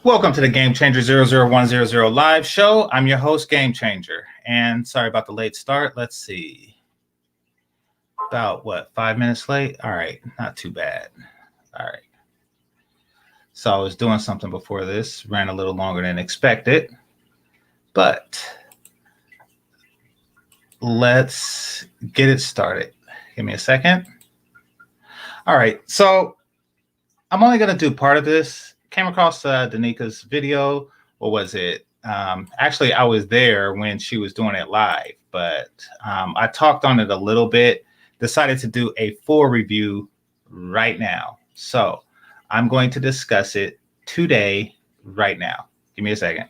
Welcome to the Game Changer 00100 live show. I'm your host, Game Changer. And sorry about the late start. Let's see. About 5 minutes late? All right, not too bad. All right. So I was doing something before this, ran a little longer than expected. But let's get it started. Give me a second. All right. So I'm only going to do part of this. Came across Danika's video. What was it? Actually, I was there when she was doing it live, but I talked on it a little bit. Decided to do a full review right now. So I'm going to discuss it today, right now. Give me a second.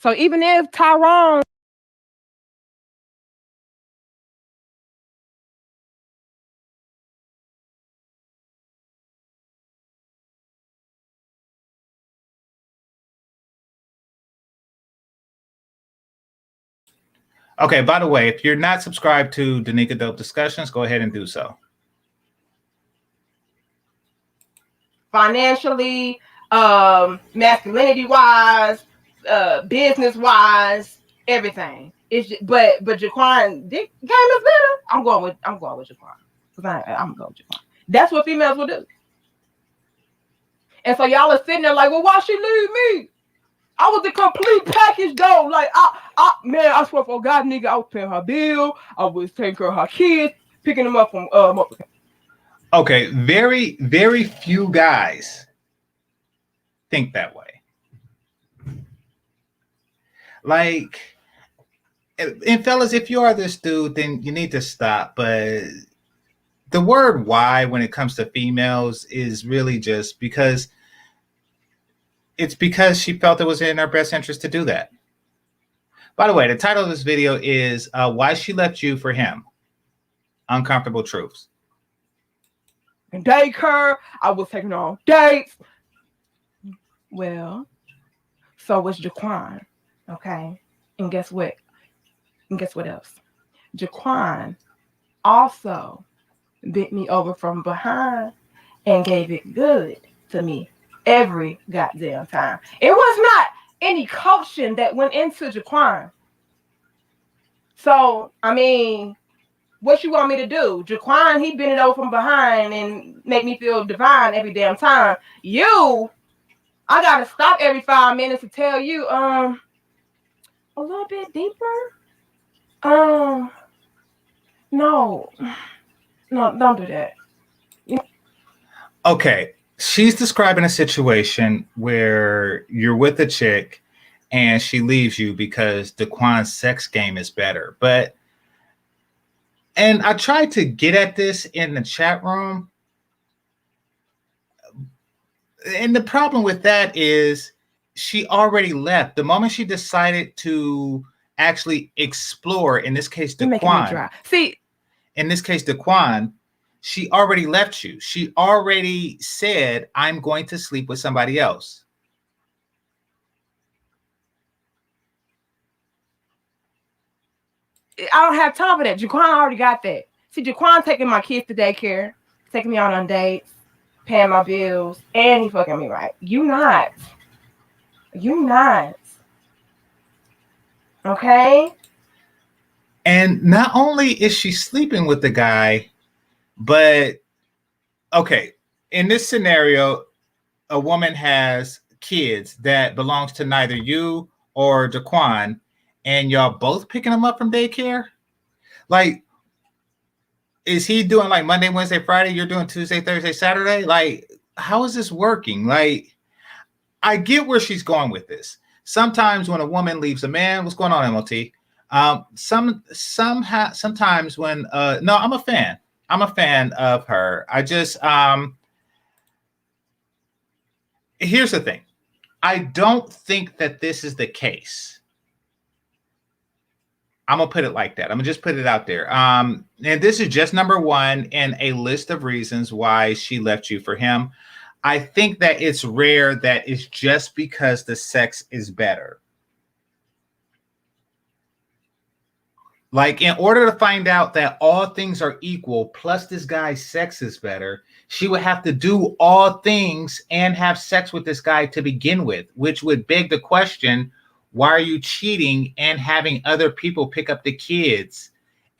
So even if Tyrone Okay, by the way, if you're not subscribed to Danika Dope Discussions, go ahead and do so. financially, masculinity wise, business wise, everything. It's just, but Jaquan, game is better. I'm going with Jaquan. I'm going with Jaquan. That's what females will do. And so y'all are sitting there like, well, why she leave me? I was the complete package though. Like man, I swear for God, nigga, I was paying her bill. I was taking care of her kids, picking them up from Okay, very, very few guys think that way. Like, and fellas, if you are this dude, then you need to stop. But the word why when it comes to females is really just because she felt it was in her best interest to do that. By the way, the title of this video is Why She Left You for Him. Uncomfortable Truths. in daycare. I was taking her on dates. Well, so was Jaquan. Okay. And guess what? And guess what else? Jaquan also bent me over from behind and gave it good to me every goddamn time. It was not any coaching that went into Jaquan. So, I mean, what you want me to do? Jaquan, he bent it over from behind and make me feel divine every damn time. You, I gotta stop every 5 minutes to tell you, a little bit deeper. No, don't do that. Okay, she's describing a situation where you're with a chick and she leaves you because Daquan's sex game is better. And I tried to get at this in the chat room. And the problem with that is she already left. The moment she decided to actually explore, in this case, Daquan. See, in this case, Daquan, she already left you. She already said, I'm going to sleep with somebody else. I don't have time for that. Jaquan already got that. See, Jaquan taking my kids to daycare, taking me out on dates, paying my bills, and he fucking me right. You not. Okay? And not only is she sleeping with the guy, but okay, in this scenario, a woman has kids that belongs to neither you or Daquan, and y'all both picking them up from daycare. Like, is he doing like Monday, Wednesday, Friday? You're doing Tuesday, Thursday, Saturday? Like, how is this working? Like, I get where she's going with this. Sometimes when a woman leaves a man, what's going on, MLT? Sometimes when no, I'm a fan. I'm a fan of her. I just here's the thing. I don't think that this is the case. I'm gonna put it like that. I'm gonna just put it out there. And this is just number one in a list of reasons why she left you for him. I think that it's rare that it's just because the sex is better. Like, in order to find out that all things are equal, plus this guy's sex is better, she would have to do all things and have sex with this guy to begin with, which would beg the question, why are you cheating and having other people pick up the kids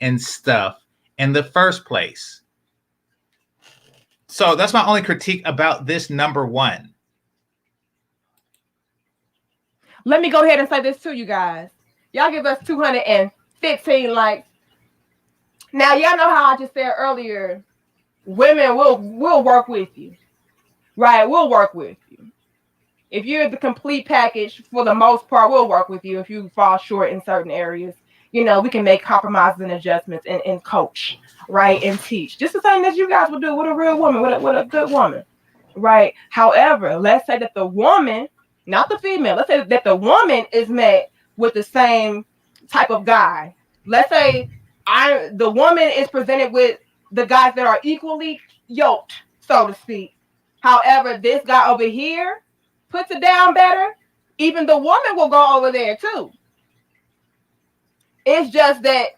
and stuff in the first place? So that's my only critique about this number one. Let me go ahead and say this to you guys. Y'all give us 215 likes. Now, y'all know how I just said earlier, women will work with you. Right? We'll work with you. If you're the complete package, for the most part, we'll work with you. If you fall short in certain areas, you know, we can make compromises and adjustments and coach, right? And teach. Just the same as you guys would do with a real woman, with a good woman, right? However, let's say that the woman, not the female, let's say that the woman is met with the same type of guy. Let's say the woman is presented with the guys that are equally yoked, so to speak. However, this guy over here puts it down better, even the woman will go over there too. It's just that,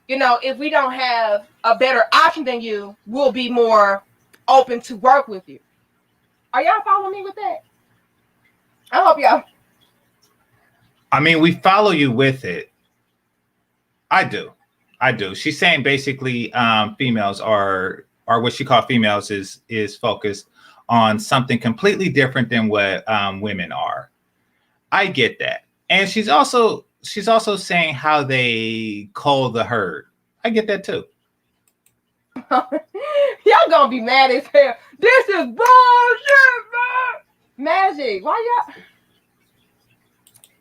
you know, if we don't have a better option than you, we'll be more open to work with you. Are y'all following me with that? I hope y'all. I mean, we follow you with it. I do. She's saying basically females are what she called females is focused on something completely different than what women are. I get that. And she's also saying how they cull the herd. I get that too. Y'all gonna be mad as hell. This is bullshit, man. Magic. Why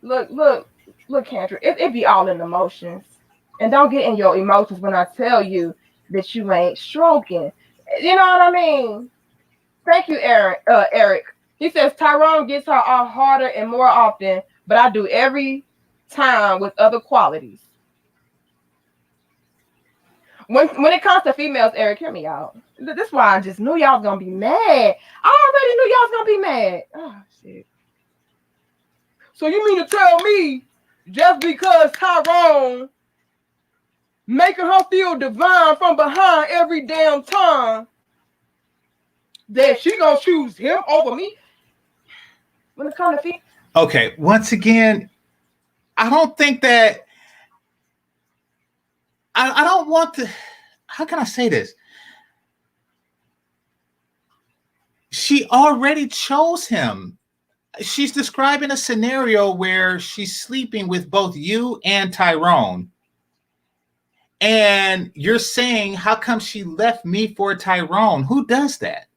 y'all look, Kendra. It be all in emotions. And don't get in your emotions when I tell you that you ain't stroking. You know what I mean? Thank you, Eric. He says Tyrone gets her off harder and more often, but I do every time with other qualities. When it comes to females, Eric, hear me out. This is why I just knew y'all was gonna be mad. I already knew y'all was gonna be mad. Oh shit. So you mean to tell me just because Tyrone making her feel divine from behind every damn time that she gonna choose him over me? When it comes to females. Okay, once again, I don't think that I don't want to. How can I say this? She already chose him. She's describing a scenario where she's sleeping with both you and Tyrone. And you're saying, how come she left me for Tyrone? Who does that?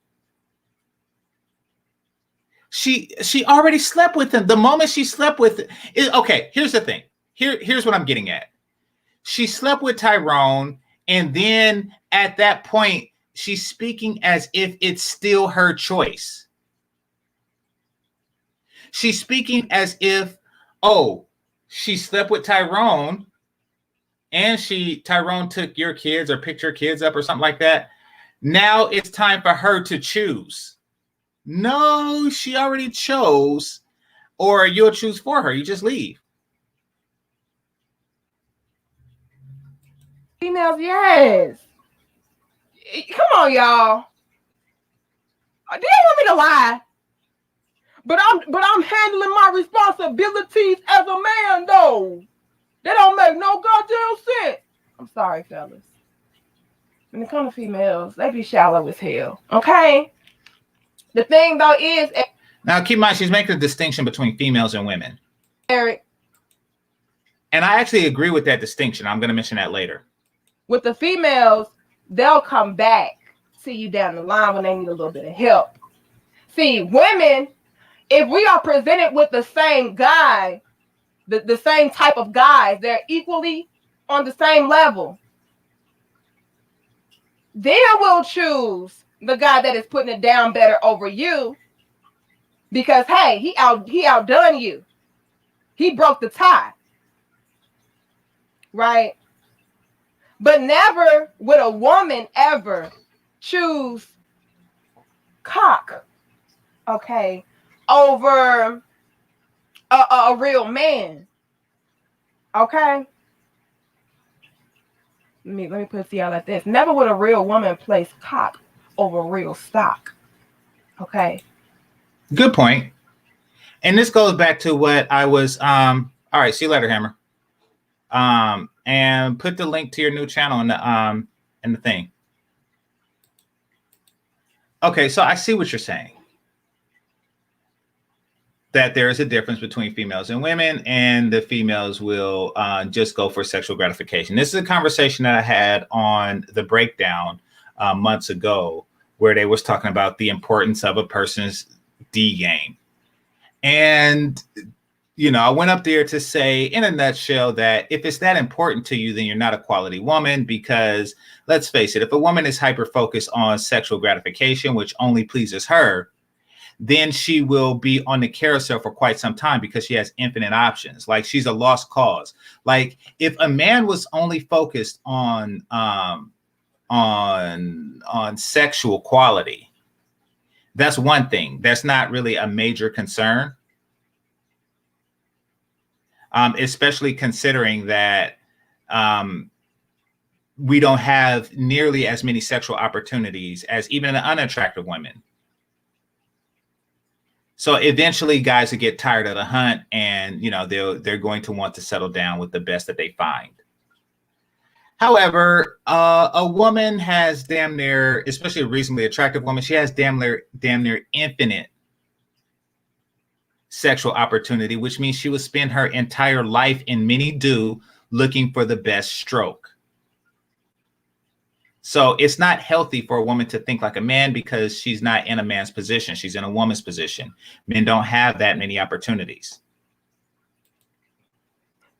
She already slept with him. The moment she slept with it, okay, here's the thing. Here's what I'm getting at. She slept with Tyrone, and then at that point, she's speaking as if it's still her choice. She's speaking as if, oh, she slept with Tyrone, and Tyrone took your kids or picked your kids up or something like that. Now it's time for her to choose. No, she already chose, or you'll choose for her. You just leave. Females, yes. Come on, y'all. They want me to lie. But I'm handling my responsibilities as a man, though. They don't make no goddamn sense. I'm sorry, fellas. When it comes to females, they be shallow as hell. Okay? The thing, though, is... Now, keep in mind, she's making a distinction between females and women. Eric. And I actually agree with that distinction. I'm going to mention that later. With the females, they'll come back to you down the line when they need a little bit of help. See, women, if we are presented with the same guy, the same type of guys, they're equally on the same level, then we'll choose the guy that is putting it down better over you, because hey, he outdone you. He broke the tie. Right? But never would a woman ever choose cock, okay, over a real man. Okay? Let me put it to y'all like this. Never would a real woman place cock over real stock. Okay. Good point. And this goes back to what I was all right, see you later, Hammer. And put the link to your new channel in the thing. Okay, so I see what you're saying. That there is a difference between females and women, and the females will just go for sexual gratification. This is a conversation that I had on The Breakdown months ago, where they was talking about the importance of a person's D game. And, you know, I went up there to say in a nutshell that if it's that important to you, then you're not a quality woman, because let's face it, if a woman is hyper focused on sexual gratification, which only pleases her, then she will be on the carousel for quite some time because she has infinite options. Like, she's a lost cause. Like, if a man was only focused on sexual quality, that's one thing. That's not really a major concern. Especially considering that we don't have nearly as many sexual opportunities as even the unattractive women. So eventually guys will get tired of the hunt, and, you know, they're going to want to settle down with the best that they find. However, a woman has damn near, especially a reasonably attractive woman, she has damn near infinite sexual opportunity, which means she will spend her entire life, and many do, looking for the best stroke. So it's not healthy for a woman to think like a man, because she's not in a man's position. She's in a woman's position. Men don't have that many opportunities.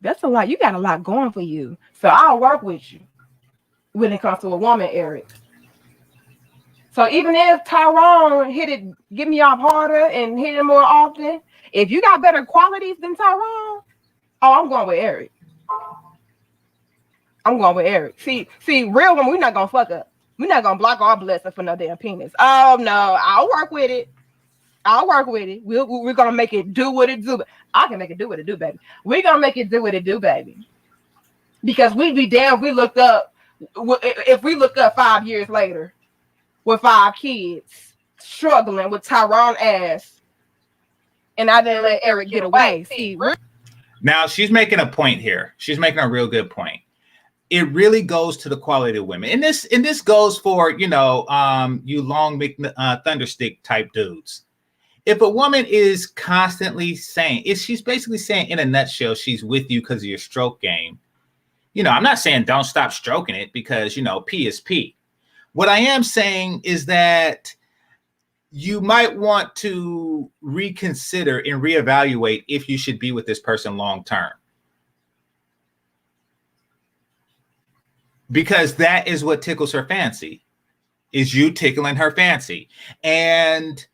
That's a lot. You got a lot going for you. So I'll work with you when it comes to a woman, Eric. So even if Tyrone get me off harder and hit it more often, if you got better qualities than Tyrone, I'm going with Eric. I'm going with Eric. See, real women, we're not gonna fuck up. We're not gonna block our blessing for no damn penis. Oh no, I'll work with it. We're gonna make it do what it do. I can make it do what it do, baby. We're gonna make it do what it do, baby. Because we'd be damn if we looked up 5 years later with 5 kids struggling with Tyrone ass, and I didn't let Eric get away. See, now she's making a point here. She's making a real good point. It really goes to the quality of women. And this goes for, you know, you long thunderstick type dudes. If a woman is constantly saying, she's basically saying in a nutshell, she's with you because of your stroke game. You know, I'm not saying don't stop stroking it, because, you know, P is P. What I am saying is that you might want to reconsider and reevaluate if you should be with this person long term. Because that is what tickles her fancy, is you tickling her fancy. And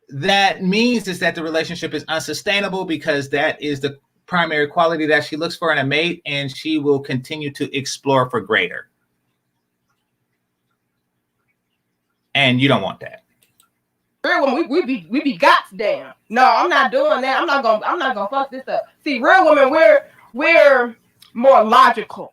that means is that the relationship is unsustainable, because that is the primary quality that she looks for in a mate, and she will continue to explore for greater. And you don't want that. Real women, we be gots down. No, I'm not doing that. I'm not gonna fuck this up. See, real women, we're more logical.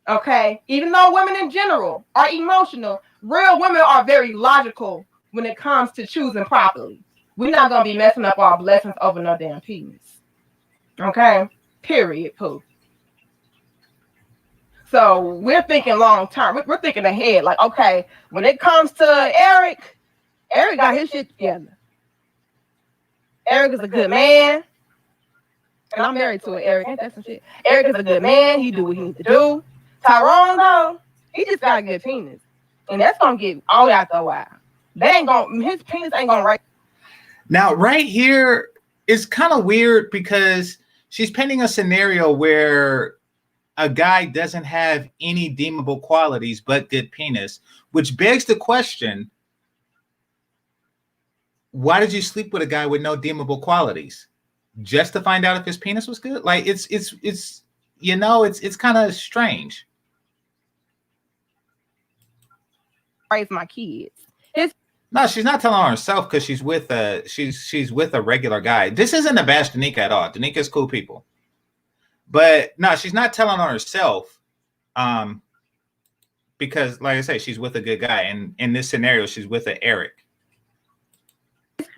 Okay, even though women in general are emotional, real women are very logical when it comes to choosing properly. We're not gonna be messing up our blessings over no damn penis. Okay, period. Pooh. So we're thinking long term. We're thinking ahead. Like, okay, when it comes to Eric got his shit together. Eric is a good man, and I'm married to an Eric. Ain't that some shit? Eric is a good man. He do what he needs to do. Tyrone, though, he just got a good penis, and that's gonna get all out the while. His penis ain't gonna right. Now, right here is kind of weird because she's painting a scenario where a guy doesn't have any deemable qualities but good penis, which begs the question, why did you sleep with a guy with no deemable qualities? Just to find out if his penis was good? Like it's kind of strange. Raise my kids. No, she's not telling on herself because she's with a regular guy. This isn't a bash Danica at all. Danica's cool people. But no, she's not telling on herself. Because like I say, she's with a good guy. And in this scenario, she's with an Eric.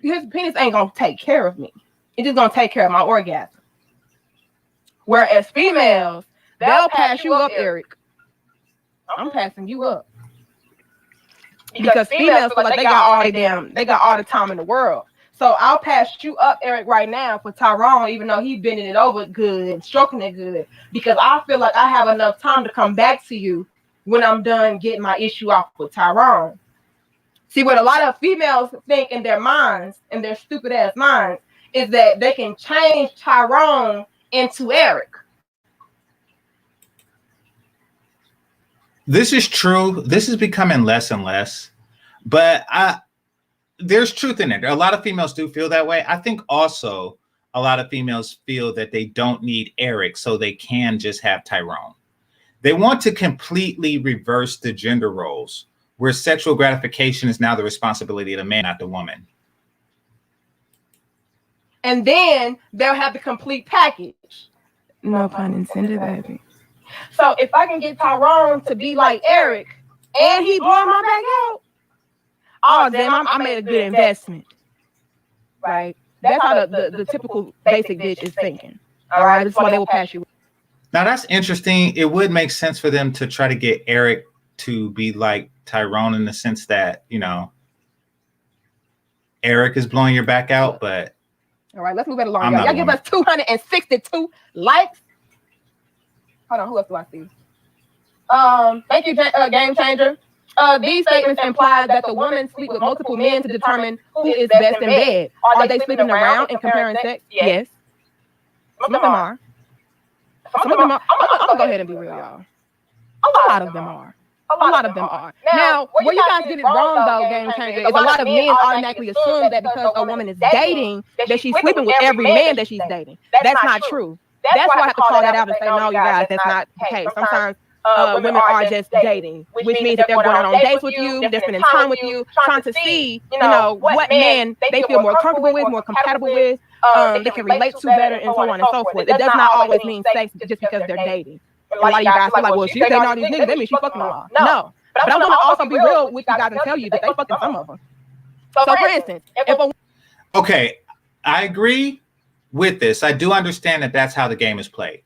His penis ain't gonna take care of me. It's just gonna take care of my orgasm. Whereas females, they'll pass you up, Eric. I'm passing you up. Because females feel like they got all the time in the world. So I'll pass you up, Eric, right now for Tyrone, even though he's bending it over good and stroking it good. Because I feel like I have enough time to come back to you when I'm done getting my issue off with Tyrone. See, what a lot of females think in their minds, in their stupid ass minds, is that they can change Tyrone into Eric. This is true. This is becoming less and less, but there's truth in it. A lot of females do feel that way. I think also a lot of females feel that they don't need Eric, so they can just have Tyrone. They want to completely reverse the gender roles, where sexual gratification is now the responsibility of the man, not the woman. And then they'll have the complete package. No pun intended, baby. So if I can get Tyrone to be like Eric and he blowing my back out, oh damn, I made a good investment. Right? That's how the typical basic bitch is thinking. All right, that's why they will pass you. Now that's interesting. It would make sense for them to try to get Eric to be like Tyrone in the sense that, Eric is blowing your back out, but all right, let's move it along. Y'all give us 262 likes. Hold on, who else do I see? Thank you, Game Changer. These statements imply that the women sleep with multiple men to determine who is best in bed. Are they sleeping around and comparing sex? Yes. Some of them are. Some of them are. I'm gonna go ahead and be real, y'all. A lot of them are. A lot of them are. Now, where you guys get it wrong, though, Game Changer, is a lot of men automatically assume that because a woman is dating, that she's sleeping with every man that she's dating. That's not true. That's why I have to call that out and say, no, you guys, that's not the case. Sometimes women are just dating, which means that they're going on dates with you, they're spending time with you, trying to see, what man they feel more comfortable with, more compatible with, they can relate to better, and so on and so forth. It does not always mean sex just because they're dating. A lot of you guys feel like, well, she's dating all these niggas, that means she's fucking them all. No. But I want to also be real with you guys and tell you that they fucking some of them. So for instance, okay, I agree with this. I do understand that that's how the game is played.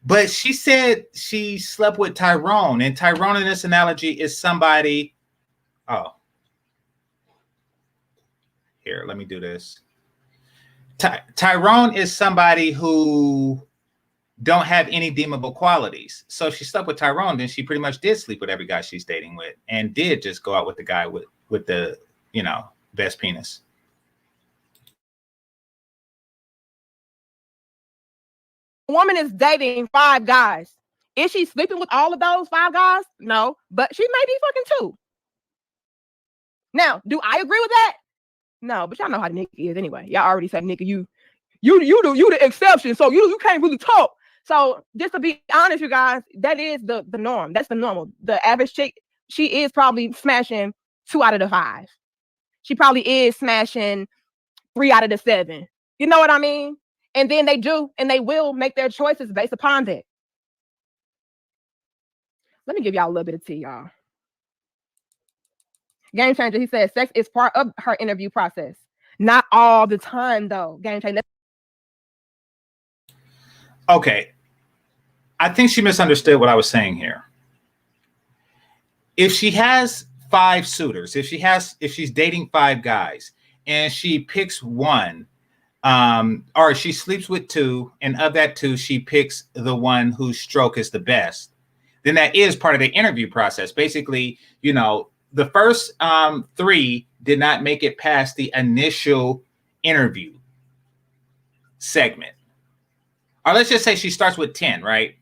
But she said she slept with Tyrone, and Tyrone in this analogy is somebody. Oh, here, let me do this. Tyrone is somebody who don't have any deemable qualities. So if she slept with Tyrone, then she pretty much did sleep with every guy she's dating with, and did just go out with the guy with the best penis. Woman is dating 5 guys. Is she sleeping with all of those 5 guys? No, but she may be fucking 2. Now, do I agree with that? No, but y'all know how the nigga is anyway. Y'all already said, nigga, you the exception, so you can't really talk. So just to be honest, you guys, that is the norm. That's the normal. The average chick, she is probably smashing 2 out of the 5. She probably is smashing 3 out of the 7. You know what I mean? And then they do, and they will make their choices based upon that. Let me give y'all a little bit of tea, y'all. Game Changer, he says sex is part of her interview process. Not all the time, though. Game Changer. Okay. I think she misunderstood what I was saying here. If she has 5 suitors, if she's dating 5 guys, and she picks one, or she sleeps with 2, and of that 2, she picks the one whose stroke is the best, then that is part of the interview process. Basically, the first 3 did not make it past the initial interview segment. Or let's just say she starts with 10, right?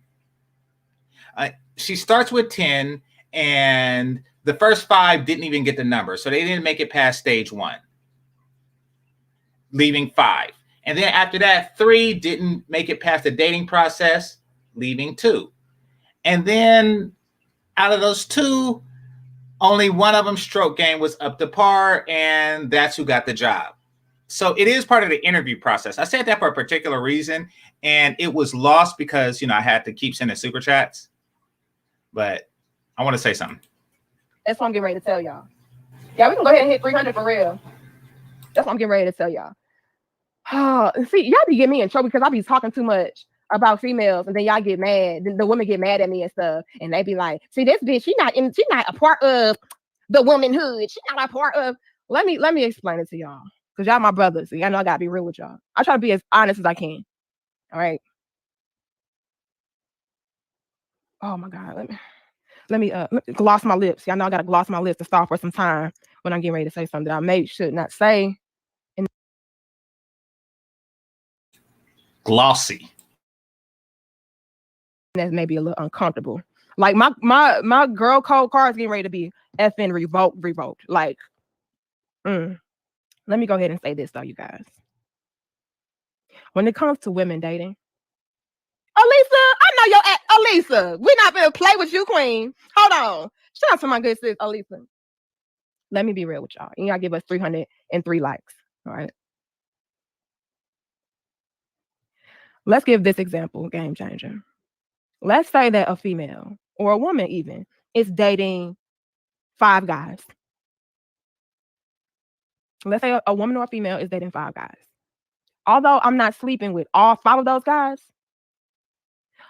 She starts with 10, and the first 5 didn't even get the number. So they didn't make it past stage 1, leaving 5. And then after that, 3 didn't make it past the dating process, leaving 2. And then out of those 2, only one of them stroke game was up to par, and that's who got the job. So it is part of the interview process. I said that for a particular reason, and it was lost because, I had to keep sending super chats. But I want to say something. That's what I'm getting ready to tell y'all. Yeah, we can go ahead and hit 300 for real. That's what I'm getting ready to tell y'all. See, y'all be getting me in trouble because I be talking too much about females, and then y'all get mad. The women get mad at me and stuff, and they be like, "See, this bitch, she's not a part of the womanhood. She's not a part of." Let me explain it to y'all, because y'all my brothers. So y'all know I gotta be real with y'all. I try to be as honest as I can. All right. Oh my God, let me gloss my lips. Y'all know I gotta gloss my lips to stop for some time when I'm getting ready to say something that I should not say. And glossy. That may be a little uncomfortable. Like my girl code card is getting ready to be effing revoked. Like, let me go ahead and say this though, you guys. When it comes to women dating, Elisa, I know your Elisa. We're not gonna play with you, Queen. Hold on. Shout out to my good sis, Elisa. Let me be real with y'all. And y'all give us 303 likes. All right. Let's give this example, game changer. Let's say that a female or a woman even is dating 5 guys. Let's say a woman or a female is dating 5 guys. Although I'm not sleeping with all 5 of those guys,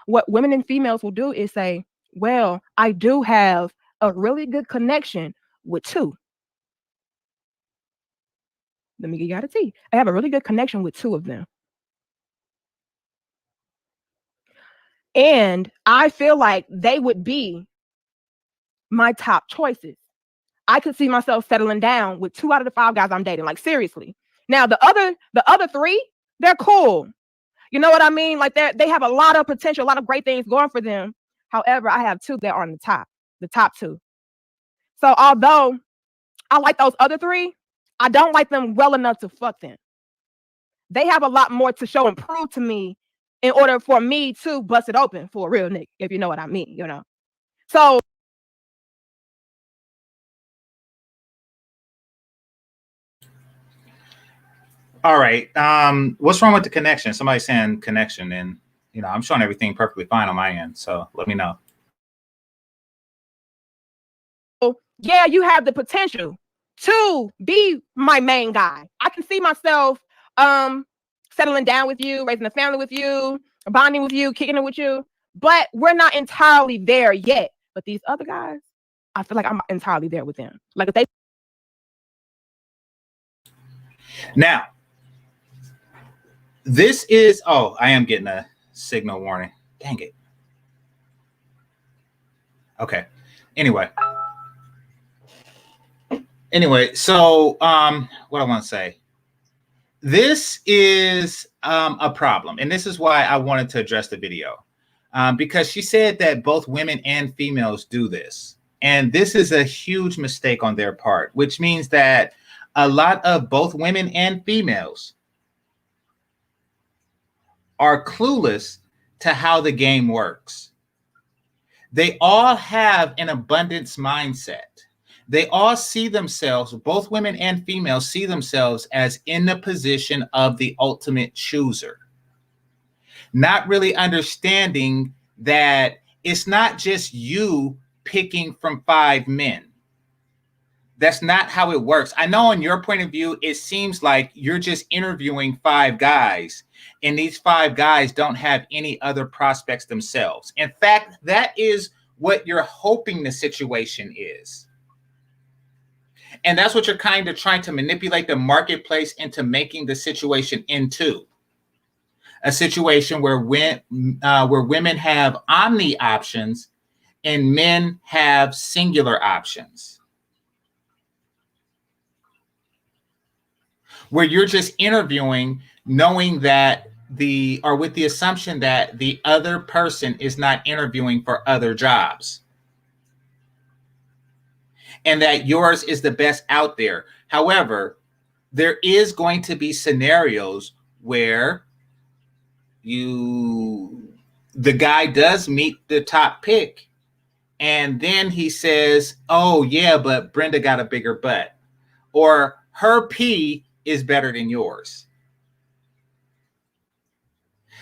what women and females will do is say, well, I do have a really good connection with 2. Let me get you out of tea. I have a really good connection with 2 of them. And I feel like they would be my top choices. I could see myself settling down with 2 out of the 5 guys I'm dating. Like, seriously. Now, the other 3, they're cool. You know what I mean? Like, they have a lot of potential, a lot of great things going for them. However, I have 2 that are on the top 2. So although I like those other 3, I don't like them well enough to fuck them. They have a lot more to show and prove to me in order for me to bust it open for a real nigga, if you know what I mean, So all right. What's wrong with the connection? Somebody's saying connection, and I'm showing everything perfectly fine on my end. So let me know. Yeah, you have the potential to be my main guy. I can see myself settling down with you, raising a family with you, bonding with you, kicking it with you. But we're not entirely there yet. But these other guys, I feel like I'm entirely there with them. Like if they now. This is, I am getting a signal warning. Dang it. Okay. Anyway, so what I want to say. This is a problem. And this is why I wanted to address the video. Because she said that both women and females do this. And this is a huge mistake on their part, which means that a lot of both women and females are clueless to how the game works. They all have an abundance mindset. They all see themselves, both women and females see themselves as in the position of the ultimate chooser. Not really understanding that it's not just you picking from 5 men. That's not how it works. I know on your point of view, it seems like you're just interviewing 5 guys, and these 5 guys don't have any other prospects themselves. In fact, that is what you're hoping the situation is. And that's what you're kind of trying to manipulate the marketplace into making the situation into. A situation where women have omni options and men have singular options. where you're just interviewing, knowing that or with the assumption that the other person is not interviewing for other jobs and that yours is the best out there. However, there is going to be scenarios where the guy does meet the top pick, and then he says, oh yeah, but Brenda got a bigger butt, or her pee is better than yours.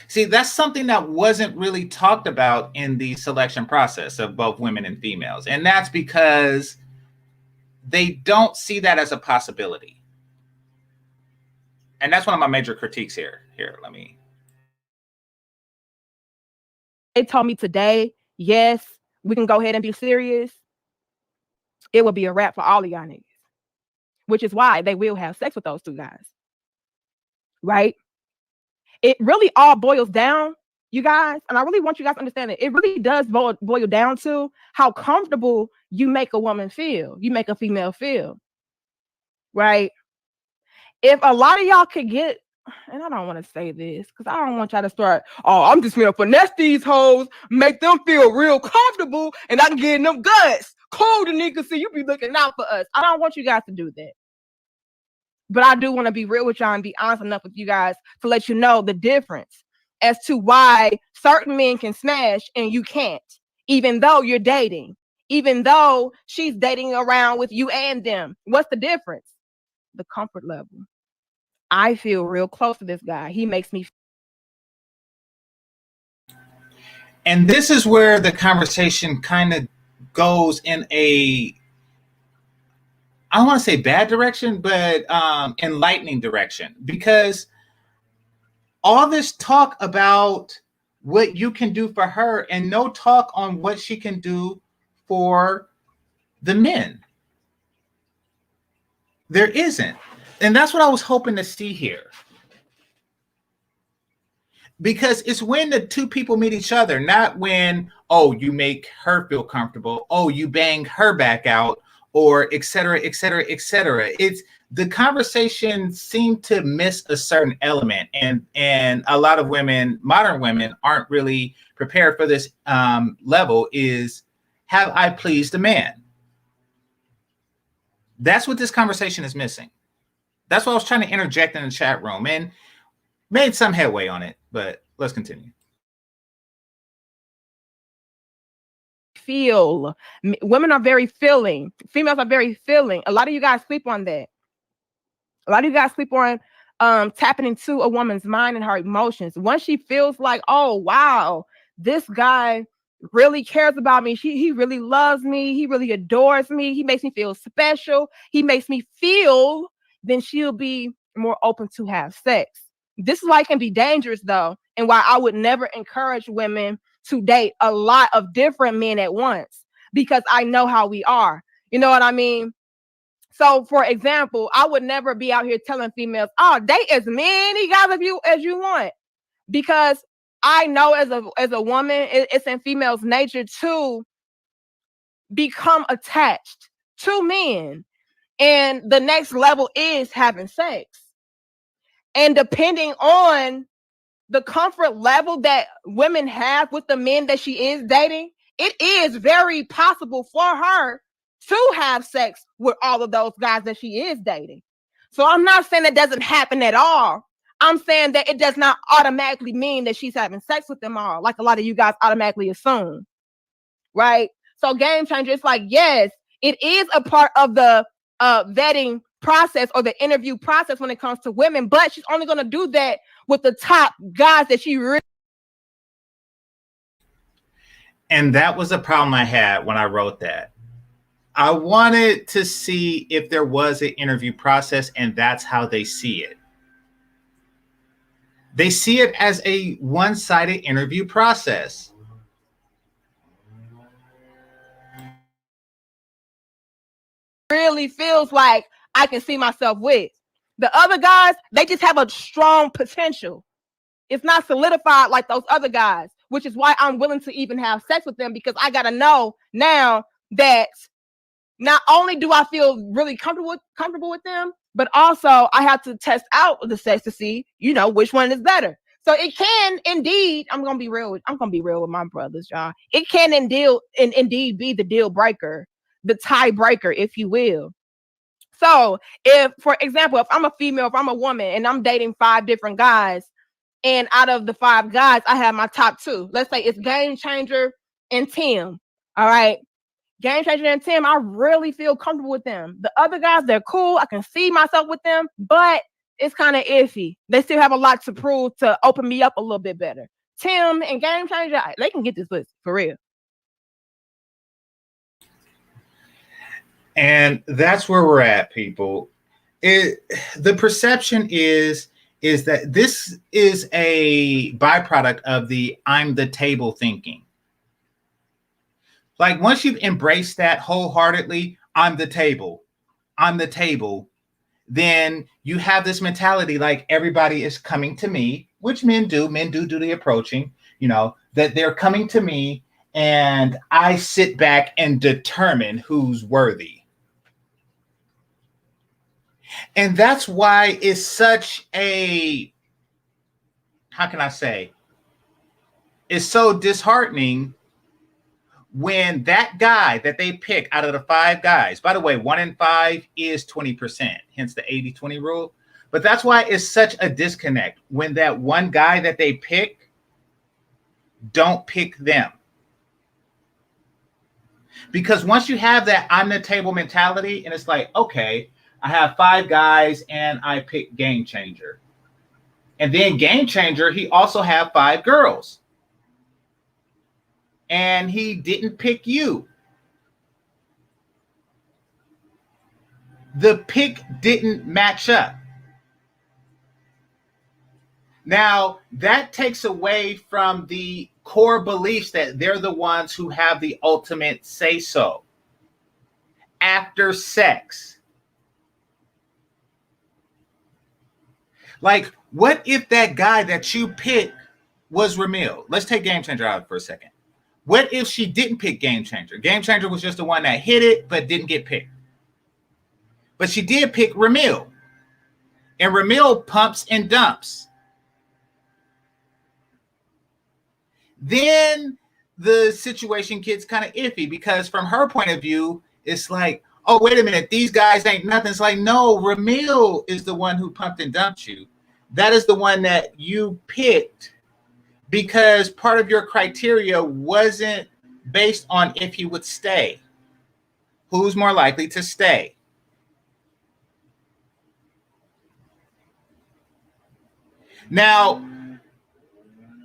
See, that's something that wasn't really talked about in the selection process of both women and females. And that's because they don't see that as a possibility. And that's one of my major critiques here. They told me today, yes, we can go ahead and be serious. It will be a wrap for all of y'all niggas, which is why they will have sex with those two guys. Right? It really all boils down, you guys, and I really want you guys to understand it. It really does boil down to how comfortable you make a woman feel, you make a female feel, right? If a lot of y'all could get, and I don't want to say this because I don't want y'all to start, oh, I'm just gonna finesse these hoes, make them feel real comfortable, and I can get in them guts. Cool, the niggas, see you be looking out for us. I don't want you guys to do that. But I do want to be real with y'all and be honest enough with you guys to let you know the difference as to why certain men can smash and you can't, even though you're dating, even though she's dating around with you and them. What's the difference? The comfort level. I feel real close to this guy. He makes me. And this is where the conversation kind of goes in a, I don't want to say bad direction, but enlightening direction, because all this talk about what you can do for her and no talk on what she can do for the men. There isn't. And that's what I was hoping to see here. Because it's when the two people meet each other, not when, oh, you make her feel comfortable, oh, you bang her back out, or et cetera, et cetera, et cetera. It's the conversation seemed to miss a certain element, and a lot of women, modern women, aren't really prepared for this level. Is, have I pleased a man? That's what this conversation is missing. That's what I was trying to interject in the chat room and made some headway on it, but let's continue. Feel. Women are very feeling. Females are very feeling. A lot of you guys sleep on that. A lot of you guys sleep on tapping into a woman's mind and her emotions. Once she feels like, oh, wow, this guy really cares about me. He really loves me. He really adores me. He makes me feel special. He makes me feel, then she'll be more open to have sex. This is why it can be dangerous, though, and why I would never encourage women to date a lot of different men at once, because I know how we are. You know what I mean? So, for example, I would never be out here telling females, oh, date as many guys of you as you want, because I know as a woman, it's in females' nature to become attached to men. And the next level is having sex. And depending on the comfort level that women have with the men that she is dating, it is very possible for her to have sex with all of those guys that she is dating. So I'm not saying that doesn't happen at all. I'm saying that it does not automatically mean that she's having sex with them all, like a lot of you guys automatically assume, right? So Game Changer, it's like, yes, it is a part of the vetting process or the interview process when it comes to women, but she's only going to do that with the top guys that she really. And that was a problem I had when I wrote that. I wanted to see if there was an interview process, and that's how they see it. They see it as a one-sided interview process. Really feels like I can see myself with. The other guys, they just have a strong potential. It's not solidified like those other guys, which is why I'm willing to even have sex with them, because I got to know now that not only do I feel really comfortable with them, but also I have to test out the sex to see, which one is better. So it can indeed, I'm gonna be real with my brothers, y'all. It can indeed be the deal breaker, the tiebreaker, if you will. So if, for example, if I'm a female, if I'm a woman and I'm dating 5 different guys, and out of the 5 guys, I have my top 2. Let's say it's Game Changer and Tim. All right. Game Changer and Tim, I really feel comfortable with them. The other guys, they're cool. I can see myself with them, but it's kind of iffy. They still have a lot to prove to open me up a little bit better. Tim and Game Changer, they can get this pussy for real. And that's where we're at, people. The perception is that this is a byproduct of the I'm the table thinking. Like once you've embraced that wholeheartedly, I'm the table, then you have this mentality like everybody is coming to me, which men do the approaching, that they're coming to me and I sit back and determine who's worthy. And that's why it's such a, how can I say, it's so disheartening when that guy that they pick out of the 5 guys, by the way, 1 in 5 is 20%, hence the 80-20 rule. But that's why it's such a disconnect when that one guy that they pick don't pick them. Because once you have that I'm the table mentality, and it's like, okay, I have 5 guys and I pick Game Changer. And then Game Changer, he also have 5 girls. And he didn't pick you. The pick didn't match up. Now, that takes away from the core beliefs that they're the ones who have the ultimate say-so. After sex. Like, what if that guy that you picked was Ramil? Let's take Game Changer out for a second. What if she didn't pick Game Changer? Game Changer was just the one that hit it, but didn't get picked. But she did pick Ramil. And Ramil pumps and dumps. Then the situation gets kind of iffy because from her point of view, it's like, oh, wait a minute, these guys ain't nothing. It's like, no, Ramil is the one who pumped and dumped you. That is the one that you picked because part of your criteria wasn't based on if he would stay. Who's more likely to stay? Now,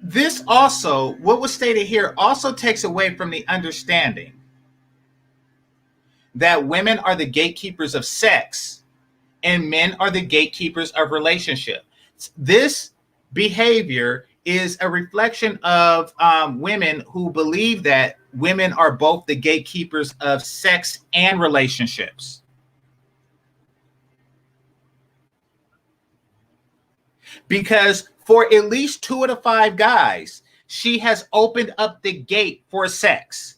this also, what was stated here, also takes away from the understanding that women are the gatekeepers of sex and men are the gatekeepers of relationship. This behavior is a reflection of women who believe that women are both the gatekeepers of sex and relationships. Because for at least 2 of the 5 guys, she has opened up the gate for sex.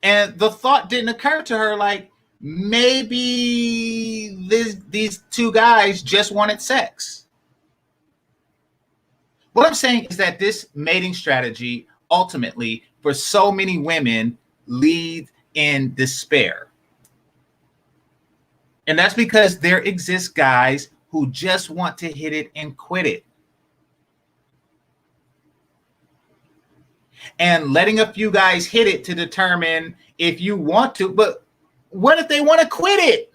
And the thought didn't occur to her like, maybe these 2 guys just wanted sex. What I'm saying is that this mating strategy ultimately for so many women leads in despair. And that's because there exist guys who just want to hit it and quit it. And letting a few guys hit it to determine if you want to, but what if they want to quit it?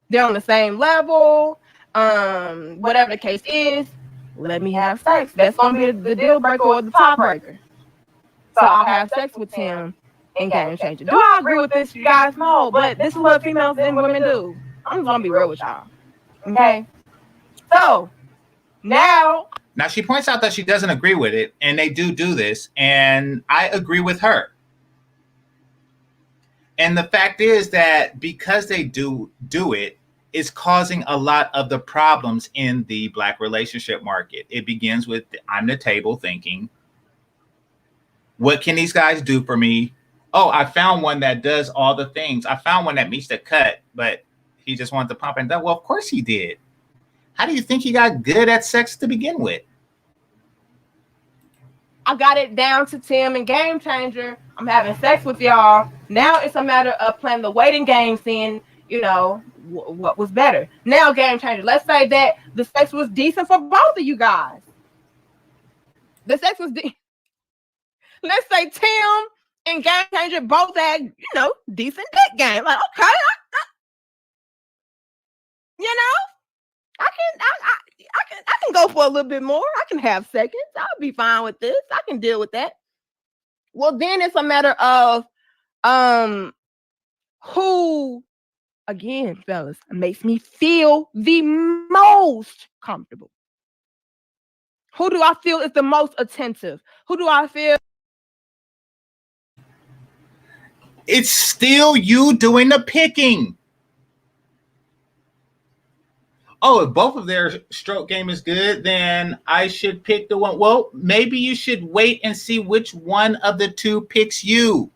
They're on the same level, whatever the case is, let me have sex. That's going to be the deal breaker or the tiebreaker. So I'll have sex with him and Game Changer. Do I agree with this? You guys know, but this is what females and women do. I'm just going to be real with y'all. Okay? So, now she points out that she doesn't agree with it, and they do this, and I agree with her. And the fact is that because they do it, is causing a lot of the problems in the Black relationship market. It begins with I'm the table thinking, what can these guys do for me? Oh, I found one that does all the things. I found one that meets the cut, but he just wanted to pump and dump. Well, of course he did. How do you think he got good at sex to begin with? I got it down to Tim and Game Changer. I'm having sex with y'all. Now it's a matter of playing the waiting game, seeing, you know, what was better. Now, Game Changer, let's say that the sex was decent for both of you guys. The sex was let's say Tim and Game Changer both had, you know, decent dick game. Like, okay, you know, I can go for a little bit more. I can have seconds. I'll be fine with this. I can deal with that. Well, then it's a matter of who, again, fellas, makes me feel the most comfortable. Who do I feel is the most attentive? Who do I feel? It's still you doing the picking. Oh, if both of their stroke game is good, then I should pick the one. Well, maybe you should wait and see which one of the two picks you.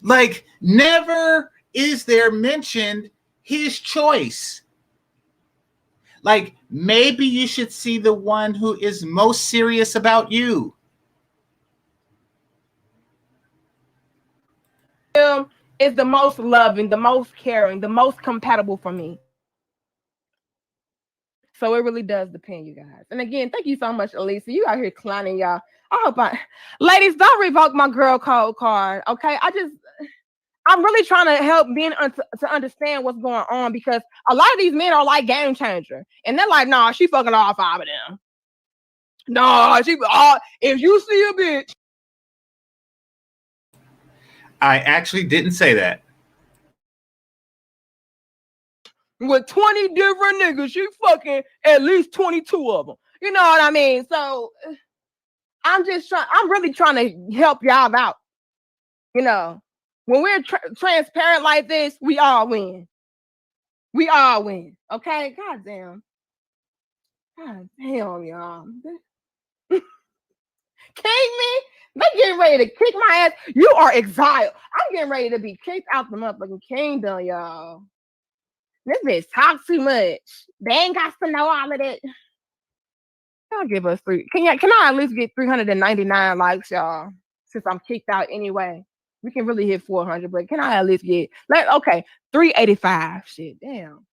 Like, never is there mentioned his choice. Like, maybe you should see the one who is most serious about you. Is the most loving, the most caring, the most compatible for me. So it really does depend, you guys. And again, thank you so much, Elisa. You out here clowning, y'all. I hope ladies, don't revoke my girl code card. Okay. I'm really trying to help men to understand what's going on, because a lot of these men are like Game Changer. And they're like, nah, she fucking all 5 of them. Nah, if you see a bitch. I actually didn't say that. With 20 different niggas, she fucking at least 22 of them. You know what I mean? So I'm really trying to help y'all out. You know, when we're transparent like this, we all win. We all win. Okay? God damn, y'all. Kick me? They getting ready to kick my ass. You are exiled. I'm getting ready to be kicked out the motherfucking kingdom, y'all. This bitch talk too much. They ain't got to know all of that. Y'all give us three. Can I at least get 399 likes, y'all? Since I'm kicked out anyway. We can really hit 400, but can I at least get 385? Shit, damn.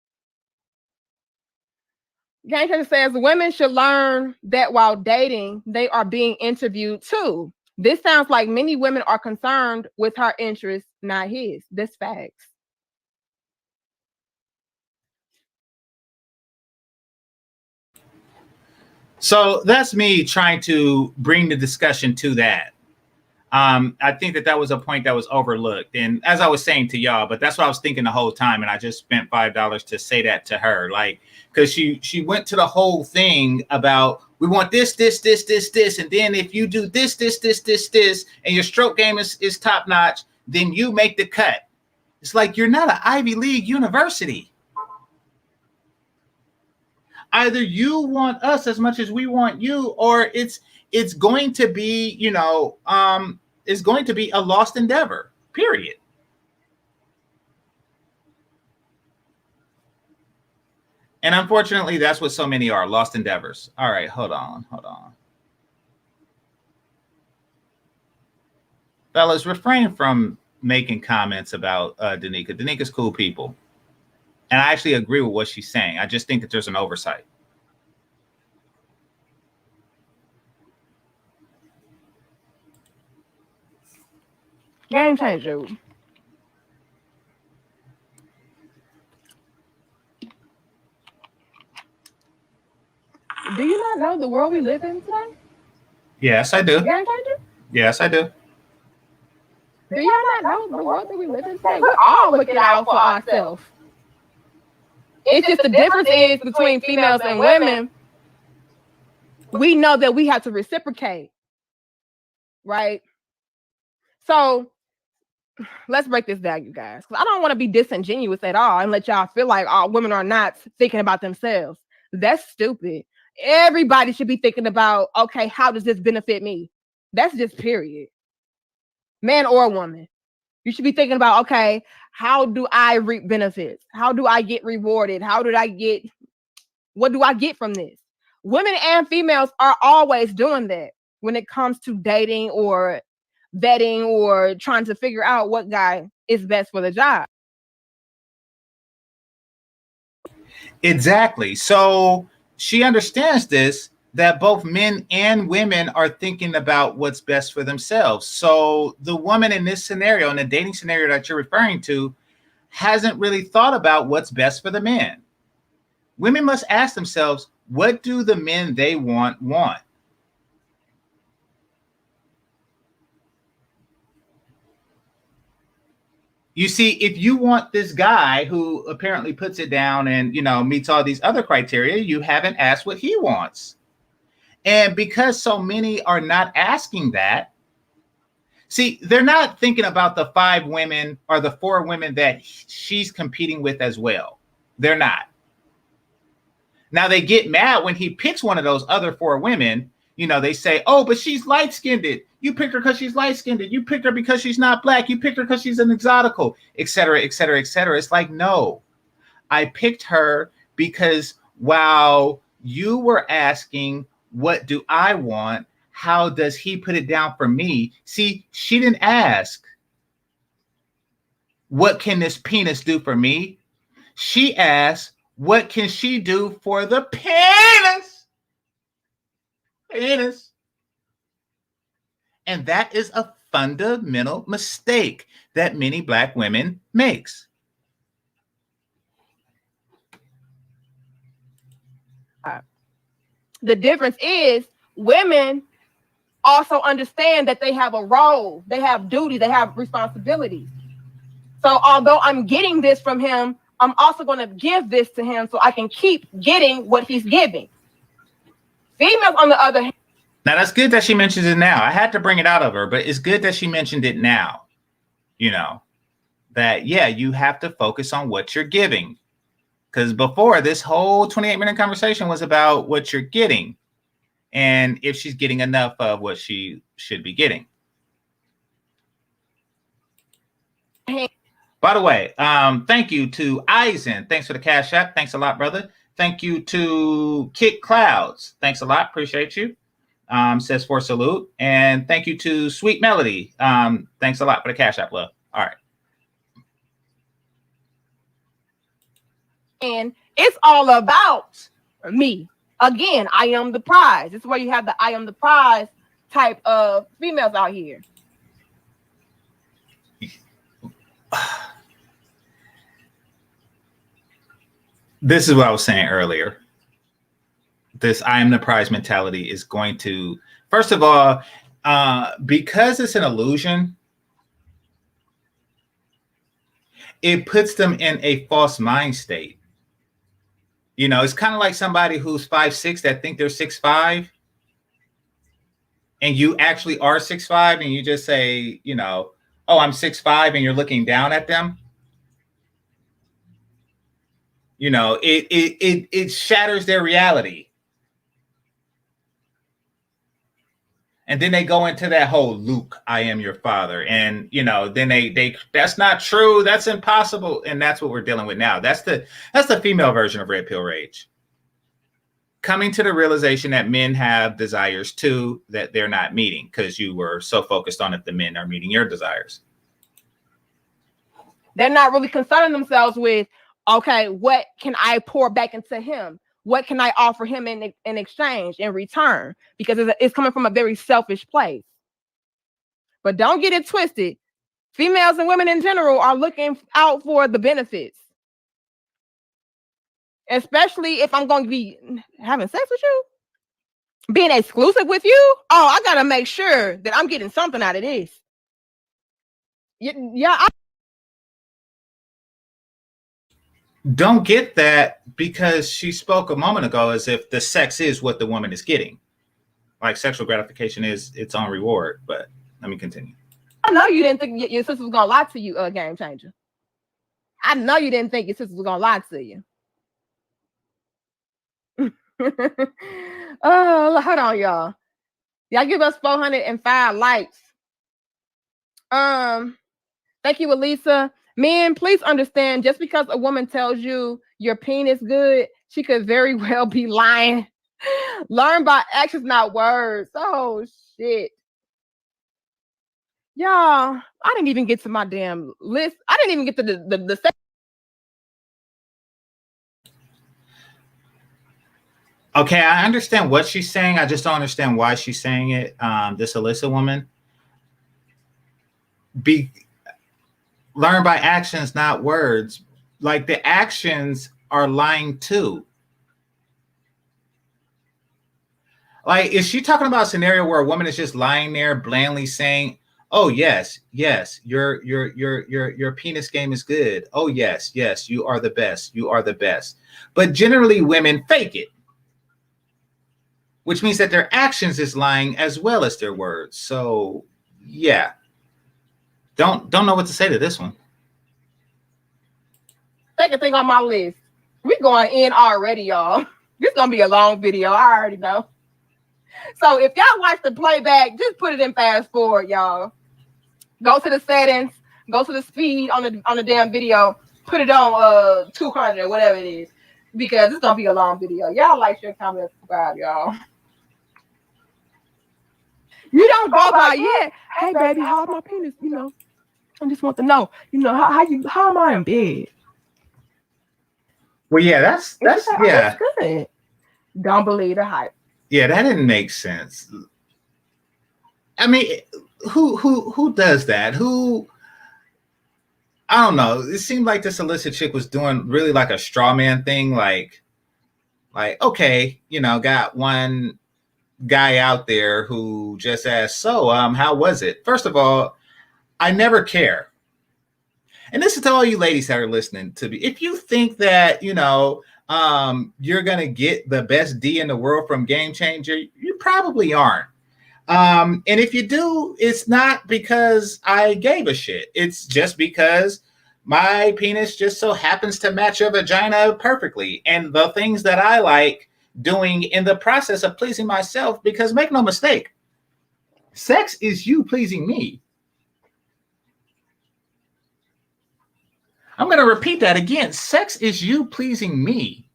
Game Changer says women should learn that while dating, they are being interviewed too. This sounds like many women are concerned with her interests, not his. That's facts. So that's me trying to bring the discussion to that. I think that was a point that was overlooked. And as I was saying to y'all, but that's what I was thinking the whole time. And I just spent $5 to say that to her. Like, because she went to the whole thing about, we want this. And then if you do this, and your stroke game is top notch, then you make the cut. It's like, you're not an Ivy League university. Either you want us as much as we want you, or it's going to be, it's going to be a lost endeavor, period. And unfortunately, that's what so many are, lost endeavors. All right, hold on. Fellas, refrain from making comments about Danica. Danica's cool people. And I actually agree with what she's saying. I just think that there's an oversight. Game Changer. Do you not know the world we live in today? Yes, I do. Game Changer? Yes, I do. Do you not know the world that we live in today? We're all looking out for ourselves. It's just the difference is between females and women. We know that we have to reciprocate, right? So let's break this down, you guys. 'Cause I don't want to be disingenuous at all and let y'all feel like all women are not thinking about themselves. That's stupid. Everybody should be thinking about, okay, how does this benefit me? That's just period. Man or woman. You should be thinking about, okay, how do I reap benefits? How do I get rewarded? What do I get from this? Women and females are always doing that when it comes to dating or vetting or trying to figure out what guy is best for the job. Exactly. So she understands this, that both men and women are thinking about what's best for themselves. So the woman in this scenario, in the dating scenario that you're referring to, hasn't really thought about what's best for the men. Women must ask themselves, what do the men they want? You see, if you want this guy who apparently puts it down and, meets all these other criteria, you haven't asked what he wants. And because so many are not asking that, see, they're not thinking about the 5 women or the 4 women that she's competing with as well. They're not. Now they get mad when he picks one of those other 4 women. They say, oh, but she's light-skinned. You picked her because she's light-skinned. You picked her because she's not black. You picked her because she's an exotical, et cetera, et cetera, et cetera. It's like, no, I picked her because while you were asking, what do I want? How does he put it down for me? See, she didn't ask, what can this penis do for me? She asked, what can she do for the penis? And that is a fundamental mistake that many black women makes. The difference is women also understand that they have a role, they have duty, they have responsibilities. So although I'm getting this from him, I'm also going to give this to him so I can keep getting what he's giving. Females, on the other hand. Now, that's good that she mentions it now. I had to bring it out of her, but it's good that she mentioned it now. That, yeah, you have to focus on what you're giving. Because before, this whole 28-minute conversation was about what you're getting and if she's getting enough of what she should be getting. By the way, thank you to Eisen. Thanks for the Cash App. Thanks a lot, brother. Thank you to Kick Clouds. Thanks a lot. Appreciate you. Says for salute. And thank you to Sweet Melody. Thanks a lot for the Cash App, love. All right. And it's all about me. Again, I am the prize. This is where you have the I am the prize type of females out here. This is what I was saying earlier. This I am the prize mentality is going to, first of all, because it's an illusion, it puts them in a false mind state. It's kind of like somebody who's 5'6" that think they're 6'5", and you actually are 6'5", and you just say, oh, I'm 6'5", and you're looking down at them. It shatters their reality. And then they go into that whole Luke, I am your father. And, then they that's not true. That's impossible. And that's what we're dealing with now. That's the female version of Red Pill Rage. Coming to the realization that men have desires too, that they're not meeting because you were so focused on if the men are meeting your desires. They're not really concerning themselves with, okay, what can I pour back into him? What can I offer him in exchange, in return? Because it's coming from a very selfish place. But don't get it twisted. Females and women in general are looking out for the benefits. Especially if I'm going to be having sex with you. Being exclusive with you. Oh, I got to make sure that I'm getting something out of this. Yeah, don't get that because she spoke a moment ago as if the sex is what the woman is getting. Like sexual gratification is its own reward. But let me continue. I know you didn't think your sister was gonna lie to you, Game Changer. I know you didn't think your sister was gonna lie to you. Oh, hold on, y'all. Y'all give us 405 likes. Thank you, Elisa. Men, please understand, just because a woman tells you your penis good, she could very well be lying. Learn by actions, not words. Oh shit. Y'all, I didn't even get to my damn list. I didn't even get to the Okay, I understand what she's saying. I just don't understand why she's saying it. This Alyssa woman. Learn by actions, not words. Like the actions are lying too. Like, is she talking about a scenario where a woman is just lying there blandly saying, "Oh yes, yes, your penis game is good. Oh yes, yes, you are the best. You are the best." But generally, women fake it, which means that their actions is lying as well as their words. So, yeah, don't know what to say to this one. Second thing on my list, we're going in already, y'all. This is gonna be a long video. I already know. So if y'all watch the playback, just put it in fast forward, y'all. Go to the settings, go to the speed on the damn video, put it on 200, whatever it is, because it's gonna be a long video. Y'all like, share, comment, subscribe, y'all. You don't go by, yeah. Hey baby, how's my penis? You know, I just want to know, you know, how am I in bed? Well, yeah, that's yeah. That's good. Don't believe the hype. Yeah, that didn't make sense. I mean, who does that? Who? I don't know. It seemed like this Alyssa chick was doing really like a straw man thing. Like, okay, you know, got one guy out there who just asked, "So, how was it?" First of all, I never care. And this is to all you ladies that are listening to me. If you think that, you know, you're going to get the best D in the world from Game Changer, you probably aren't. And if you do, it's not because I gave a shit. It's just because my penis just so happens to match a vagina perfectly. And the things that I like doing in the process of pleasing myself, because make no mistake, sex is you pleasing me. I'm going to repeat that again. Sex is you pleasing me.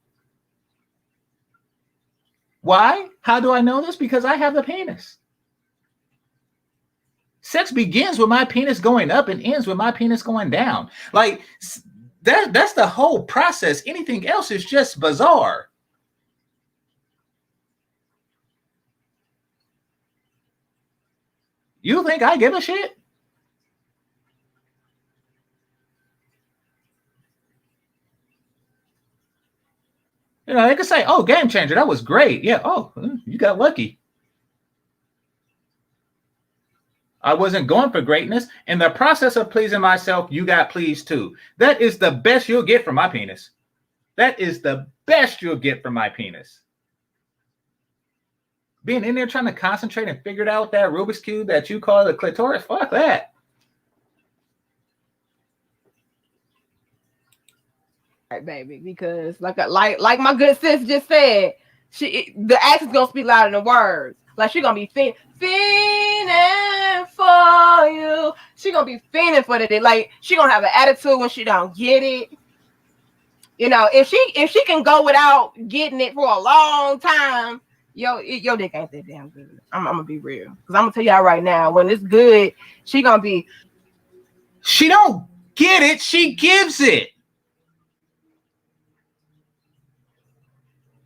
Why? How do I know this? Because I have the penis. Sex begins with my penis going up and ends with my penis going down. Like, that's the whole process. Anything else is just bizarre. You think I give a shit? You know, they could say, "Oh, Game Changer, that was great." Yeah, oh, you got lucky. I wasn't going for greatness. In the process of pleasing myself, you got pleased too. That is the best you'll get from my penis. That is the best you'll get from my penis. Being in there trying to concentrate and figure out that Rubik's Cube that you call the clitoris, fuck that. Right, baby, because like my good sis just said, the actions gonna speak louder than words. Like she gonna be fiending for you. She gonna be fiending for it. Like she gonna have an attitude when she don't get it. You know, if she can go without getting it for a long time, your dick ain't that damn good. I'm gonna be real, because I'm gonna tell y'all right now, when it's good, she gonna be. She don't get it. She gives it.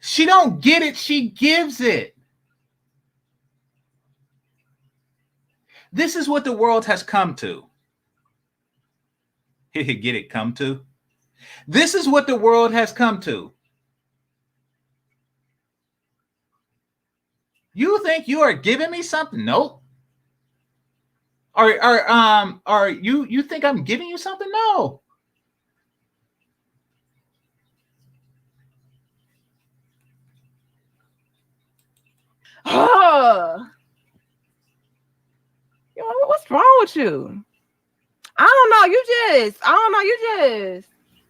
She don't get it. She gives it. This is what the world has come to. Get it? Come to? This is what the world has come to. You think you are giving me something? Nope. Or you think I'm giving you something? No. Oh, you know, what's wrong with you? I don't know.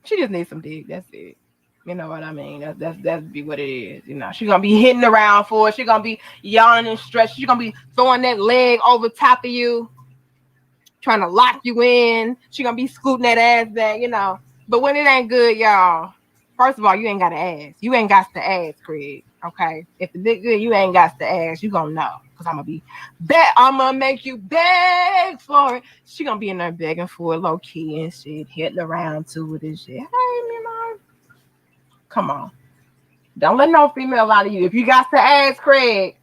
She just needs some dick. That's it. You know what I mean? That's be what it is. You know, she's gonna be hitting around for it. She's gonna be yawning and stretching. She's gonna be throwing that leg over top of you, trying to lock you in. She's gonna be scooting that ass back, you know. But when it ain't good, y'all, first of all, you ain't got to ask. You ain't got to ask, Craig. Okay? If the dick good, you ain't got to ask. You gonna know. Because I'm gonna make you beg for it. She gonna be in there begging for it low key and shit, hitting around to it and shit. Hey, you know. Come on. Don't let no female out of you. If you got to ask, Craig,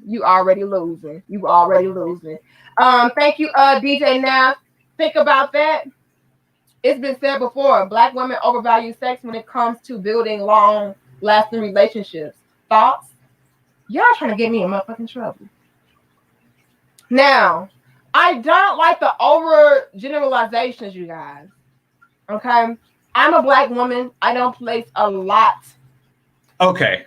you already losing. Thank you, DJ Nav. Think about that. It's been said before, Black women overvalue sex when it comes to building long-lasting relationships. Thoughts? Y'all trying to get me in motherfucking trouble. Now, I don't like the over generalizations, you guys. Okay? I'm a Black woman. I don't place a lot. Okay.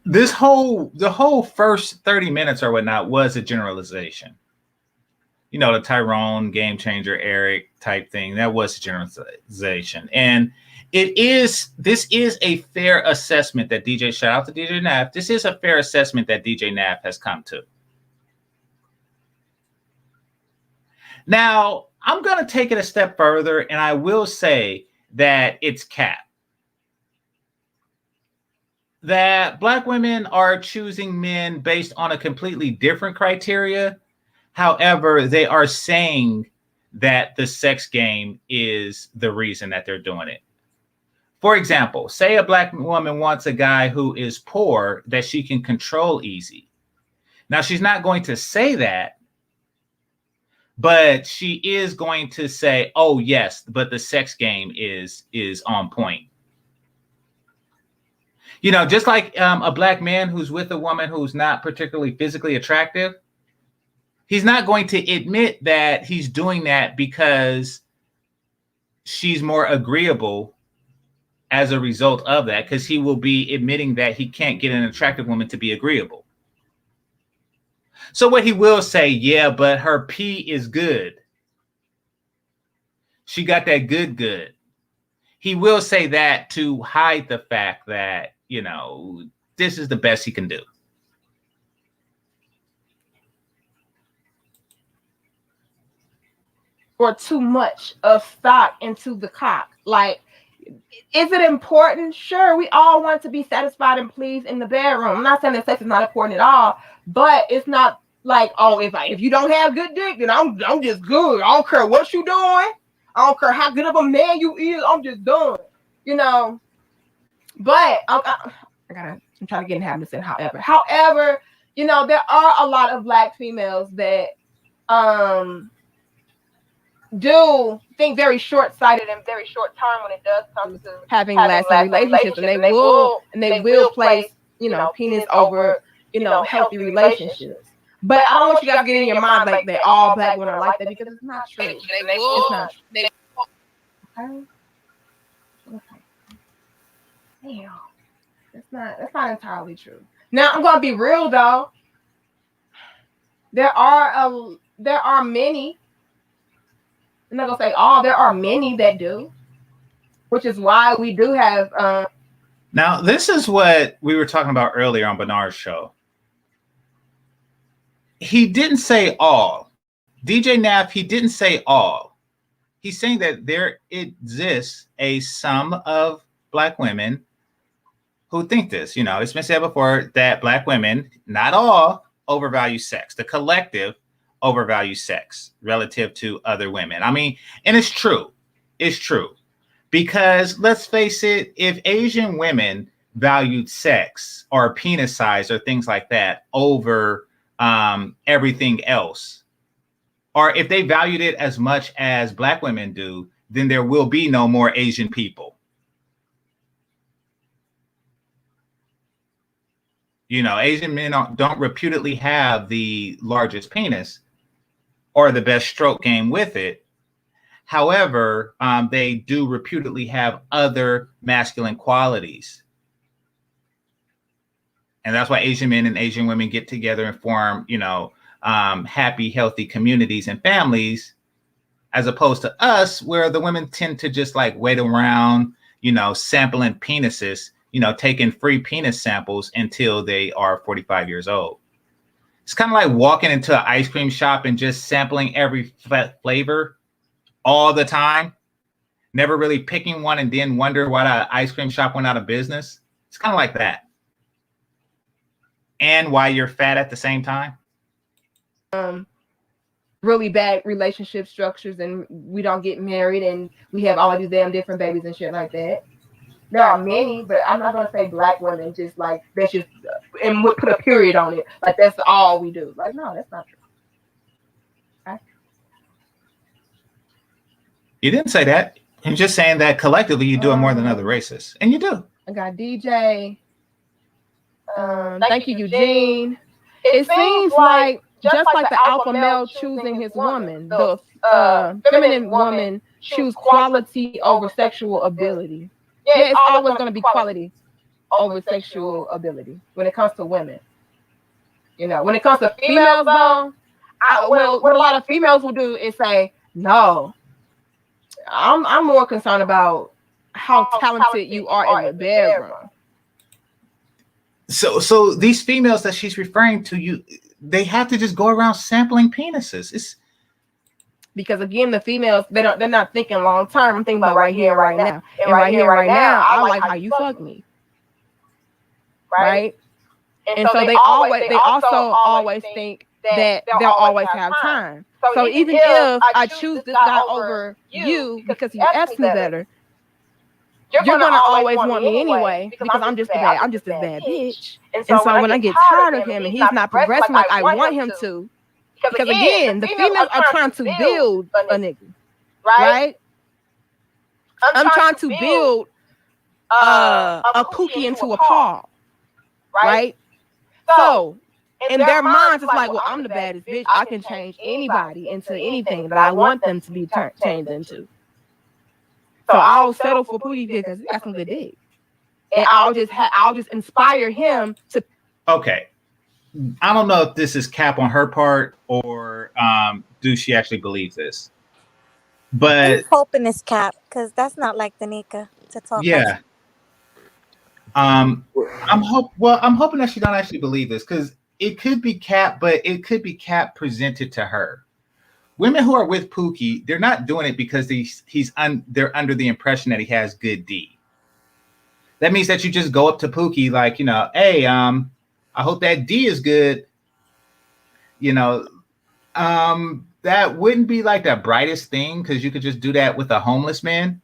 The whole first 30 minutes or whatnot was a generalization. You know, the Tyrone, Game Changer, Eric type thing. That was a generalization. And this is a fair assessment that DJ, shout out to DJ Nav. This is a fair assessment that DJ Nav has come to. Now, I'm going to take it a step further, and I will say that it's cap. That Black women are choosing men based on a completely different criteria. However, they are saying that the sex game is the reason that they're doing it. For example, say a Black woman wants a guy who is poor that she can control easy. Now, she's not going to say that, but she is going to say, oh, yes, but the sex game is on point. You know, just like a Black man who's with a woman who's not particularly physically attractive, he's not going to admit that he's doing that because she's more agreeable as a result of that, because he will be admitting that he can't get an attractive woman to be agreeable. So what he will say, yeah, but her pee is good. She got that good. He will say that to hide the fact that, you know, this is the best he can do. Or too much of stock into the cock. Like, is it important? Sure, we all want to be satisfied and pleased in the bedroom. I'm not saying that sex is not important at all, but it's not like, oh, if you don't have good dick, then I'm just good. I don't care what you doing. I don't care how good of a man you is. I'm just doing, you know. But I'm trying to get in habit of saying however, you know, there are a lot of Black females that do think very short-sighted and very short-term when it does come to having lasting relationships, and they will place, you know, penis over, you know, healthy relationships. But I don't want you guys to get in your mind like that all Black women are like that, because it's not true. It's not true. Okay. Damn. That's not entirely true. Now I'm gonna be real though. There are many. I'm not gonna say all. There are many that do, which is why we do have. Now, this is what we were talking about earlier on Bernard's show. He didn't say all. DJ Nav, he didn't say all. He's saying that there exists a sum of Black women who think this. You know, it's been said before that Black women, not all, overvalue sex. The collective overvalue sex relative to other women. I mean, and it's true. It's true. Because let's face it, if Asian women valued sex or penis size or things like that over everything else, or if they valued it as much as Black women do, then there will be no more Asian people. You know, Asian men don't reputedly have the largest penis or the best stroke game with it. However, they do reputedly have other masculine qualities. And that's why Asian men and Asian women get together and form, you know, happy, healthy communities and families, as opposed to us, where the women tend to just like wait around, sampling penises, taking free penis samples until they are 45 years old. It's kind of like walking into an ice cream shop and just sampling every flavor all the time, never really picking one and then wonder why the ice cream shop went out of business. It's kind of like that. And why you're fat at the same time. Really bad relationship structures, and we don't get married, and we have all of these damn different babies and shit like that. There are many, but I'm not gonna say black women just like that's just and put a period on it. Like that's all we do. Like no, that's not true. Okay? You didn't say that. You're just saying that collectively you do it more than other races, and you do. I got DJ. Thank you, Eugene. It seems like just like the alpha male choosing his woman, the feminine woman choose quality over sexual ability. Yeah, it's always going to be quality over sexual ability when it comes to women. When it comes to females, though, what a lot of females will do is say, "No, I'm more concerned about how talented you are in the bedroom." So these females that she's referring to, they have to just go around sampling penises. It's because again, the females they're not thinking long term. I'm thinking about right here, right now, and right here, right now. I like how you fuck me, right? And so they also always think that they'll always have time. So even if I choose this guy over you because you asked me better, you're gonna always want me anyway because I'm just a bad bitch. And so when I get tired of him and he's not progressing like I want him to, because again, the females are trying to build a nigga, right? I'm trying to build a Pookie into a Paul, right? So in their minds, it's like, well, I'm the baddest bitch. I can change anybody into anything that I want them to be changed into. So I'll settle for Pookie because he got some good dick, and I'll just inspire him to. Okay, I don't know if this is cap on her part or do she actually believe this? But I'm hoping it's cap because that's not like Danica to talk. Yeah. I'm hoping that she don't actually believe this because it could be cap, but it could be cap presented to her. Women who are with Pookie, they're not doing it because they're under the impression that he has good D. That means that you just go up to Pookie like, hey, I hope that D is good. That wouldn't be like the brightest thing because you could just do that with a homeless man,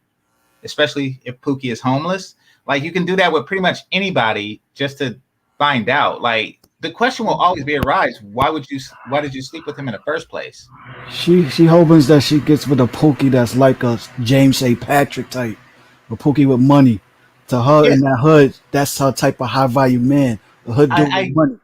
especially if Pookie is homeless. Like you can do that with pretty much anybody just to find out. Like the question will always be arise: why did you sleep with him in the first place? She hoping that she gets with a Pookie that's like a James St. Patrick type, a Pookie with money. To her in that hood, that's her type of high value man. The hood dude with money.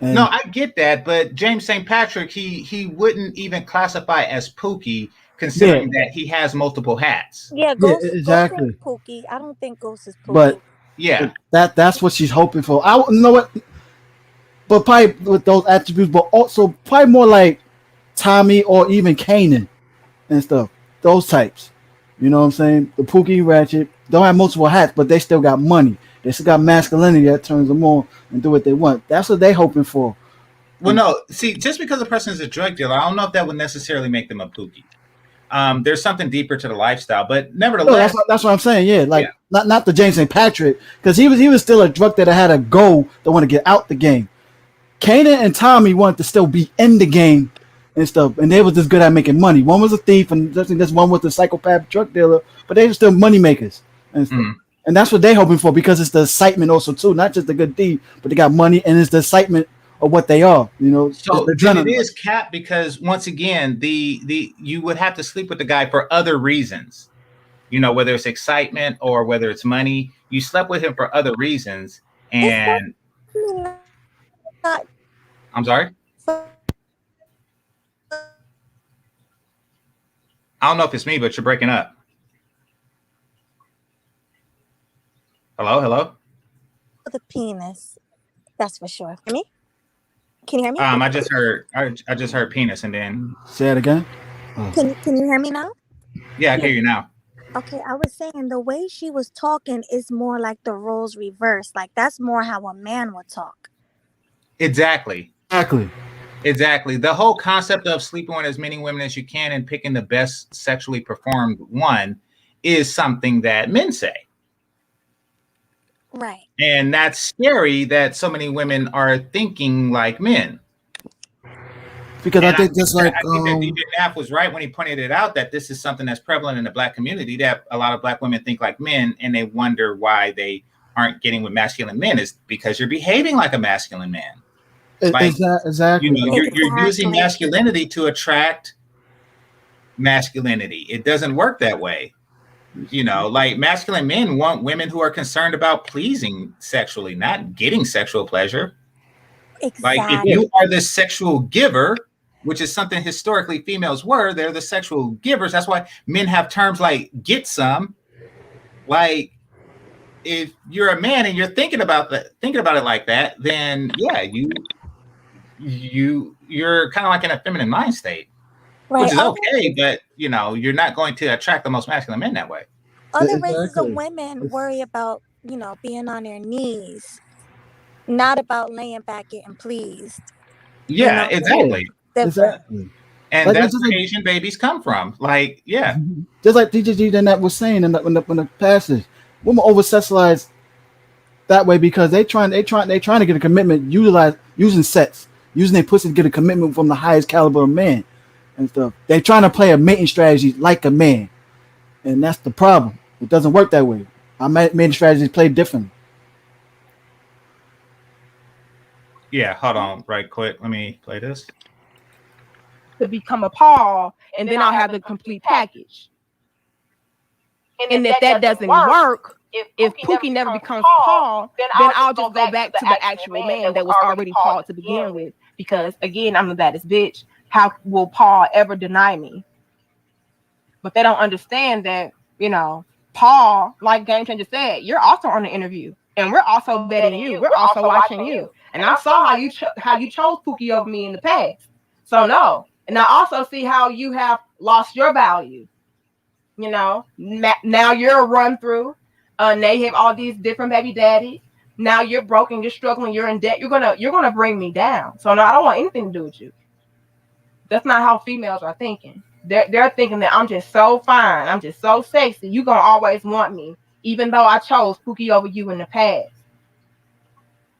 And no, I get that, but James St. Patrick, he wouldn't even classify as Pookie, considering that he has multiple hats. Yeah, Ghost, exactly. Ghost Pookie. I don't think Ghost is Pookie. But yeah, that's what she's hoping for. You know what? But probably with those attributes, but also probably more like Tommy or even Kanan and stuff. Those types. You know what I'm saying? The Pookie Ratchet don't have multiple hats, but they still got money. They still got masculinity that turns them on and do what they want. That's what they hoping for. Well, no. See, just because a person is a drug dealer, I don't know if that would necessarily make them a Pookie. There's something deeper to the lifestyle, but nevertheless, that's what I'm saying. Yeah, like not the James St. Patrick, because he was still a drug that had a goal to want to get out the game. Kanan and Tommy wanted to still be in the game and stuff, and they was just good at making money. One was a thief, and this one was a psychopath drug dealer, but they were still money makers and stuff. And that's what they're hoping for because it's the excitement also too, not just the good deed, but they got money and it's the excitement of what they are. So it is cap because once again, the you would have to sleep with the guy for other reasons. Whether it's excitement or whether it's money, you slept with him for other reasons. And I'm sorry. I don't know if it's me, but you're breaking up. Hello? The penis. That's for sure. For me? Can you hear me? I just heard penis, and then Say it again. Can you hear me now? yeah, I hear you now. Okay, I was saying the way she was talking is more like the roles reversed. Like that's more how a man would talk. Exactly. Exactly. The whole concept of sleeping with as many women as you can and picking the best sexually performed one is something that men say. Right. And that's scary that so many women are thinking like men. Because And I think just like I think that DJ Naff was right when he pointed it out that this is something that's prevalent in the Black community, that a lot of Black women think like men and they wonder why they aren't getting with masculine men is because you're behaving like a masculine man. Like, exactly. you know, you're using masculinity to attract masculinity. It doesn't work that way. You know, like masculine men want women who are concerned about pleasing sexually, not getting sexual pleasure. Exactly. Like if you are the sexual giver, which is something historically females were, they're the sexual givers. That's why men have terms like get some. Like if you're a man and you're thinking about it like that, then yeah, you're kind of like in a feminine mind state, Right. which is okay, but you know, you're not going to attract the most masculine men that way. Other races of women worry about, being on their knees, not about laying back getting pleased. Yeah, exactly. Exactly. And that's where Asian babies come from. Like, yeah. Just like DJ Danette was saying in the passage, women over sexualize that way because they trying to get a commitment, using sex, using their pussy to get a commitment from the highest caliber of man and stuff. They trying to play a mating strategy like a man, and that's the problem. It doesn't work that way. Our mating strategies play differently. Yeah, hold on, right quick. Let me play this. To become a Paul, and then I'll have the complete package. And if that doesn't work, if Pookie never becomes Paul, then I'll just go back to the actual man that was already Paul to begin with. Because again, I'm the baddest bitch. How will Paul ever deny me? But they don't understand that, Paul, like Game Changer said, you're also on the interview. And we're also betting you. We're also watching you. And I saw how you chose Pookie over me in the past. So no. And I also see how you have lost your value. Now you're a run through. Now you have all these different baby daddies. Now you're broken, you're struggling, you're in debt. You're gonna bring me down. So no, I don't want anything to do with you. That's not how females are thinking. They're thinking that I'm just so fine, I'm just so sexy. You're gonna always want me, even though I chose Pookie over you in the past.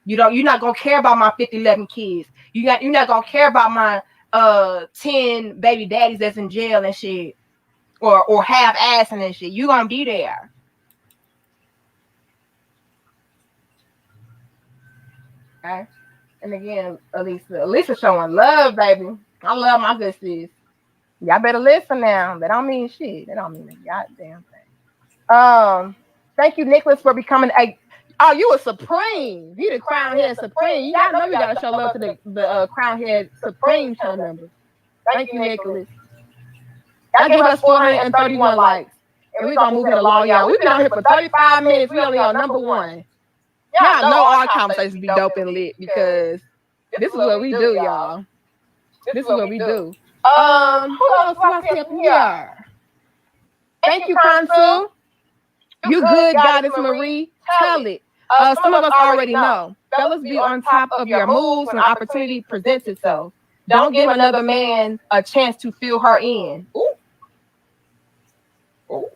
You're not gonna care about my 11 kids. You're not gonna care about my 10 baby daddies that's in jail and shit. Or half assing and shit. You gonna be there. Okay. And again, Elisa showing love, baby. I love my good sis. Y'all better listen now. That don't mean shit. That don't mean a goddamn thing. Thank you, Nicholas, for becoming you a Supreme. You the Crown Head Supreme. You gotta know you gotta show love to the Crown Head Supreme show members. Thank you, Nicholas. Y'all give us 431 likes. And we're going to move it along, y'all. We've been on here for 35 minutes. We only on number 1. Y'all know our conversations be dope and lit because this is what we do, y'all. This is what we do. Who else do I see up here? Thank you, Kansu. You good, Goddess Marie. Tell it. Some of us already know. Fellas, be on top of your moves when opportunity presents itself. Don't give another man a chance to fill her in. Ooh. Ooh.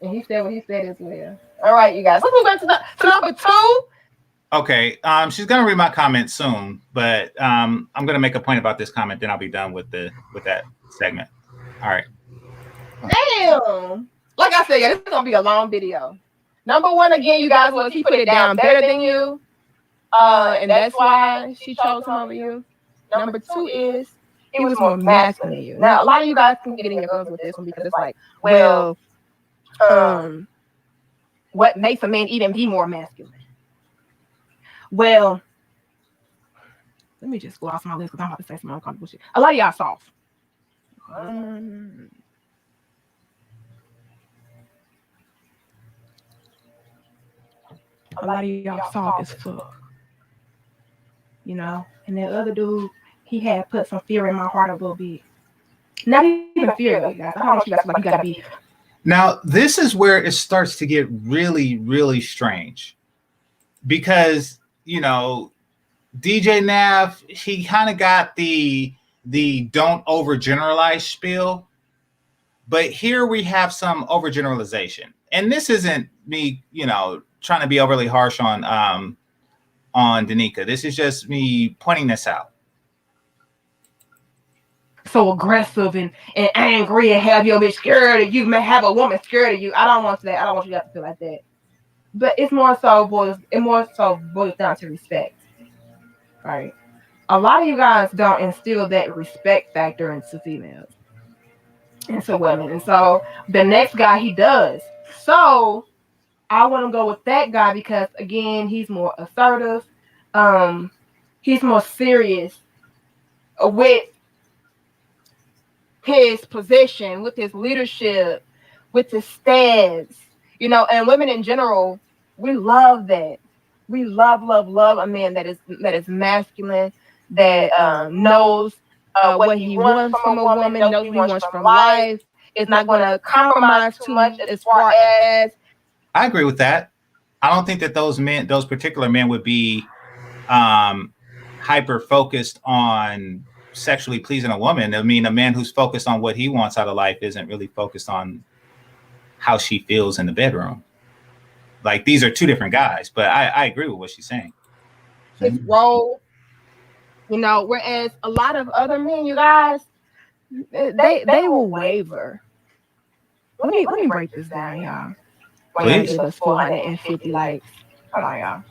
And he said what he said as well. All right, you guys. Let's move on to number 2. Okay. She's gonna read my comment soon, but I'm gonna make a point about this comment, then I'll be done with that segment. All right. Damn. Like I said, yeah, this is gonna be a long video. Number 1 again, you guys, was he put it down better than you. And that's why she chose him over you. Number 2 is he was more masculine than you. Now, a lot of you guys can get in your feelings with this one because it's like, well, what makes a man even be more masculine? Well, let me just go off my list because I'm about to say some uncomfortable shit. A lot of y'all soft. A lot of y'all soft as fuck. you know. And that other dude, he had put some fear in my heart a little bit. Not even fear, though, guys. I don't want you guys to like you gotta be. Now, this is where it starts to get really, really strange. Because, you know, DJ Nav, he kind of got the don't overgeneralize spiel. But here we have some overgeneralization. And this isn't me, you know, trying to be overly harsh on Danica. This is just me pointing this out. So aggressive and angry and have your bitch scared of you, may have a woman scared of you. I don't want that. I don't want you guys to feel like that. But it more so boils down to respect. Right? A lot of you guys don't instill that respect factor into females. Into women. And so the next guy he does. So I want to go with that guy because again, he's more assertive. He's more serious with his position, with his leadership, with his stance, you know, and women in general, we love that. We love a man that is masculine, that knows what he wants from a woman, knows what he wants from life, is not going to compromise too much as far as. I agree with that. I don't think that those particular men would be hyper focused on sexually pleasing a woman. I mean, a man who's focused on what he wants out of life isn't really focused on how she feels in the bedroom. Like, these are two different guys, but I agree with what she's saying. His role, you know, whereas a lot of other men, you guys, they will waver. Let me break this down, y'all. Please. Give us 450 likes. Hold on, y'all.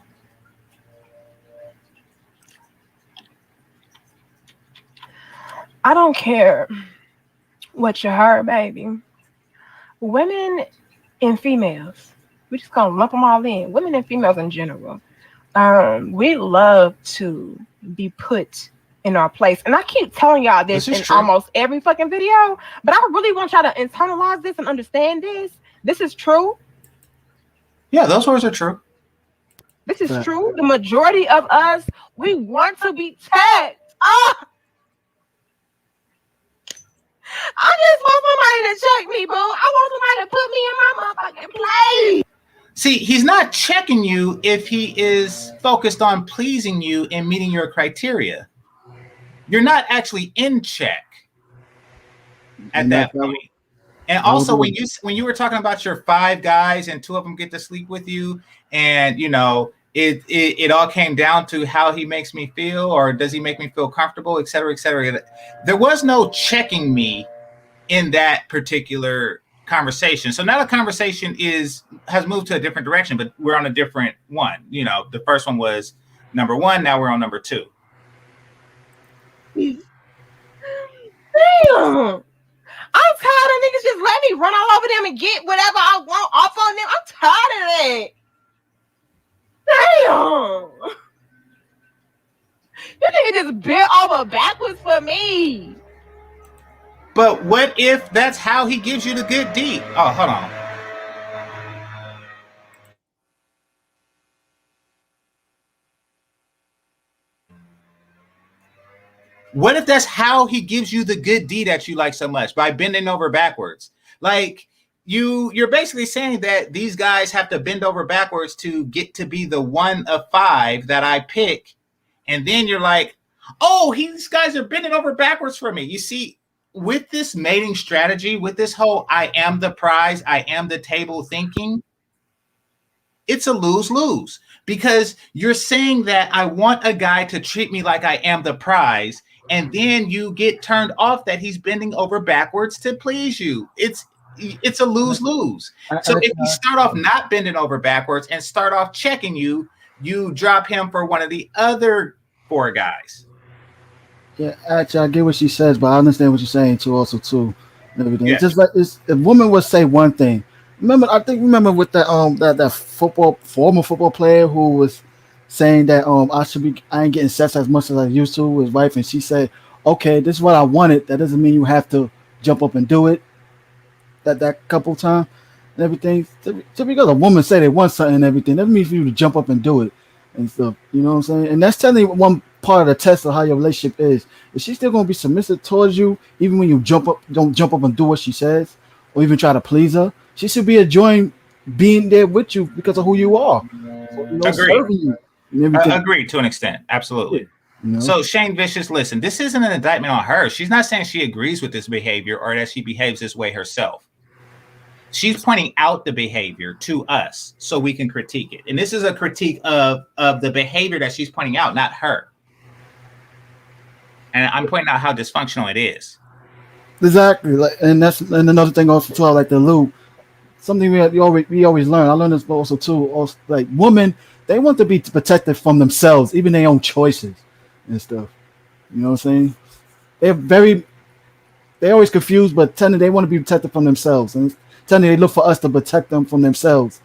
I don't care what you heard, baby. Women and females, we just gonna lump them all in. Women and females in general, we love to be put in our place. And I keep telling y'all this in almost every fucking video, but I really want y'all to internalize this and understand this. This is true. Yeah, those words are true. This is true. The majority of us, we want to be tagged. I just want somebody to check me, boo. I want somebody to put me in my motherfucking place. See, he's not checking you if he is focused on pleasing you and meeting your criteria. You're not actually in check at that point. And also, when you were talking about your 5 guys and 2 of them get to sleep with you, and you know it all came down to how he makes me feel, or does he make me feel comfortable, et cetera, et cetera. There was no checking me in that particular conversation. So now the conversation has moved to a different direction, but we're on a different one. You know, the first one was number 1. Now we're on number 2. Damn. I'm tired of niggas just let me run all over them and get whatever I want off on them. I'm tired of that. Damn. You nigga just bent over backwards for me. But what if that's how he gives you the good deed? Oh, hold on. What if that's how he gives you the good deed that you like so much, by bending over backwards? Like, you're basically saying that these guys have to bend over backwards to get to be the 1 of 5 that I pick. And then you're like, oh, these guys are bending over backwards for me. You see, with this mating strategy, with this whole I am the prize, I am the table thinking, it's a lose-lose. Because you're saying that I want a guy to treat me like I am the prize, and then you get turned off that he's bending over backwards to please you. It's a lose-lose. So if you start off not bending over backwards and start off checking you, you drop him for one of the other 4 guys. Yeah, actually, I get what she says, but I understand what you're saying too. Also, too, and everything. Yeah. It's just like if women would say one thing. Remember with that former football player who was saying that I ain't getting sex as much as I used to with his wife, and she said, okay, this is what I wanted. That doesn't mean you have to jump up and do it. That couple times and everything. So because a woman say they want something and everything, that means for you to jump up and do it and stuff. You know what I'm saying? And that's technically one part of the test of how your relationship is. Is she still gonna be submissive towards you, even when you don't jump up and do what she says, or even try to please her? She should be enjoying being there with you because of who you are. So, serving you and everything. Agreed to an extent, absolutely. So Shane Vicious, listen, this isn't an indictment on her. She's not saying she agrees with this behavior or that she behaves this way herself. She's pointing out the behavior to us so we can critique it. And this is a critique of the behavior that she's pointing out, not her. And I'm pointing out how dysfunctional it is. Exactly. And another thing also too, I like to allude. Something we always learn. I learned this also too. Also, like women, they want to be protected from themselves, even their own choices and stuff. You know what I'm saying? They're always confused, but tending they want to be protected from themselves. And they look for us to protect them from themselves.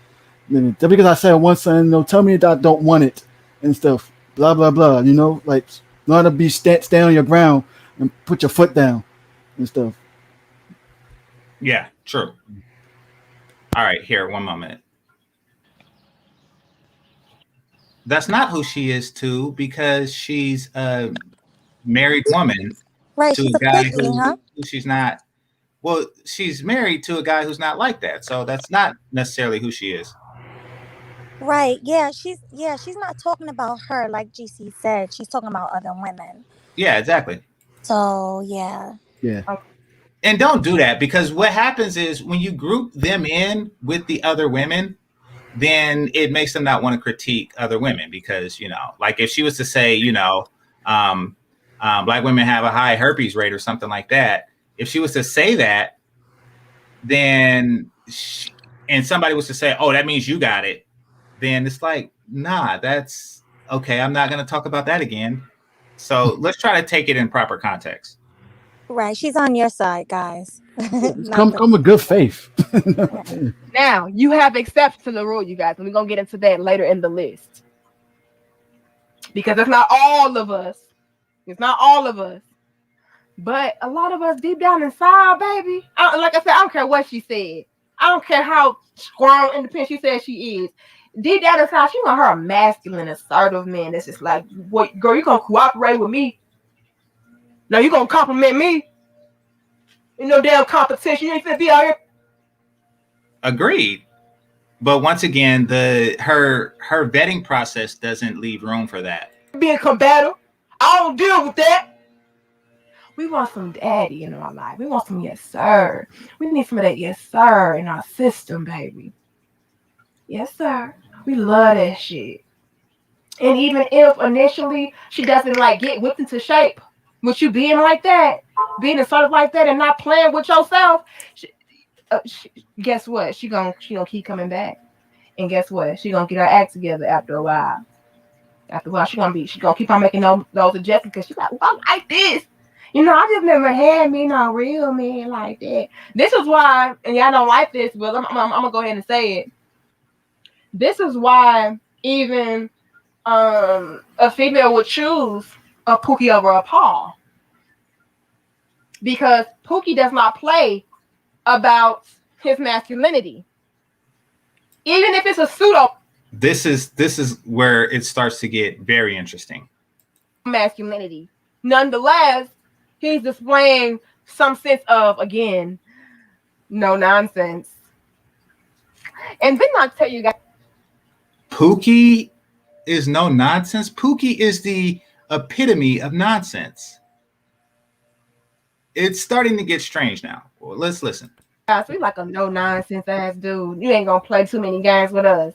Just because I said once, tell me that I don't want it and stuff. Blah blah blah. Like learn to be stand on your ground and put your foot down and stuff. Yeah, true. All right, here, one moment. That's not who she is, too, because she's a married woman Right, to she's a guy picky, who she's not. Well, she's married to a guy who's not like that, so that's not necessarily who she is. Right. Yeah, she's not talking about her like GC said. She's talking about other women. Yeah, exactly. So yeah. Yeah. And don't do that, because what happens is when you group them in with the other women, then it makes them not want to critique other women, because, like if she was to say, black women have a high herpes rate or something like that. If she was to say that, then and somebody was to say, oh, that means you got it. Then it's like, nah, that's okay. I'm not going to talk about that again. So let's try to take it in proper context. Right. She's on your side, guys. Come with good faith. Now, you have exceptions to the rule, you guys, and we're going to get into that later in the list. Because it's not all of us. It's not all of us. But a lot of us deep down inside, baby, like I said, I don't care what she said. I don't care how strong, independent she says she is. Deep down inside, she want her a masculine, assertive man that's just like, what, girl, you going to cooperate with me? Now you going to compliment me? No damn competition. You ain't finna be out here. Agreed. But once again, her vetting process doesn't leave room for that. Being combative. I don't deal with that. We want some daddy in our life. We want some yes, sir. We need some of that yes, sir in our system, baby. Yes, sir. We love that shit. And even if initially she doesn't get whipped into shape with you being like that, being assertive like that and not playing with yourself, guess what? She gonna keep coming back. And guess what? She gonna get her act together after a while. After a while, she gonna keep on making those adjustments because she's like, I like this. I just never had me no real man like that. This is why, and y'all don't like this, but I'm gonna go ahead and say it. This is why even a female would choose a Pookie over a Paul. Because Pookie does not play about his masculinity. Even if it's a pseudo. This is where it starts to get very interesting. Masculinity. Nonetheless, he's displaying some sense of, again, no nonsense. And then I'll tell you guys. Pookie is no nonsense. Pookie is the epitome of nonsense. It's starting to get strange now. Well, let's listen. Guys, we like a no nonsense ass dude. You ain't gonna play too many games with us.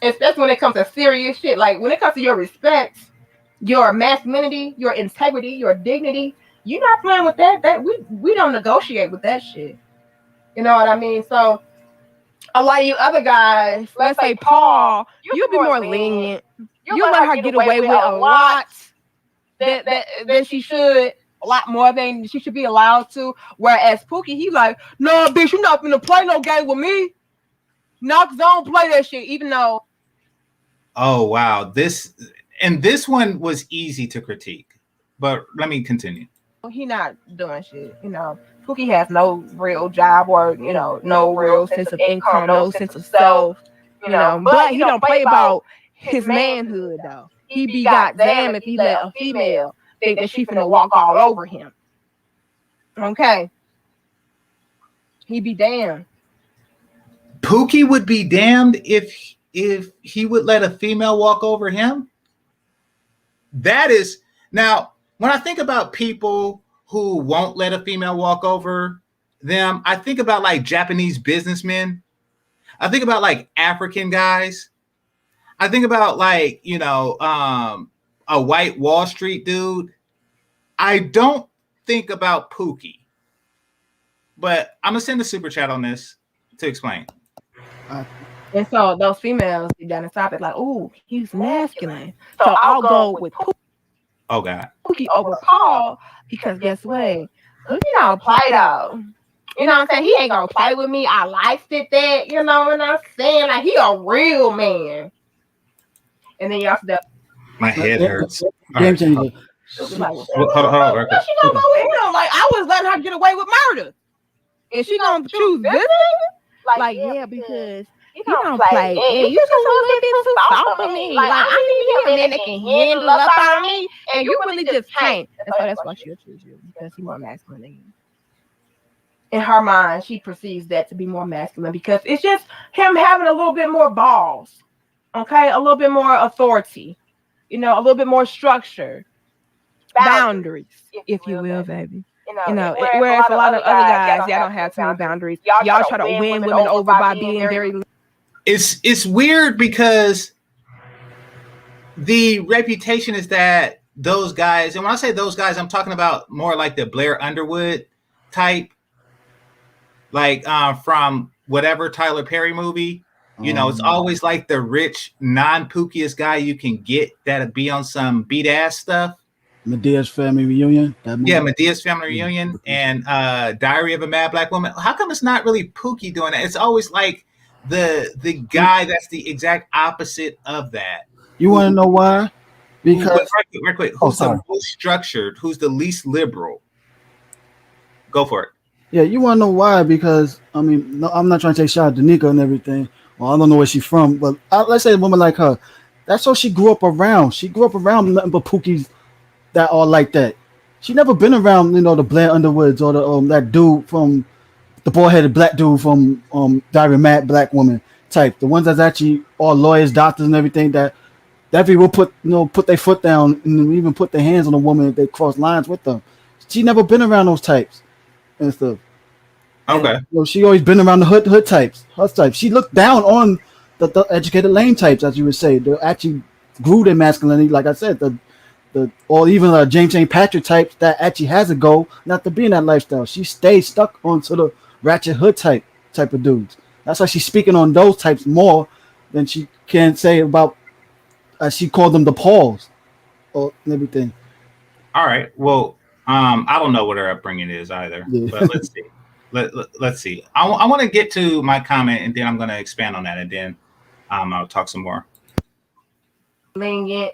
Especially when it comes to serious shit. Like when it comes to your respect, your masculinity, your integrity, your dignity, you're not playing with that. That we don't negotiate with that shit. You know what I mean? So a lot of you other guys, let's say Paul, you'll be more lenient. You'll let her get away with a lot than she should. A lot more than she should be allowed to. Whereas Pookie, he like, no, bitch, you're not gonna play no game with me. No, don't play that shit. Even though. Oh wow, this one was easy to critique, but let me continue. He not doing shit. Pookie has no real job or no real sense of income, no sense of self. But he don't play about his manhood though. he be goddamn if he let a female think that she finna walk all over him. Okay. He be damned. Pookie would be damned if he would let a female walk over him. That is now when I think about people who won't let a female walk over them, I think about like Japanese businessmen. I think about like African guys. I think about like, a white Wall Street dude. I don't think about Pookie. But I'm gonna send a super chat on this to explain. And so those females sit down and stop it like, oh, he's masculine. So I'll go with Pookie. Oh God. Pookie over Paul because guess what? Pookie don't play though. You know what I'm saying? He ain't gonna play with me. I liked it that, you know what I'm saying? Like he a real man. And then y'all step. My head hurts. Game changer. Hold on. She gonna go with him. Like I was letting her get away with murder. And she gonna choose this? Like, yeah, because you don't play. And you just a little bit too soft for me. Like I need a man that can handle up on me. And you really just can't. And so that's why she'll choose you. Because he more masculine than you. In her mind, she perceives that to be more masculine because it's just him having a little bit more balls. Okay? A little bit more authority. A little bit more structure. Boundaries, if you will, baby. Whereas a lot of other guys, y'all don't have too many boundaries. Y'all try to win women over by being very. It's weird because the reputation is that those guys, and when I say those guys, I'm talking about more like the Blair Underwood type, like from whatever Tyler Perry movie. It's always like the rich, non-pookiest guy you can get that'll be on some beat ass stuff. Medea's Family Reunion. Yeah, Medea's Family Reunion and Diary of a Mad Black Woman. How come it's not really Pookie doing that? It's always like the guy that's the exact opposite of that. You want to know why? Because right quick. Who's the most structured? Who's the least liberal? Go for it. Yeah, you want to know why? Because I'm not trying to take shot at Danica and everything. Well, I don't know where she's from, but let's say a woman like her. That's what she grew up around. She grew up around nothing but Pookies that are like that. She never been around, the Blair Underwoods or the that dude from the bald-headed black dude from Diary of a Mad Black Woman type. The ones that's actually all lawyers, doctors, and everything that people put their foot down and even put their hands on a woman if they cross lines with them. She never been around those types and stuff. Okay. And, she always been around the hood types. She looked down on the educated lame types, as you would say. They actually grew their masculinity, like I said, or even James St. Patrick types that actually has a goal not to be in that lifestyle. She stays stuck onto the ratchet hood type of dudes. That's why she's speaking on those types more than she can say about she called them the Pauls or everything. All right. Well, I don't know what her upbringing is either, but let's see. Let's see. I want to get to my comment and then I'm going to expand on that and then I'll talk some more. Lenient,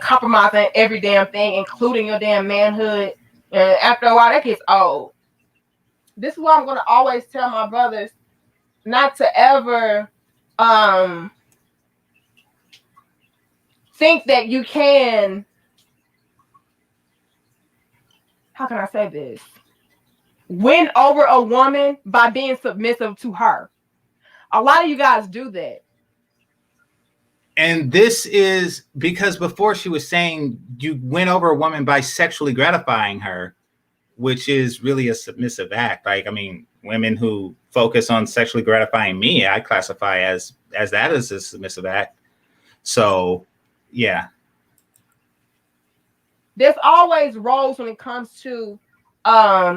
compromising every damn thing, including your damn manhood. And after a while, that gets old. This is why I'm going to always tell my brothers not to ever think that you can. How can I say this? Win over a woman by being submissive to her. A lot of you guys do that. And this is because before she was saying you win over a woman by sexually gratifying her, which is really a submissive act. Like, women who focus on sexually gratifying me, I classify as that as a submissive act. So, yeah. There's always roles when it comes to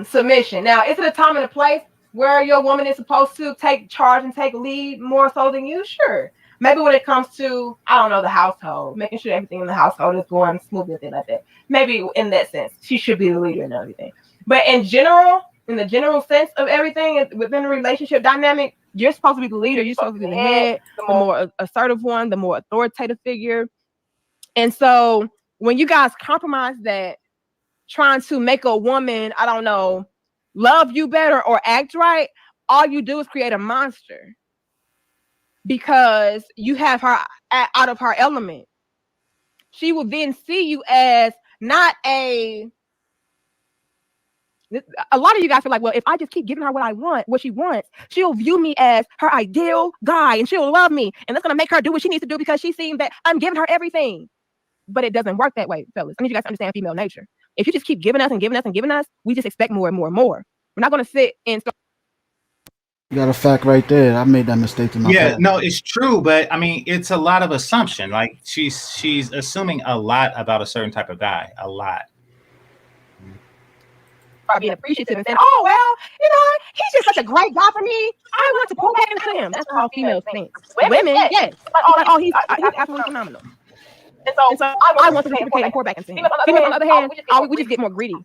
submission. Now, is it a time and a place where your woman is supposed to take charge and take lead more so than you? Sure. Maybe when it comes to, the household, making sure everything in the household is going smoothly and things like that. Maybe in that sense, she should be the leader and everything. But in the general sense of everything within the relationship dynamic, you're supposed to be the leader. You're supposed to be the head, the more assertive one, the more authoritative figure. And so when you guys compromise that, trying to make a woman, love you better or act right, all you do is create a monster. Because you have her out of her element. she will then see you as not a lot of you guys feel like, well, if I just keep giving her what she wants, she'll view me as her ideal guy and she'll love me. And that's going to make her do what she needs to do because she's seeing that I'm giving her everything. But it doesn't work that way, fellas. I need you guys to understand female nature. If you just keep giving us and giving us and giving us, we just expect more and more and more. We're not going to sit and start. You got a fact right there. I made that mistake in my past. No, it's true, but I mean, it's a lot of assumption. Like she's assuming a lot about a certain type of guy, a lot. Being appreciative and saying, "Oh well, he's just such a great guy for me. I want to pour back into him." That's how females think. Women, yes. Like, he's absolutely phenomenal. And so I want to reciprocate and pour back into him. Females, on the other hand, we just get more greedy.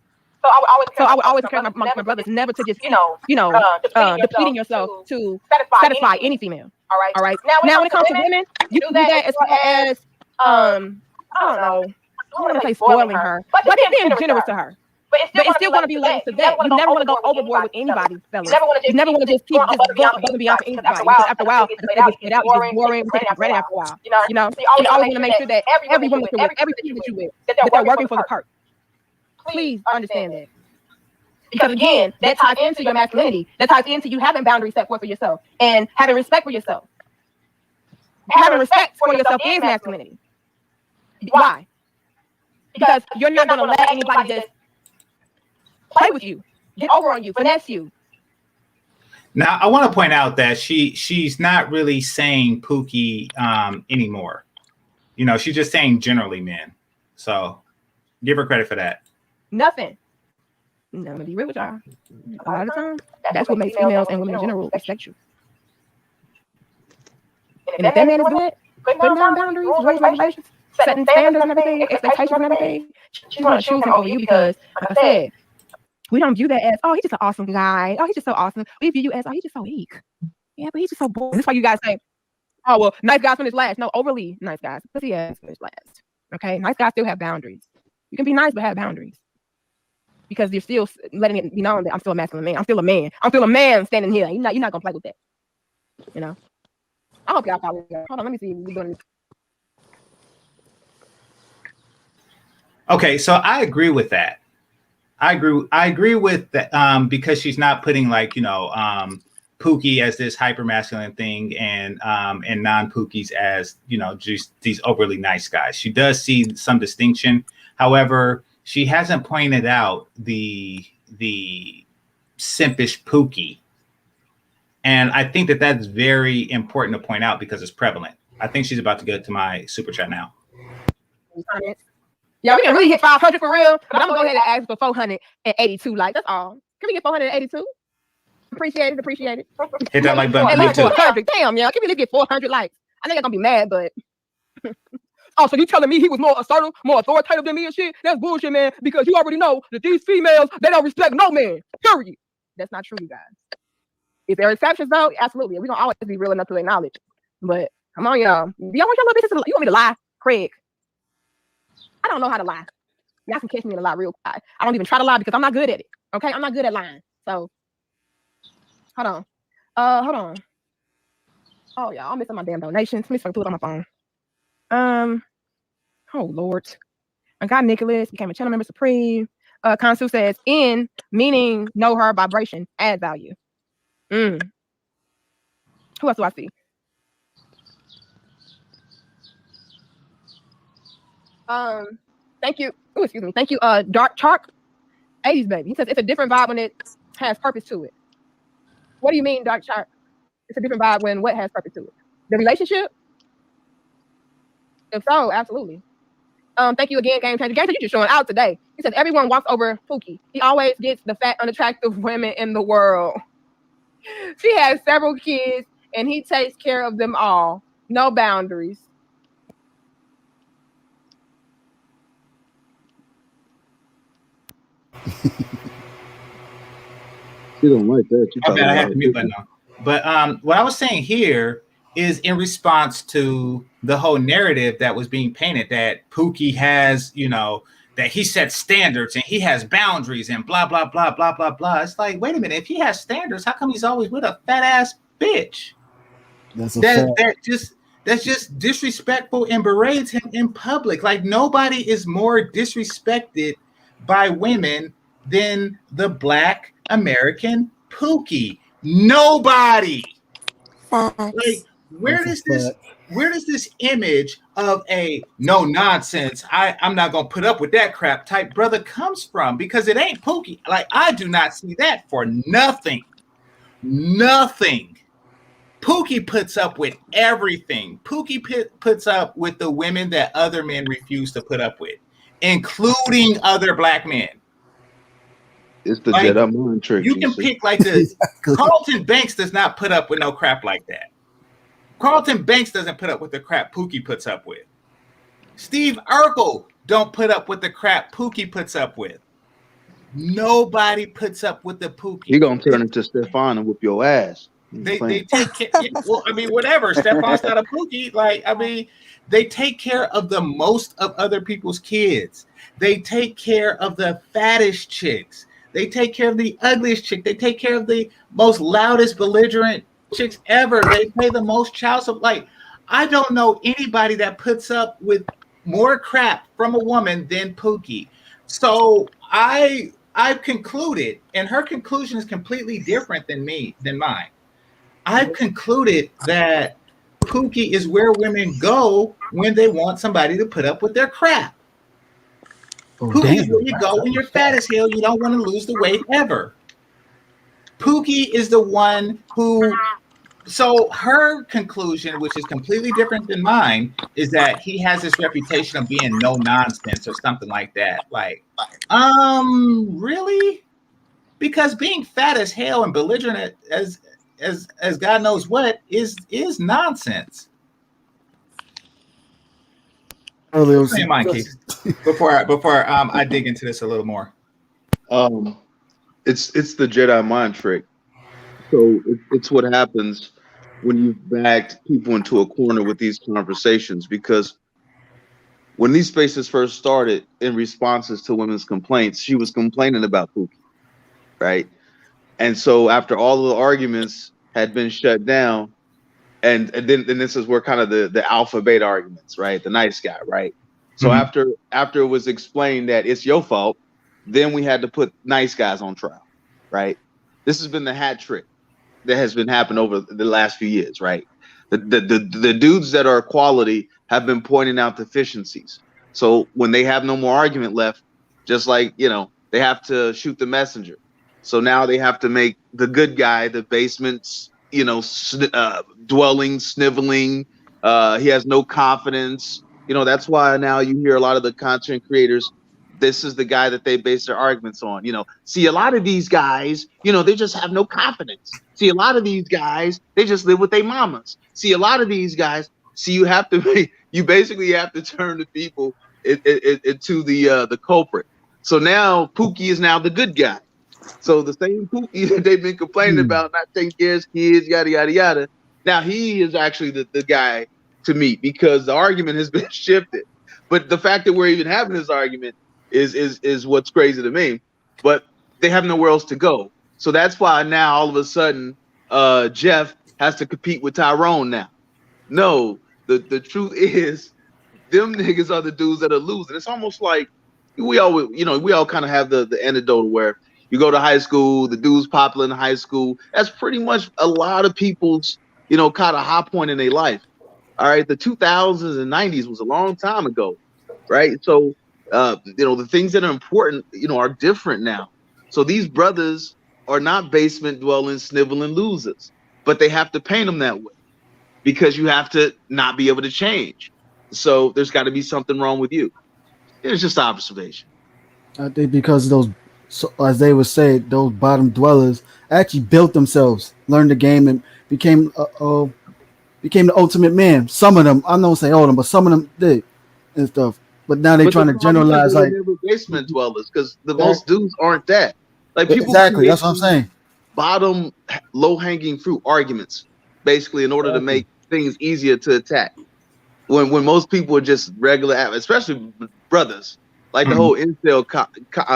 So I would always encourage my brothers never to just depleting yourself to satisfy any female. All right. Now when it comes to women, you can do that as far as I don't know. I want to say spoiling her, but it's being generous to her. But it's still going to be levels to that. You never want to go overboard with anybody, fellas. You never want to just keep going above and beyond for anybody. Because after a while, it's get out, it's boring, we take it for granted after a while. You always want to make sure that every woman that you're with, everything that you're with, that they're working for the part. Please understand that. Because again, that ties into your masculinity. That ties into you having boundaries set forth for yourself and having respect for yourself. Having respect for yourself is masculinity. Why? Because you're not going to let anybody just play with you, get over on you, finesse you. Now, I want to point out that she's not really saying Pookie anymore. She's just saying generally men. So give her credit for that. Nothing. I'm going to be real with y'all. A lot of the time, that's what makes females and women in general respect you. And if that man is good, putting down boundaries, rules, regulations, setting standards and everything, expectations and everything, she's going to choose him over you because, like I said, we don't view that as, oh, he's just an awesome guy. Oh, he's just so awesome. We view you as, oh, he's just so weak. Yeah, but he's just so boring. That's why you guys say, oh, well, nice guys finish last. No, overly nice guys. Pussy ass finish last. Okay? Nice guys still have boundaries. You can be nice, but have boundaries. Because you're still letting it be known that I'm still a masculine man. I'm still a man. I'm still a man standing here. You're not going to play with that. I hope y'all follow me. Hold on, let me see. We're doing. Okay, so I agree with that. I agree with that because she's not putting Pookie as this hyper masculine thing and non-Pookies as just these overly nice guys. She does see some distinction. However, she hasn't pointed out the simpish Pookie, and I think that that's very important to point out because it's prevalent. I think she's about to go to my super chat now. Yeah, we can really hit 500 for real, but I'm gonna go ahead and ask for 482 likes. That's all. Can we get 482? Appreciate it. Hit that like button. Like 400. Damn, yeah. Can we get 400 likes? I think I'm gonna be mad, but oh, so you telling me he was more assertive, more authoritative than me and shit? That's bullshit, man. Because you already know that these females, they don't respect no man. Period. That's not true, you guys. If there are exceptions, though, absolutely. We don't always be real enough to acknowledge. But come on, y'all. Do y'all want your little bitches? You want me to lie, Craig? I don't know how to lie. Y'all can catch me in a lie real quick. I don't even try to lie because I'm not good at it. Okay, I'm not good at lying. So, hold on. Oh, y'all, I'm missing my damn donations. Let me start put it on my phone. Oh Lord. I got Nicholas became a channel member supreme. Kansu says in meaning know her vibration, add value. Who else do I see? Thank you. Oh, excuse me. Thank you. Dark Chark, 80s baby. He says it's a different vibe when it has purpose to it. What do you mean, Dark Chark? It's a different vibe when what has purpose to it? The relationship? If so, absolutely. Thank you again, Game Changer. Game Changer, you're just showing out today. He says everyone walks over Pookie. He always gets the fat, unattractive women in the world. She has several kids, and he takes care of them all. No boundaries. She don't like that. Okay, I have to mute button on. But what I was saying here is in response to the whole narrative that was being painted that Pookie has, that he sets standards and he has boundaries and blah, blah, blah, blah, blah, blah. It's like, wait a minute, if he has standards, how come he's always with a fat ass bitch? that's just disrespectful and berates him in public. Like nobody is more disrespected by women than the Black American Pookie. Nobody. Like Facts. where does this image of a no nonsense, I'm not gonna put up with that crap type brother comes from? Because it ain't Pookie. Like I do not see that for nothing. Nothing. Pookie puts up with everything. Pookie puts up with the women that other men refuse to put up with, including other black men. It's the Like, Jedi mind trick. You can pick like this. Carlton Banks does not put up with no crap like that. Carlton Banks doesn't put up with the crap Pookie puts up with. Steve Urkel don't put up with the crap Pookie puts up with. Nobody puts up with the Pookie. He gonna turn into Stefan and whoop your ass. They take care. Well, I mean, whatever. Stefan's not a Pookie. Like, I mean, they take care of the most of other people's kids. They take care of the fattest chicks. They take care of the ugliest chick. They take care of the most loudest, belligerent chicks ever. They pay the most child support. Like, I don't know anybody that puts up with more crap from a woman than Pookie. So I've concluded, and her conclusion is completely different than mine. I've concluded that Pookie is where women go when they want somebody to put up with their crap. Pookie is where you go when you're fat as hell. You don't want to lose the weight ever. Pookie is the one who. So her conclusion, which is completely different than mine, is that he has this reputation of being no nonsense or something like that. Like, really? Because being fat as hell and belligerent as God knows what is nonsense. Say mine, Keith, before I dig into this a little more. It's the Jedi mind trick. So it's what happens when you've backed people into a corner with these conversations. Because when these spaces first started in responses to women's complaints, she was complaining about Pookie, right? And so after all of the arguments had been shut down, and then this is where kind of the alpha beta arguments, right? The nice guy, right? So after it was explained that it's your fault, then we had to put nice guys on trial, right? This has been the hat trick that has been happening over the last few years, right? The dudes that are quality have been pointing out deficiencies. So when they have no more argument left, just like, they have to shoot the messenger. So now they have to make the good guy, the basement's, dwelling, sniveling. He has no confidence. That's why now you hear a lot of the content creators, this is the guy that they base their arguments on. See, a lot of these guys, they just have no confidence. See, a lot of these guys, they just live with their mamas. See, a lot of these guys, you basically have to turn the people into the culprit. So now Pookie is now the good guy. So the same Pookie that they've been complaining about not taking care of his kids, yada, yada, yada. Now he is actually the guy to meet because the argument has been shifted. But the fact that we're even having this argument is what's crazy to me. But they have nowhere else to go. So that's why now all of a sudden Jeff has to compete with Tyrone now. No, the truth is them niggas are the dudes that are losing. It's almost like we all kind of have the antidote where you go to high school, the dudes popular in high school. That's pretty much a lot of people's, kind of high point in their life. All right. The 2000s and 90s was a long time ago. Right. So, the things that are important, are different now. So these brothers are not basement dwelling, sniveling losers, but they have to paint them that way because you have to not be able to change. So there's got to be something wrong with you. It's just observation. I think because those, as they would say, those bottom dwellers actually built themselves, learned the game, and became the ultimate man. Some of them, I'm not saying all of them, but some of them did and stuff. But now they're trying to generalize like basement dwellers because most dudes aren't that. Like people exactly, that's what I'm saying. Bottom low hanging fruit arguments, basically, in order to make things easier to attack. When most people are just regular, especially brothers, like the whole incel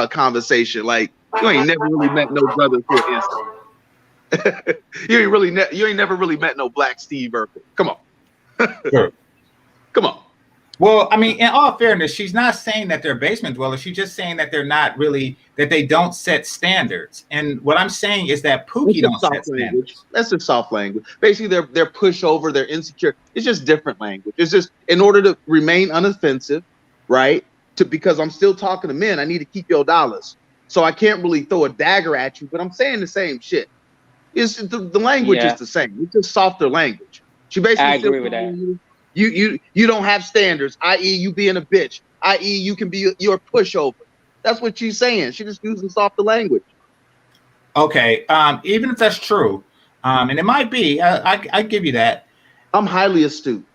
conversation. Like you ain't never really met no brothers who are incel. you ain't never really met no black Steve Urkel. Come on. Sure. Come on. Well, I mean, in all fairness, she's not saying that they're basement dwellers. She's just saying that they're not really, that they don't set standards. And what I'm saying is that Pookie don't set standards. That's just soft language. Basically, they're pushover, they're insecure. It's just different language. It's just in order to remain unoffensive, right? Because I'm still talking to men, I need to keep your dollars. So I can't really throw a dagger at you, but I'm saying the same shit. It's the language is the same. It's just softer language. She basically I agree with that. You don't have standards, i.e. you being a bitch, i.e. you're a pushover. That's what she's saying. She just using softer language. Okay, even if that's true, and it might be, I give you that. I'm highly astute.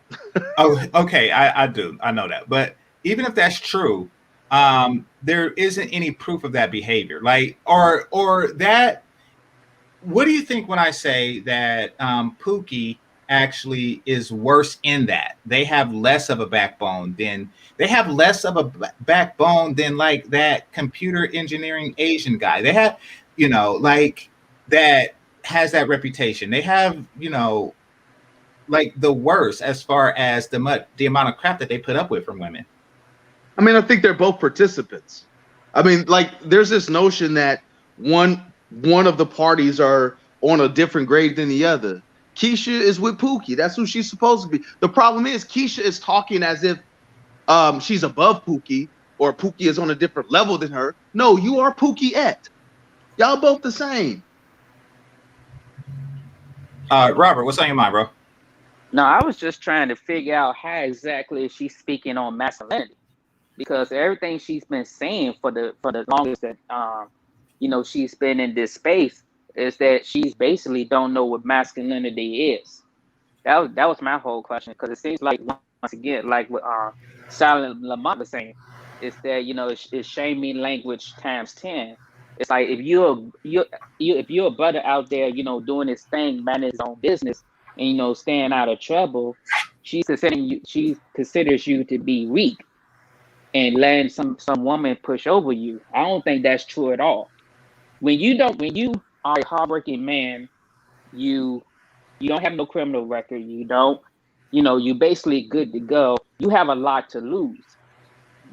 Oh, okay, I do, I know that. But even if that's true, there isn't any proof of that behavior, like or that. What do you think when I say that Pookie actually is worse in that they have less of a backbone than like that computer engineering Asian guy? They have, like that has that reputation. They have, like the worst as far as the amount of crap that they put up with from women. I mean, I think they're both participants. I mean, like there's this notion that one of the parties are on a different grade than the other. Keisha is with Pookie. That's who she's supposed to be. The problem is Keisha is talking as if she's above Pookie or Pookie is on a different level than her. No, you are Pookie-ette. Y'all both the same. Robert, what's on your mind, bro? No, I was just trying to figure out how exactly she's speaking on masculinity, because everything she's been saying for the longest that she's been in this space is that she's basically don't know what masculinity is. That was my whole question, because it seems like once again, like what Silent Lamont was saying, is that it's shaming language times 10. It's like if you're a brother out there, doing his thing, minding his own business, and staying out of trouble, she considers you to be weak and letting some woman push over you. I don't think that's true at all. When you are a hardworking man, you don't have no criminal record, you basically good to go. You have a lot to lose,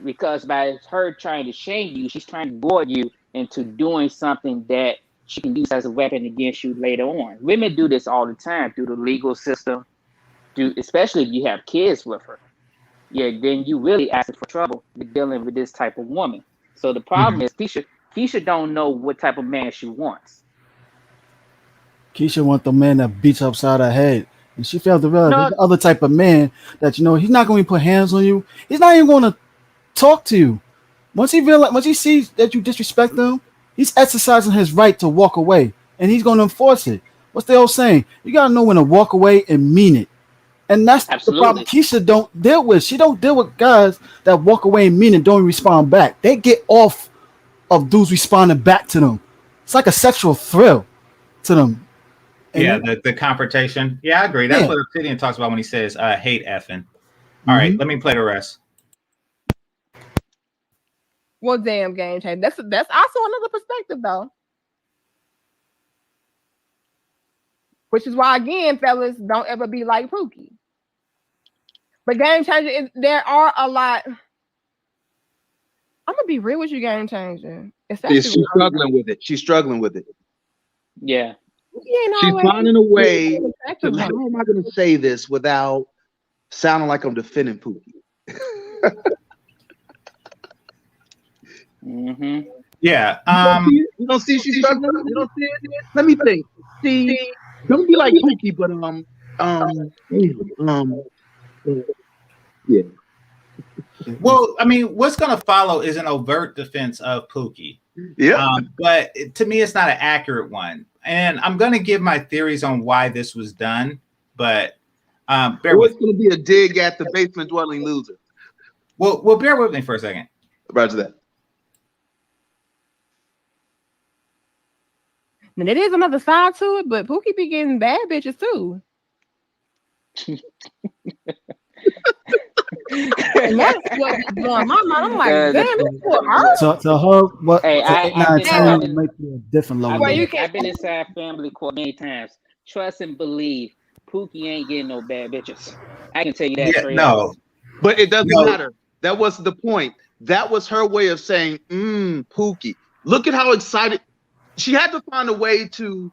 because by her trying to shame you, she's trying to bore you into doing something that she can use as a weapon against you later on. Women do this all the time through the legal system, especially if you have kids with her. Yeah, then you really asking for trouble with dealing with this type of woman. So the problem is Keisha don't know what type of man she wants. Keisha wants the man that beats upside her head. And she failed to realize the other type of man that, he's not going to put hands on you. He's not even going to talk to you. Once he sees that you disrespect him, he's exercising his right to walk away. And he's going to enforce it. What's the old saying? You got to know when to walk away and mean it. And that's the problem Keisha don't deal with. She don't deal with guys that walk away and mean it, don't respond back. They get off of dudes responding back to them. It's like a sexual thrill to them. And the confrontation. Yeah, I agree. That's what Obsidian talks about when he says hate effing. All right, let me play the rest. Well, damn, Game Changer. That's also another perspective, though. Which is why, again, fellas, don't ever be like Pookie. But Game Changer, there are a lot. I'm gonna be real with you, Game Changer. She's struggling with it. She's struggling with it. Yeah. She's finding a way to, how am I going to say this without sounding like I'm defending Pookie? Yeah. You don't see she's struggling? You don't see it? Let me think. See, don't be like Pookie, but yeah. Well, I mean, what's going to follow is an overt defense of Pookie. Yeah. But to me, it's not an accurate one. And I'm going to give my theories on why this was done. But it's going to be a dig at the basement dwelling loser. Well, bear with me for a second. Roger that. And it is another side to it, but Pookie be getting bad bitches too. And that's what be blowing my mind. I'm like, damn, this for her. So her, what? Hey, I've been, make you a different level. I've been inside family court many times. Trust and believe. Pookie ain't getting no bad bitches. I can tell you that Yeah, straight no, up. But it doesn't No. matter. That wasn't the point. That was her way of saying, Pookie. Look at how excited. She had to find a way to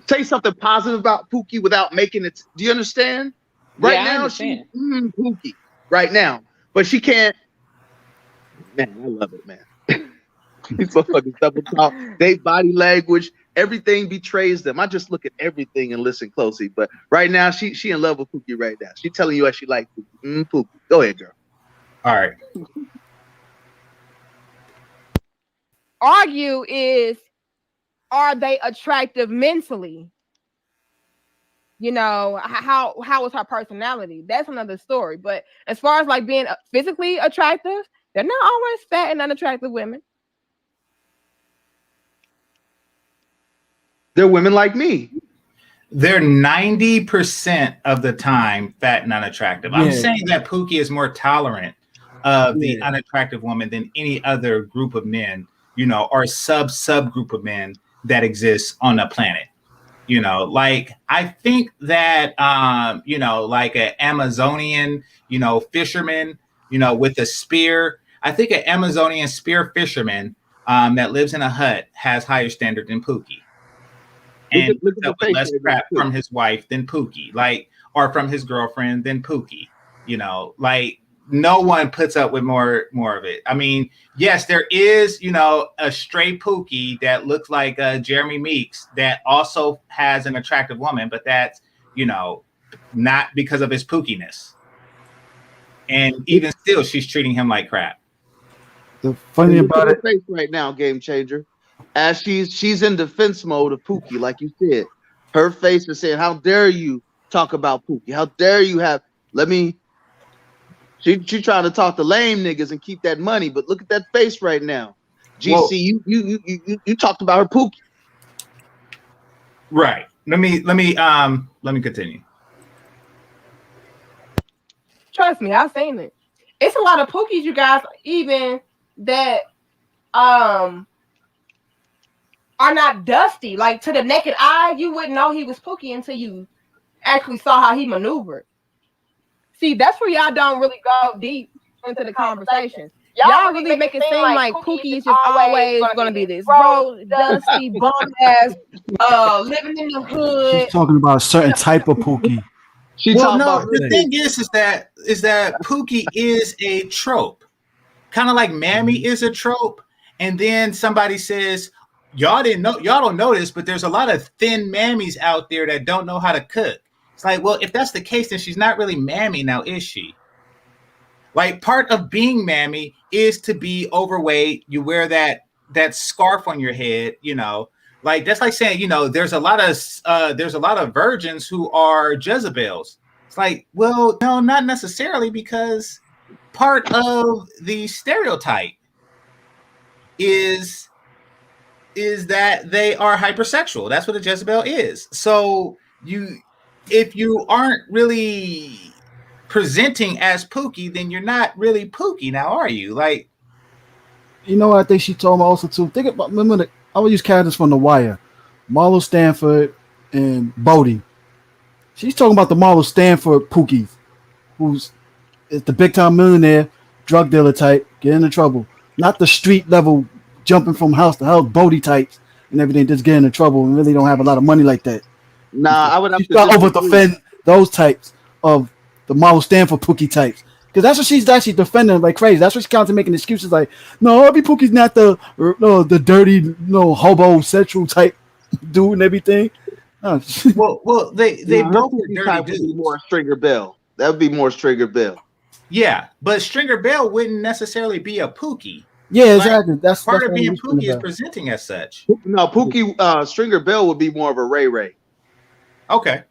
say something positive about Pookie without making it. Do you understand? Right Yeah, I now, she's understand. Pookie. Right now. But she can't. Man, I love it, man. These motherfuckers double talk. They body language, everything betrays them. I just look at everything and listen closely. But right now, she in love with Pookie right now. She telling you how she like Pookie. Pookie. Go ahead, girl. all right. Argue is, are they attractive mentally? You know, how is her personality? That's another story. But as far as like being physically attractive, they're not always fat and unattractive women. They're women like me. They're 90% of the time fat and unattractive. I'm Yeah. saying that Pookie is more tolerant of the Yeah. unattractive woman than any other group of men, you know, or subgroup of men that exists on the planet. You know, like I think that you know, like an Amazonian, you know, fisherman, you know, with a spear. I think an Amazonian spear fisherman that lives in a hut has higher standard than Pookie. And Look at the with face less right crap now, from his wife than Pookie, like, or from his girlfriend than Pookie. You know, like no one puts up with more of it. I mean, yes, there is, you know, a stray Pookie that looks like Jeremy Meeks that also has an attractive woman, but that's, you know, not because of his Pookiness. And even still, she's treating him like crap. The funny Look at about her it, face right now, Game Changer. As she's in defense mode of Pookie, like you said. Her face is saying, "How dare you talk about Pookie? How dare you have? Let me." She trying to talk to lame niggas and keep that money, but look at that face right now. Well, GC, you talked about her Pookie. right. Let me continue. Trust me, I've seen it. It's a lot of Pookies, you guys, even that are not dusty. Like to the naked eye, you wouldn't know he was Pookie until you actually saw how he maneuvered. See, that's where y'all don't really go deep into the conversation. Y'all really make it seem like Pookie is just always gonna be this broke, dusty, bum ass, living in the hood. she's talking about a certain type of Pookie. She Well, talking no, about the thing is that Pookie is a trope, kind of like Mammy is a trope. And then somebody says, y'all don't know this, but there's a lot of thin mammies out there that don't know how to cook. It's like, well, if that's the case, then she's not really Mammy now, is she? Like, part of being Mammy is to be overweight. You wear that scarf on your head, you know. Like that's like saying, you know, there's a lot of virgins who are Jezebels. It's like, well, no, not necessarily, because part of the stereotype is that they are hypersexual. That's what a Jezebel is. So if you aren't really presenting as Pookie, then you're not really Pookie now, are you? Like, You know what I think she told me also too? Think about, remember, I would use characters from The Wire, Marlo Stanford and Bodie. She's talking about the Marlo Stanford Pookies, who's is the big time millionaire, drug dealer type, get into trouble. Not the street level jumping from house to house, Bodie types and everything, just get into trouble and really don't have a lot of money like that. Nah, I would have She's to got over disagree. defend those types of the Marlo Stanford Pookie types. Because that's what she's actually defending like crazy. That's what she's constantly making excuses like, no, every Pookie's not the dirty, hobo sexual type dude and everything. No. well, they Nah, both her are Pookie dirty type would be dudes. more Stringer Bell. That would be more Stringer Bell. Yeah, but Stringer Bell wouldn't necessarily be a Pookie. Yeah, exactly. That's Part that's of what being I'm speaking Pookie is about. presenting as such. No, Pookie Stringer Bell would be more of a Ray Ray. Okay.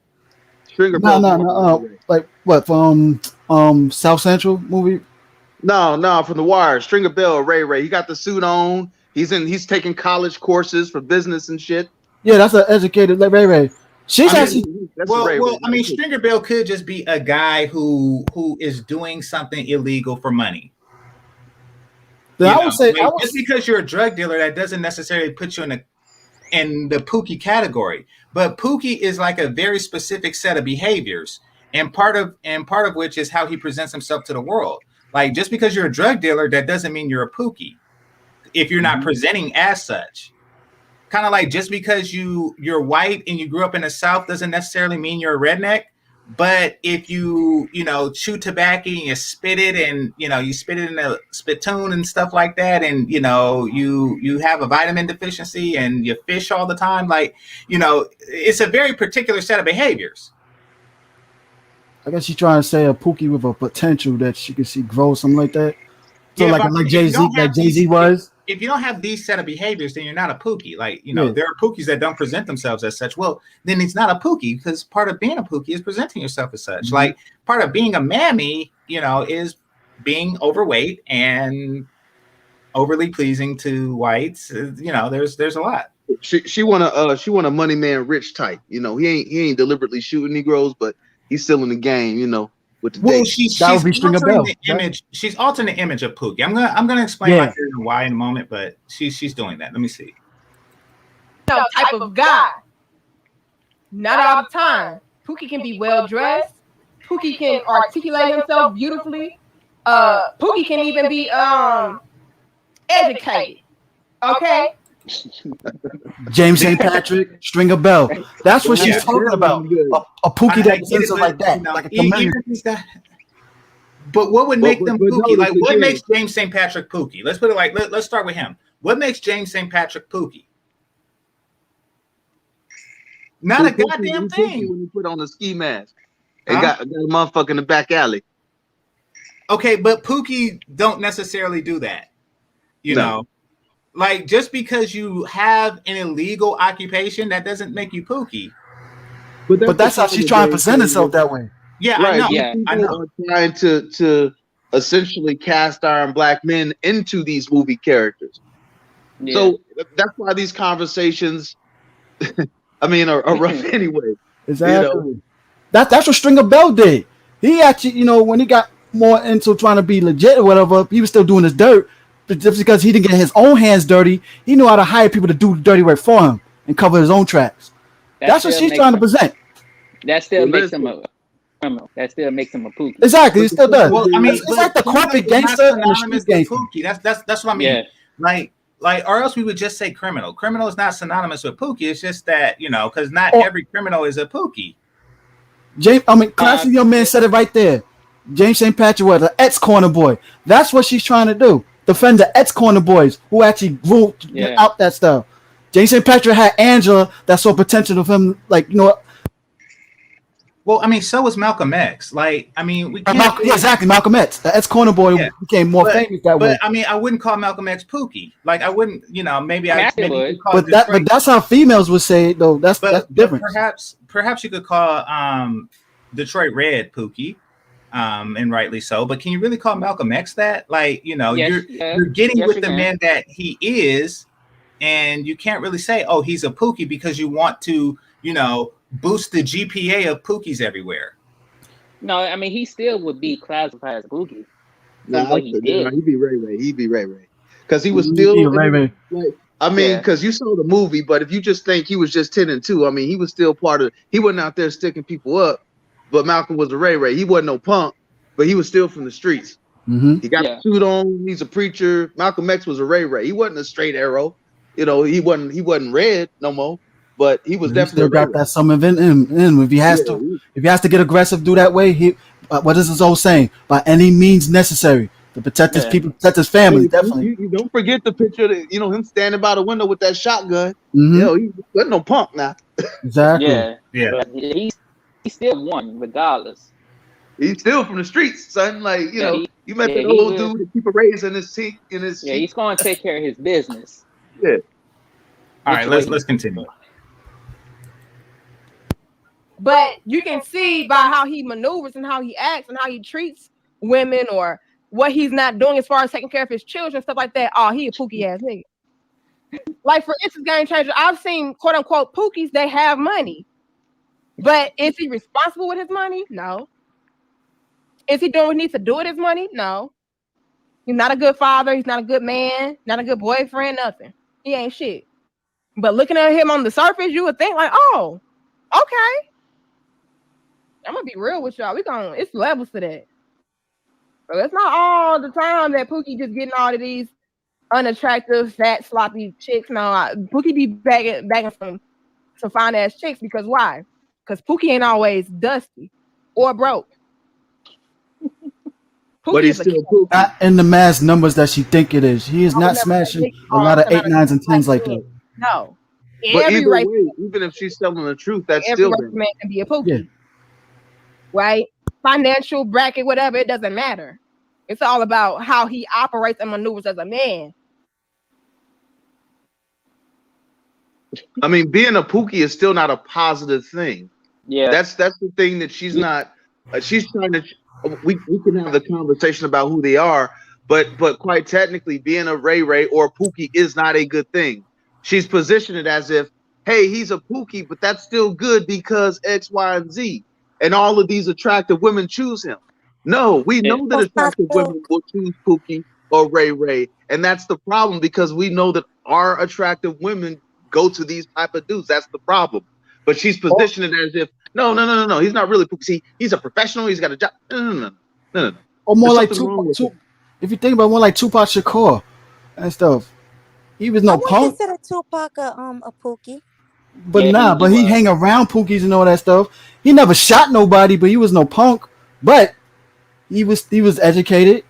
Stringer Bell. No. Like what from South Central movie? No, from The Wire. Stringer Bell or Ray Ray. He got the suit on. He's taking college courses for business and shit. Yeah, that's an educated like Ray Ray. She's actually That's Well, Ray Ray. I mean, Stringer Bell could just be a guy who is doing something illegal for money. I would say just because you're a drug dealer, that doesn't necessarily put you in a in the Pookie category. But Pookie is like a very specific set of behaviors, and part of which is how he presents himself to the world. Like, just because you're a drug dealer, that doesn't mean you're a Pookie if you're not presenting as such. Kind of like, just because you're white and you grew up in the South doesn't necessarily mean you're a redneck. But if you chew tobacco and you spit it, and you spit it in a spittoon and stuff like that, and you have a vitamin deficiency and you fish all the time, like, it's a very particular set of behaviors. I guess she's trying to say a Pookie with a potential that she can see grow, something like that. So Yeah, like Jay-Z was. If you don't have these set of behaviors, then you're not a Pookie. Like, there are Pookies that don't present themselves as such. Well, then it's not a Pookie, because part of being a Pookie is presenting yourself as such. Like, part of being a mammy, is being overweight and overly pleasing to whites. There's a lot. She want a money man rich type. He ain't deliberately shooting Negroes, but he's still in the game. With the Well, date. she's That would be Stringer altering Bell, the right? image. She's altering the image of Pookie. I'm gonna explain my theory and why in a moment, but she's doing that. Let me see. Type of guy. Not all the time. Pookie can be well dressed. Pookie can articulate himself beautifully. Pookie can even be educated. Okay. James St. Patrick, Stringer Bell. That's what she's talking about. A Pookie that presents like that, like a chameleon. But what would make them Pookie? no, Like, what again. makes James St. Patrick Pookie? Let's put it like, let's start with him. What makes James St. Patrick Pookie? Not a goddamn thing. When you put on a ski mask and got a motherfucker in the back alley. Okay, but Pookie don't necessarily do that. You know, like, just because you have an illegal occupation, that doesn't make you Pookie. But that's how she's trying to present herself that way. Yeah, Right. I know. Yeah. I know. Are trying to essentially cast iron black men into these movie characters. Yeah. So that's why these conversations, are rough anyway. Exactly. That's what Stringer Bell did. He actually, when he got more into trying to be legit or whatever, he was still doing his dirt. But just because he didn't get his own hands dirty, he knew how to hire people to do the dirty work for him and cover his own tracks. That's what she's trying to present. That still makes him a criminal. That still makes him a Pookie. Exactly, he still does. Well, it's like the corporate gangster and the street gangster. Pookie. That's what I mean. Yeah. Like, or else we would just say criminal. Criminal is not synonymous with Pookie. It's just that, because not every criminal is a Pookie. Classy young man said it right there. James St. Patrick was an ex-corner boy. That's what she's trying to do. Defend the ex-corner boys who actually grew out that stuff. James St. Patrick had Angela that saw potential of him, Well, so was Malcolm X. Like, we can't. Exactly, Malcolm X. The ex-corner boy became more famous that way. But I wouldn't call Malcolm X Pookie. Like, I wouldn't, maybe I Maybe maybe would. you could call But Detroit. that's how females would say it, though. That's different. Perhaps you could call Detroit Red Pookie. And rightly so. But can you really call Malcolm X that? Like, Yes, you're getting with you the can. man that he is, and you can't really say, oh, he's a Pookie, because you want to, boost the GPA of Pookies everywhere. No, he still would be classified as a Pookie. Nah, What he did. he'd be Ray. He'd be Ray. Because he was Yeah, still Ray. because you saw the movie, but if you just think he was just 10 and 2, he was still part of. He wasn't out there sticking people up, but Malcolm was a Ray. He wasn't no punk, but he was still from the streets. Mm-hmm. He got the suit on. He's a preacher. Malcolm X was a Ray. He wasn't a straight arrow. He wasn't red no more, but he was He definitely still a got Ray. that some of it in him. If he has to get aggressive, do that way. What is his old saying? By any means necessary to protect his people, protect his family. Definitely. You don't forget the picture that him standing by the window with that shotgun. Mhm. He wasn't no punk now. Exactly. Yeah. But he still won regardless. He's still from the streets, son. Like, you met that he old will. dude that keep a raise in his cheek. Yeah, he's going to take care of his business. All right, let's continue. But you can see by how he maneuvers and how he acts and how he treats women, or what he's not doing as far as taking care of his children, stuff like that. Oh, he a Pookie ass nigga. Like, for instance, Game Changer, I've seen quote unquote Pookies, they have money. But is he responsible with his money? No. Is he doing what he needs to do with his money? No. He's not a good father. He's not a good man. Not a good boyfriend. Nothing. He ain't shit. But looking at him on the surface, you would think like, oh, okay. I'm gonna be real with y'all. It's levels to that. So it's not all the time that Pookie just getting all of these unattractive, fat, sloppy chicks. No, Pookie be bagging some fine ass chicks because why? Because Pookie ain't always dusty or broke. But he's still Pookie. Not in the mass numbers that she think it is. He is not smashing a lot of 8, 9s, and 10s like that. No. But Every either race, way, even if she's telling the truth, that's every still race there. man can be a Pookie. Yeah. Right? Financial bracket, whatever, it doesn't matter. It's all about how he operates and maneuvers as a man. I mean, being a Pookie is still not a positive thing. Yeah, That's the thing that she's not. She's trying to. We can have the conversation about who they are, but quite technically, being a Ray Ray or a Pookie is not a good thing. She's positioned it as if, hey, he's a Pookie, but that's still good because X, Y, and Z, and all of these attractive women choose him. No, we know that attractive women will choose Pookie or Ray Ray, and that's the problem because we know that our attractive women go to these type of dudes. That's the problem. But she's positioned it as if no, he's not really Pookie. See, he's a professional. He's got a job. No. Or more There's like something wrong with Tupac. If you think about one like Tupac Shakur and stuff, he was I no would punk, consider Tupac a Pookie. but Yeah, but he was. hang around Pookies and all that stuff. He never shot nobody, but he was no punk. But he was educated.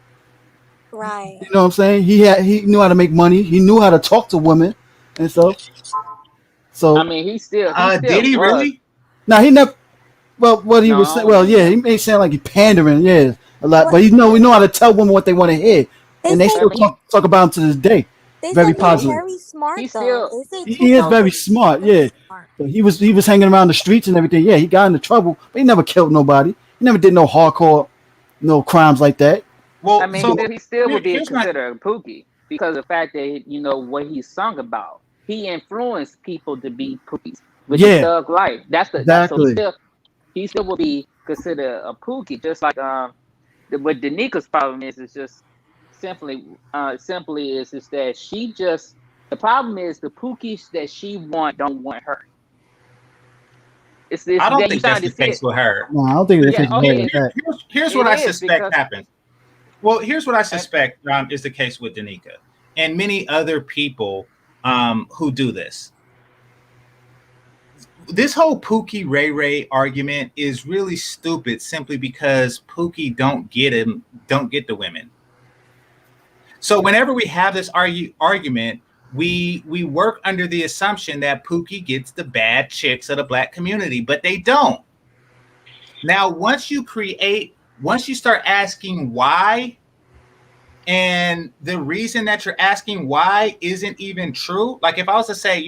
Right. You know what I'm saying? He knew how to make money. He knew how to talk to women and stuff. So I mean, he still Did he was. really? now he never. Well, what he was No. saying. Well, yeah, he may sound like he pandering, yeah, a lot. Well, But we know how to tell women what they want to hear, They and they say still talk about him to this day. They Very say he's positive. very smart He's though. still- They say He is Tupac very smart, yeah. smart. But he was hanging around the streets and everything. Yeah, he got into trouble, but he never killed nobody. He never did no hardcore, no crimes like that. Well, I mean, so he still would be here's my- considered a Pookie because of the fact that what he sung about. He influenced people to be Pookies with Yeah. the thug life. Exactly. So he still will be considered a Pookie, just like what Danika's problem is just simply is that she just the problem is the Pookies that she don't want her. It's I don't that think that's the case with her. No, I don't think Yeah, it's okay. like that. Here's It what I is suspect because- happens. Well, here's what I suspect is the case with Danica and many other people who do this. This whole Pookie Ray Ray argument is really stupid simply because Pookie don't get the women. So whenever we have this argument, we work under the assumption that Pookie gets the bad chicks of the black community, but they don't. Now, once you start asking why, and the reason that you're asking why isn't even true. Like if I was to say,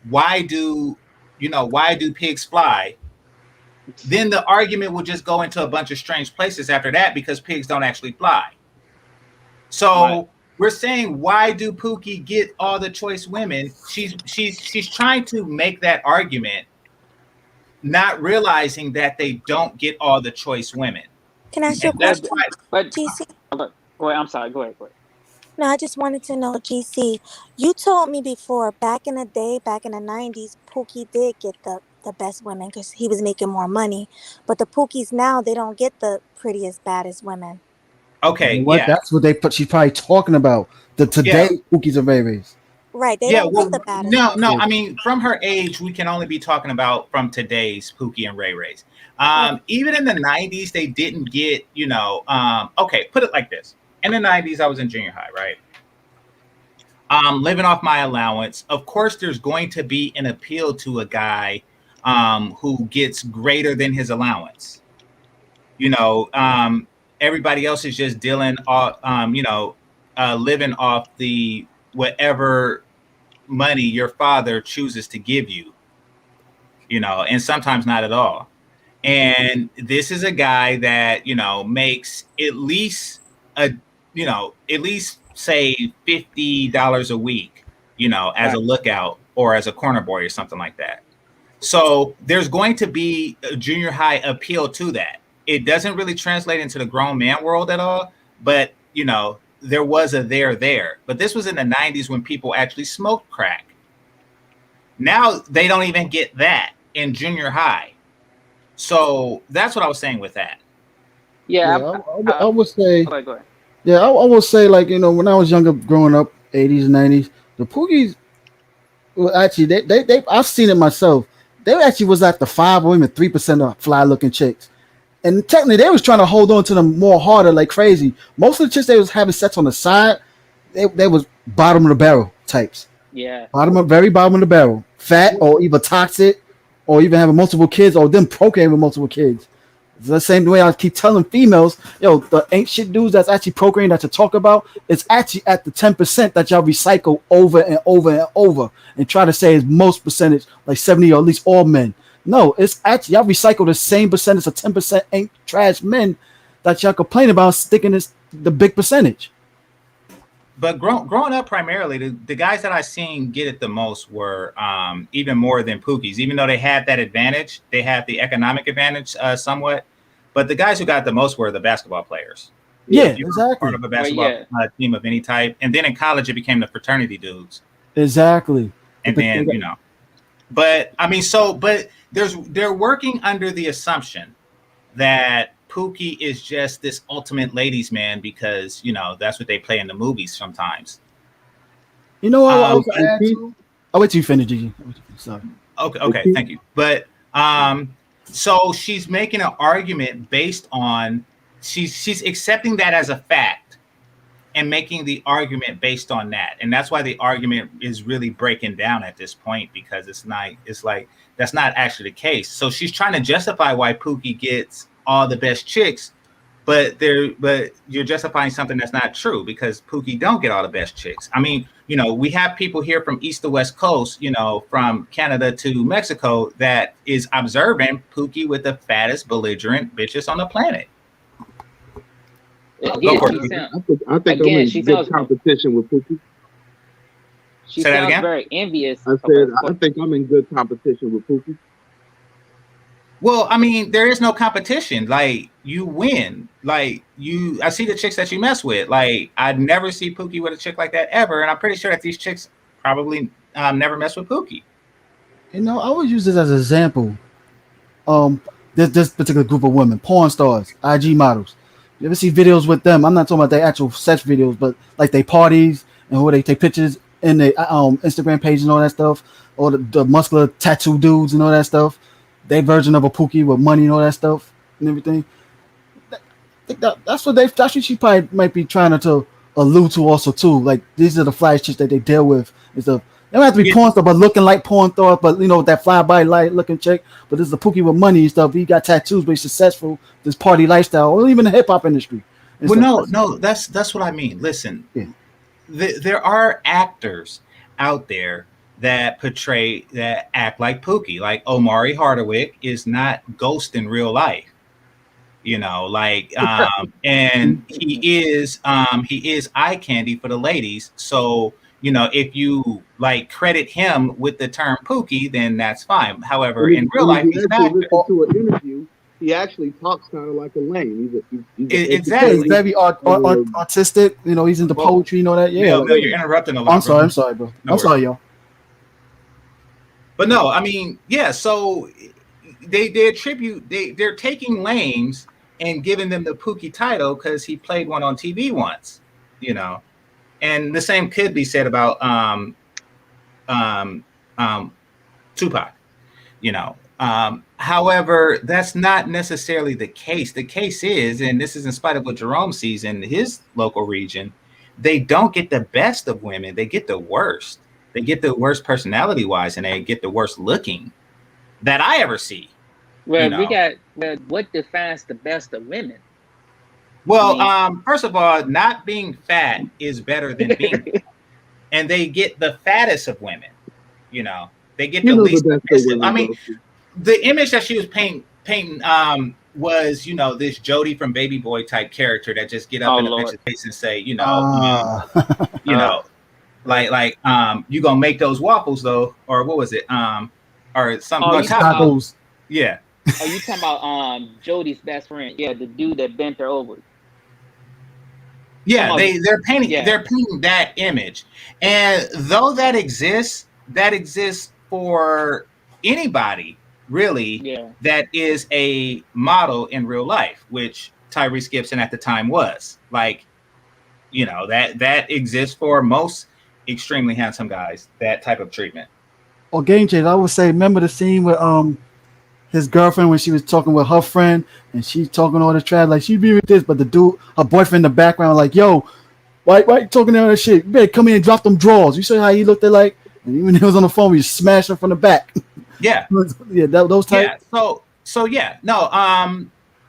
why do pigs fly? Then the argument would just go into a bunch of strange places after that because pigs don't actually fly. So Right. We're saying, why do Pookie get all the choice women? She's trying to make that argument, not realizing that they don't get all the choice women. Can I ask you a And that's question, why. But GC? wait, I'm sorry. Go ahead. No, I just wanted to know, GC. You told me before, back in the day, back in the 90s, Pookie did get the best women because he was making more money. But the Pookies now, they don't get the prettiest, baddest women. Okay, You know what? yeah. That's what she's probably talking about. The today Pookies are Ray Rays. Right. They Yeah, don't well, get the baddest no. women. I mean, from her age, we can only be talking about from today's Pookie and Ray Rays. Even in the 90s, they didn't get, okay, put it like this. In the 90s, I was in junior high, right? Living off my allowance. Of course, there's going to be an appeal to a guy who gets greater than his allowance. Everybody else is just dealing off, living off the whatever money your father chooses to give you, and sometimes not at all. And this is a guy that, makes at least say $50 a week, as a lookout or as a corner boy or something like that. So there's going to be a junior high appeal to that. It doesn't really translate into the grown man world at all, but there was a there, but this was in the 90s when people actually smoked crack. Now they don't even get that in junior high. So that's what I was saying with that. Yeah, I would say. go ahead. Yeah, I will say, like, when I was younger, growing up, 80s and 90s, the Pookies, well, actually, they I've seen it myself. They actually was at the 5 or even 3% of fly looking chicks. And technically, they was trying to hold on to them more harder, like crazy. Most of the chicks they was having sets on the side, they was bottom of the barrel types. Yeah. Very bottom of the barrel. Fat or either toxic or even having multiple kids or them procreating with multiple kids. It's the same way I keep telling females, the ain't shit dudes that's actually procreating that you talk about, it's actually at the 10% that y'all recycle over and over and over and try to say is most percentage, like 70 or at least all men. No, it's actually y'all recycle the same percentage of 10% ain't trash men that y'all complain about sticking the big percentage. But growing up, primarily the guys that I seen get it the most were even more than Pookies. Even though they had that advantage, they had the economic advantage somewhat. But the guys who got the most were the basketball players. Yeah, exactly. Part of a basketball team of any type, and then in college it became the fraternity dudes. Exactly. And then but I mean, but they're working under the assumption that Pookie is just this ultimate ladies man because that's what they play in the movies sometimes. I'll wait till you finish, Gigi. Sorry. Okay, thank you. But so she's making an argument based on she's accepting that as a fact and making the argument based on that, and that's why the argument is really breaking down at this point because it's like that's not actually the case. So she's trying to justify why Pookie gets all the best chicks, but you're justifying something that's not true because Pookie don't get all the best chicks. I mean, we have people here from east to west coast, from Canada to Mexico that is observing Pookie with the fattest belligerent bitches on the planet. I think I'm in good competition with Pookie. She sounds very envious. I think I'm in good competition with Pookie. Well, I mean, there is no competition. Like, you win. Like, I see the chicks that you mess with. Like, I'd never see Pookie with a chick like that ever. And I'm pretty sure that these chicks probably never mess with Pookie. I would use this as an example. This particular group of women, porn stars, IG models. You ever see videos with them? I'm not talking about their actual sex videos, but like they parties and who they take pictures in their Instagram page and all that stuff, or the muscular tattoo dudes and all that stuff. Their version of a Pookie with money and all that stuff and everything. That's what she probably might be trying to allude to also too. Like, these are the fly chicks that they deal with. They don't have to be porn star, but looking like porn star, but that fly by light looking chick. But this is the Pookie with money and stuff. He got tattoos, but he's successful. This party lifestyle, or even the hip hop industry. Well, no, that's what I mean. Listen, there are actors out there that act like Pookie. Like Omari Hardwick is not Ghost in real life, and he is eye candy for the ladies. So if you credit him with the term Pookie, then that's fine. However, in real life, he's an actor. To an interview, he actually talks kind of like a lame. Exactly. He's very artistic. He's into poetry and all that. Yeah. Bill, you're interrupting a lot. I'm sorry, bro. I'm sorry, y'all. But no, I mean, yeah. So they're taking lames and giving them the Pookie title because he played one on TV once, And the same could be said about Tupac, However, that's not necessarily the case. The case is, and this is in spite of what Jerome sees in his local region, they don't get the best of women. They get the worst. They get the worst personality-wise, and they get the worst looking that I ever see. Well, what defines the best of women? Well, first of all, not being fat is better than being fat. And they get the fattest of women. They get the least aggressive. I mean, the image that she was painting was, this Jody from Baby Boy type character that just get up in the bitch's face and say, you gonna make those waffles though, or what was it? Or something. Tacos. Yeah. Are you talking about Jody's best friend? Yeah, the dude that bent her over. Yeah, Oh, they're painting yeah. they're painting that image. And though that exists for anybody really Yeah. that is a model in real life, which Tyrese Gibson at the time was. Like, that exists for most extremely handsome guys, that type of treatment. Or game changer, I would say, remember the scene with his girlfriend when she was talking with her friend and she's talking all the trash, like she be with this, but the dude, her boyfriend in the background, like, yo, why you talking all that shit? You better come in and drop them drawers. You saw how he looked at, like, and even when he was on the phone, we smashed him from the back. Yeah. Yeah, those type. Yeah. So yeah. No,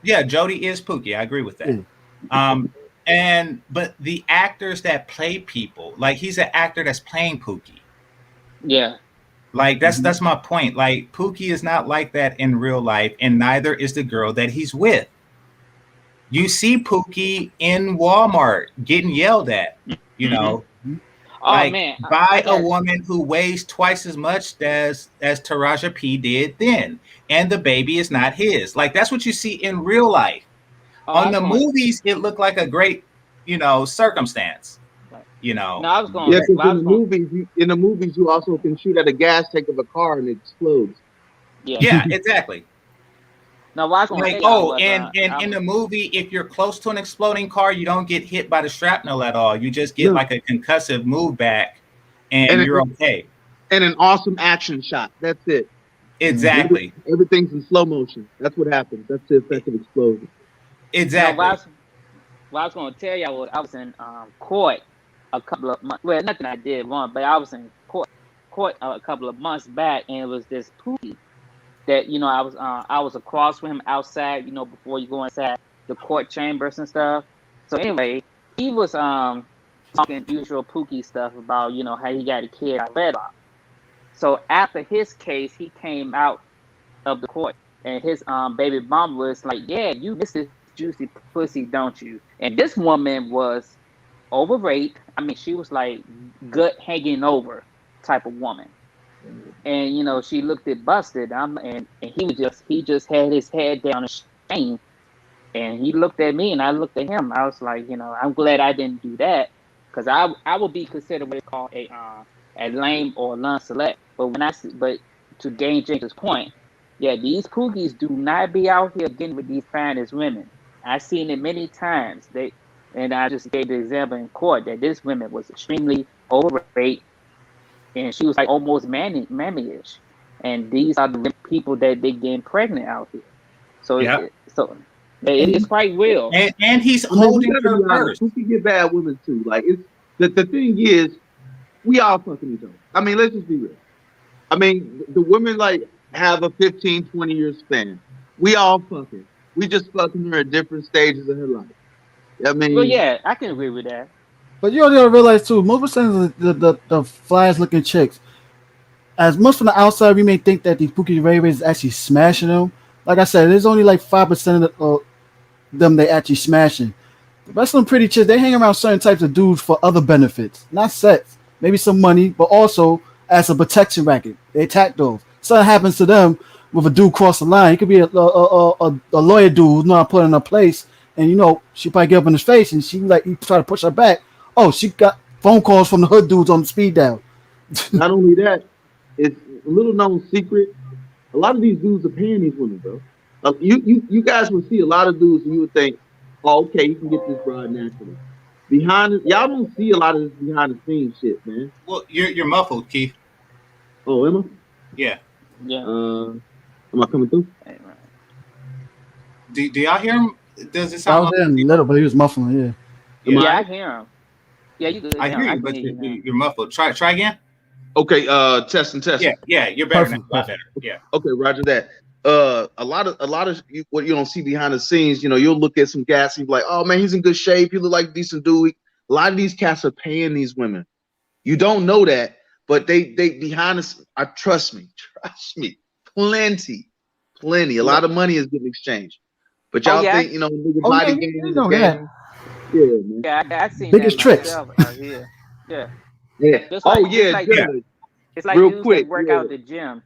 yeah, Jody is Pookie. I agree with that. Yeah. But the actors that play people, like he's an actor that's playing Pookie. Yeah. Like that's my point. Like Pookie is not like that in real life, and neither is the girl that he's with. You see Pookie in Walmart getting yelled at, Oh like man, by a woman who weighs twice as much as Taraja P did then, and the baby is not his. Like that's what you see in real life. On the movies, it looked like a great, circumstance. No, I was going. Yeah, because in the movies, you also can shoot at a gas tank of a car and it explodes. Yeah, exactly. No, what I was going Like, to say was, and in the movie, if you're close to an exploding car, you don't get hit by the shrapnel at all. You just get like a concussive move back, and you're okay. And an awesome action shot. That's it. Exactly. Everything's in slow motion. That's what happens. That's the effect of explosion. Exactly. What I was going to tell y'all was I was in court a couple of months. Well, nothing I did wrong, but I was in court a couple of months back, and it was this Pookie that I was across from him outside. Before you go inside the court chambers and stuff. So anyway, he was talking usual Pookie stuff about how he got a kid out of wedlock. So after his case, he came out of the court, and his baby mom was like, "Yeah, you miss this juicy pussy, don't you?" And this woman was overweight. I mean, she was like gut hanging over type of woman. And she looked it busted. And he just had his head down in shame. And he looked at me, and I looked at him. I was like, I'm glad I didn't do that, because I would be considered what they call a lame or non-select. But to gain James's point, yeah, these Pookies do not be out here getting with these finest women. I've seen it many times. And I just gave the example in court that this woman was extremely overweight, and she was like almost mammy-ish. And these are the people that they getting pregnant out here. So it's quite real. And he's holding her purse. We can get bad women too. Like the thing is, we all fucking each other. I mean, let's just be real. I mean, the women like have a 15, 20 year span. We all fucking. We just fucking her at different stages of her life. I mean, well, yeah, I can agree with that. But you gotta realize too, most percent of the flyest looking chicks, as much from the outside, we may think that these Pookie Ray Rays is actually smashing them. Like I said, there's only like 5% of them they actually smashing. The rest of them pretty chicks, they hang around certain types of dudes for other benefits, not sex, maybe some money, but also as a protection racket. They attack those. Something happens to them with a dude cross the line. He could be a lawyer dude who's not put in a place, and she probably get up in his face, and he try to push her back. Oh, she got phone calls from the hood dudes on the speed dial. Not only that, it's a little known secret. A lot of these dudes are paying these women, bro. You guys would see a lot of dudes, and you would think, "Oh, okay, you can get this broad naturally." Y'all don't see a lot of this behind the scenes shit, man. Well, you're muffled, Keith. Oh, am I? Yeah. Am I coming through? Do y'all hear him? Does it I sound? was there in a little, but he was muffling. Yeah. Yeah, I hear him. Yeah, you good. I hear you, but you're muffled. Try again. Okay, testing. Yeah, you're better. Perfect. A lot better. Yeah. Okay, roger that. A lot of what you don't see behind the scenes, you'll look at some guys and be like, "Oh man, he's in good shape. He look like a decent dude." A lot of these cats are paying these women. You don't know that, but they behind us. Trust me, plenty. A lot of money is getting exchanged. But y'all think body game is a game? Yeah, man. Yeah, I've seen Biggest that tricks. myself out here. Yeah. Yeah. Just like- yeah. just like- yeah. It's like Real dudes quick, that work yeah. out at the gym,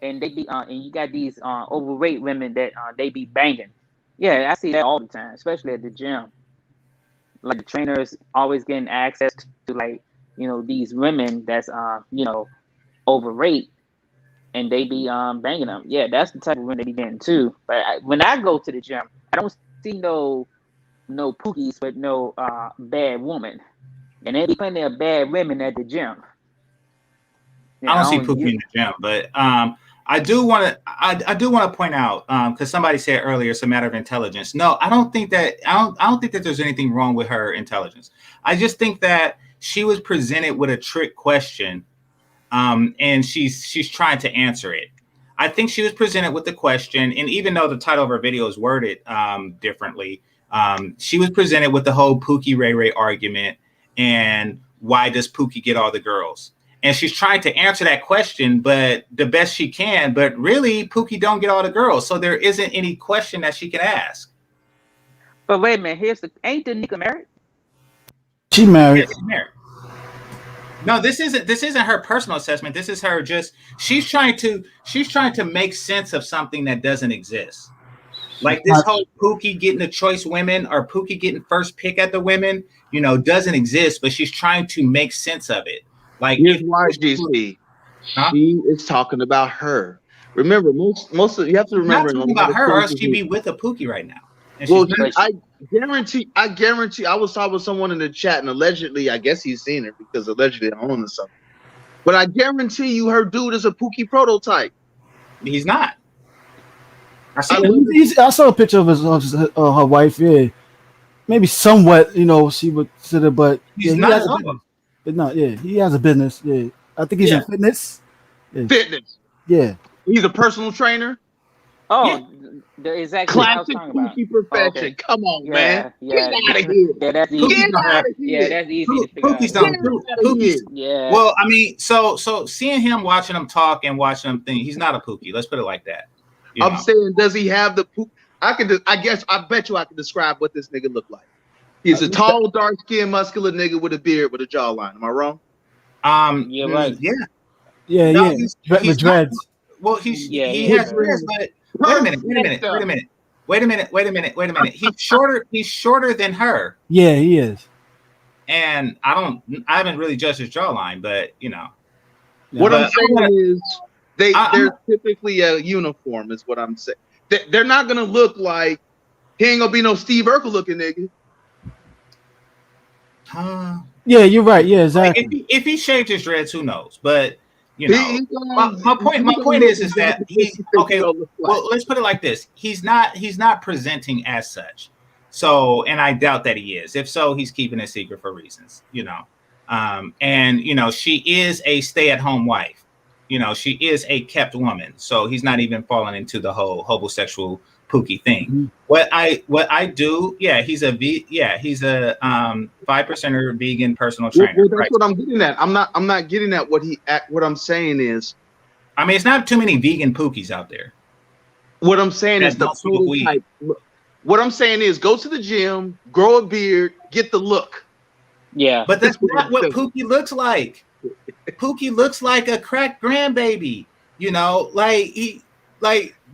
and they be and you got these overweight women that they be banging. Yeah, I see that all the time, especially at the gym. like the trainers always getting access to like, you know, these women that's you know, overrate, and they be banging them. Yeah, that's the type of women they be getting too. But when I go to the gym, I don't see no pookies with no bad woman, and there be plenty of bad women at the gym. You I don't know, see Pookie in the gym, but I do want to point out because somebody said earlier it's a matter of intelligence. No, I don't think that there's anything wrong with her intelligence. I just think that she was presented with a trick question, and she's trying to answer it. I think she was presented with the question, and even though the title of her video is worded differently, she was presented with the whole Pookie Ray Ray argument and why does Pookie get all the girls? And she's trying to answer that question, but the best she can. But really, Pookie don't get all the girls, so there isn't any question that she can ask. But wait a minute, ain't Danica married? She married. Yeah, she's married. No, this isn't her personal assessment. This is her just she's trying to make sense of something that doesn't exist. Like this whole Pookie getting the choice women or Pookie getting first pick at the women, you know, doesn't exist, but she's trying to make sense of it. Like here's why, GC. Huh? She is talking about her. Remember, most of you have to remember. Not talking about her, or else she'd be with a Pookie right now. Well, I guarantee. I was talking with someone in the chat, and allegedly, I guess he's seen it because allegedly I own something. But I guarantee you, her dude is a Pookie prototype. He's not. I saw a picture of her wife. Yeah, maybe somewhat. You know, she would consider, but he's not. But no, yeah, he has a business. Yeah, I think he's in fitness. Yeah. Fitness. Yeah, he's a personal trainer. Oh, yeah. Exactly. Classic Pookie perfection. Okay. Come on, man. Yeah, get out of here. Yeah, that's easy. Get out of here. Yeah, that's easy to figure Pookie's out. Pookie's. Yeah. Well, I mean, so seeing him, watching him talk and watching him think, he's not a Pookie. Let's put it like that. I'm saying, does he have the Pookie? I bet you I can describe what this nigga look like. He's a tall, dark-skinned, muscular nigga with a beard with a jawline. Am I wrong? You're right. Yeah. No, with dreads. Well, he has dreads, but wait a minute. He's shorter than her. Yeah, he is. And I haven't really judged his jawline, but you know. What I'm saying is they're typically a uniform, is what I'm saying. They're not gonna look like he ain't gonna be no Steve Urkel looking nigga. Yeah, you're right. Yeah, exactly. Like if he shaved his dreads, who knows? But you know, my point is that he's okay. Well, let's put it like this: he's not presenting as such. So, and I doubt that he is. If so, he's keeping it secret for reasons, you know. And you know, she is a stay-at-home wife. You know, she is a kept woman. So he's not even falling into the whole homosexual Pookie thing. Mm-hmm. What I do, he's a 5%er vegan personal trainer. Well, that's what I'm getting at. I'm not getting at what I'm saying is, I mean, it's not too many vegan Pookies out there. What I'm saying is the prototype. What I'm saying is, go to the gym, grow a beard, get the look. Yeah, but that's not what Pookie looks like. Pookie looks like a cracked grandbaby. You know,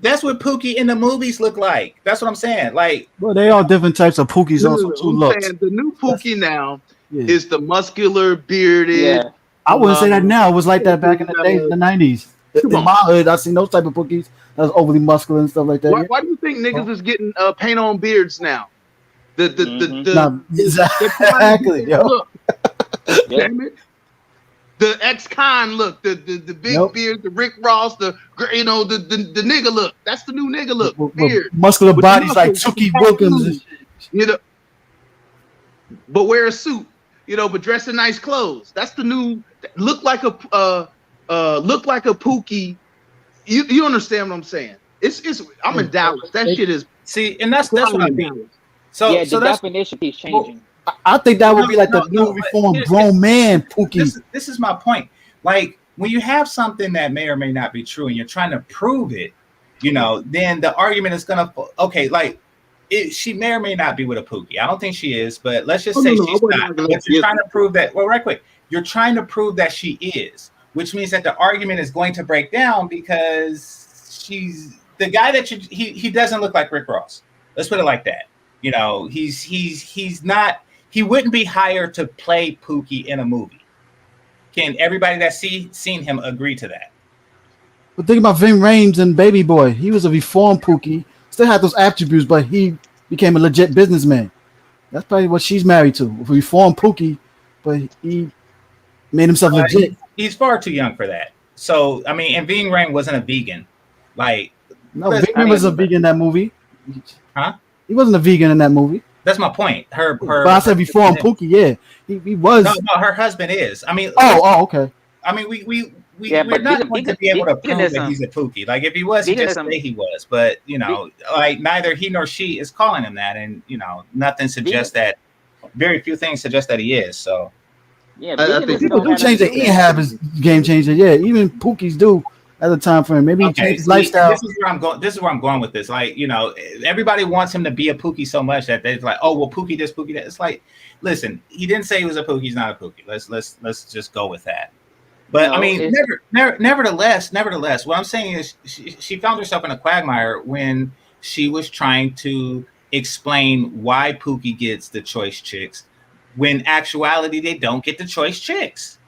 that's what Pookie in the movies look like. That's what I'm saying. Like, well, they are different types of Pookies. Also, two looks. The new Pookie now is the muscular, bearded. Yeah. I wouldn't say that now. It was like that back in the days, in the 90s. In my hood, I seen those type of Pookies that was overly muscular and stuff like that. Why do you think niggas is getting paint on beards now? Exactly. Yo. Damn it. The ex-con look, the big beard, the Rick Ross, the nigga look. That's the new nigga look. Beard. Muscular bodies like Chucky Wilkins. You know, but wear a suit. You know, but dress in nice clothes. That's the new look like a Pookie. You understand what I'm saying? I'm in Dallas. That shit is and that's what I mean. So the definition keeps changing. I think that would be like the new reformed grown man Pookie. This is my point. Like when you have something that may or may not be true and you're trying to prove it, you know, then the argument is gonna she may or may not be with a Pookie. I don't think she is, but let's just say she's not. But you're trying to prove that. Well, right quick, you're trying to prove that she is, which means that the argument is going to break down because she's the guy that he doesn't look like Rick Ross. Let's put it like that. You know, he's he wouldn't be hired to play Pookie in a movie. Can everybody that's seen him agree to that? But think about Ving Rhames and Baby Boy. He was a reformed Pookie. Still had those attributes, but he became a legit businessman. That's probably what she's married to. A reformed Pookie, but he made himself legit. He's far too young for that. So, I mean, and Ving Rhames wasn't a vegan. Like, No, Ving Rhames was a vegan in that movie. Huh? He wasn't a vegan in that movie. That's my point. But I said reformed Pookie, yeah. He was. No, her husband is. I mean, okay. I mean, we're but not going to be able to prove that veganism- he's a Pookie. Like, if he was, he just say he was. But, you know, like, neither he nor she is calling him that. And, you know, nothing suggests that. Very few things suggest that he is. So, Yeah, I think People do change their eating habits, game changer. Yeah, even Pookies do at the time frame. Maybe he changed his lifestyle. This is where I'm going. This is where I'm going with this. Like, you know, everybody wants him to be a Pookie so much that they're like, oh, well, Pookie this, Pookie that. It's like, listen, he didn't say he was a Pookie. He's not a Pookie. Let's just go with that. But No, I mean, nevertheless, what I'm saying is she found herself in a quagmire when she was trying to explain why Pookie gets the choice chicks, when actuality they don't get the choice chicks.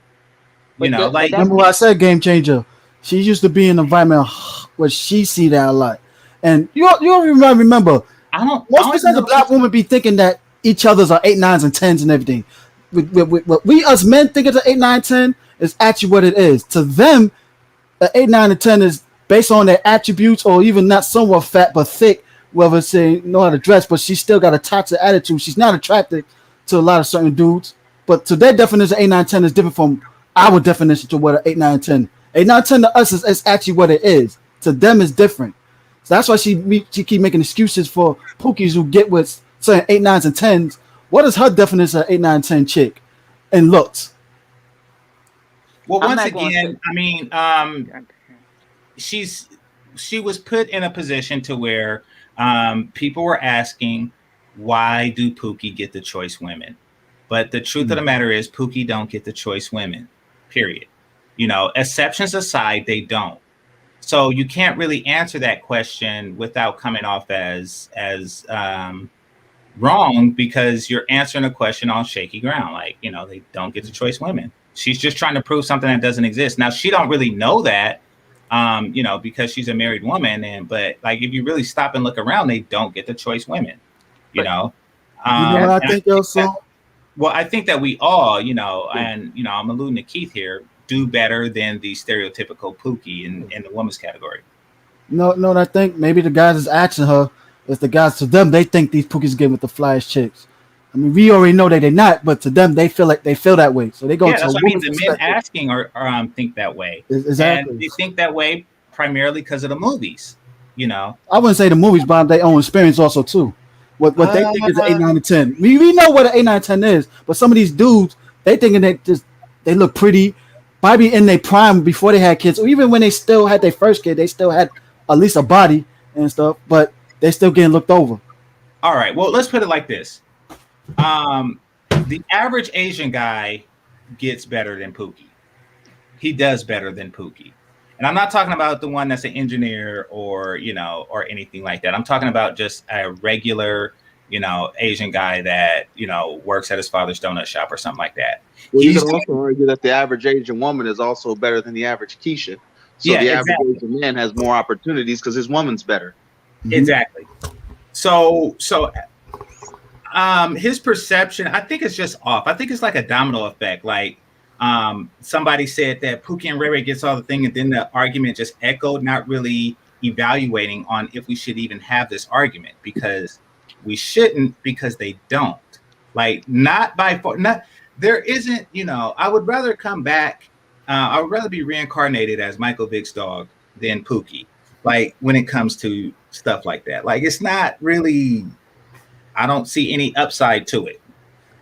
You know, like Remember what I said, game changer. She used to be in an environment where she see that a lot, and you remember. I don't. Most percent of black women be thinking that each other's are 8, 9s, and 10s and everything. What we us men think it's an 8, 9, 10 is actually what it is. To them, an 8, 9, and 10 is based on their attributes, or even not somewhat fat but thick. Whether say know how to dress, but she still got a toxic attitude. She's not attracted to a lot of certain dudes. But to their definition, 8, 9, 10 is different from our definition to what an 8, 9, 10. 8, 9, 10 to us is actually what it is. To them, is different. So that's why she keep making excuses for Pookies who get with certain 8, 9s, and 10s. What is her definition of 8, 9, 10 chick and looks? Well, I'm once not going again, I mean, she was put in a position to where people were asking, why do Pookie get the choice women? But the truth of the matter is, Pookie don't get the choice women. Period. You know, exceptions aside, they don't. So you can't really answer that question without coming off as wrong, because you're answering a question on shaky ground. Like, you know, they don't get the choice women. She's just trying to prove something that doesn't exist. Now, she don't really know that, you know, because she's a married woman. But like, if you really stop and look around, they don't get the choice women, you know. You know what I think also? Well, I think that we all, you know, and, you know, I'm alluding to Keith here, do better than the stereotypical Pookie in the women's category. No, I think maybe the guys is asking her is the guys, to them, they think these Pookies get with the flyest chicks. I mean, we already know that they're not, but to them, they feel that way. So they go. Yeah, that's what I mean. The men asking are think that way. Exactly. And they think that way primarily because of the movies. You know, I wouldn't say the movies, but their own experience also too. What they think is an 8, 9, and 10. We know what an 8, 9, 10 is, but some of these dudes, they thinking they look pretty, probably in their prime before they had kids, or even when they still had their first kid, they still had at least a body and stuff, but they still getting looked over. All right. Well, let's put it like this. The average Asian guy gets better than Pookie. He does better than Pookie. And I'm not talking about the one that's an engineer or, you know, or anything like that. I'm talking about just a regular, you know, Asian guy that, you know, works at his father's donut shop or something like that. Well, you can also argue that the average Asian woman is also better than the average Keisha. So Yeah, the average exactly. Asian man has more opportunities because his woman's better. Exactly. So his perception, I think, is just off. I think it's like a domino effect. Like somebody said that Pookie and Ray Ray gets all the thing, and then the argument just echoed, not really evaluating on if we should even have this argument, because we shouldn't, because they don't. Like, not by far, not there isn't, you know, I would rather come back, I would rather be reincarnated as Michael Vick's dog than Pookie. Like, when it comes to stuff like that, like, it's not really, I don't see any upside to it.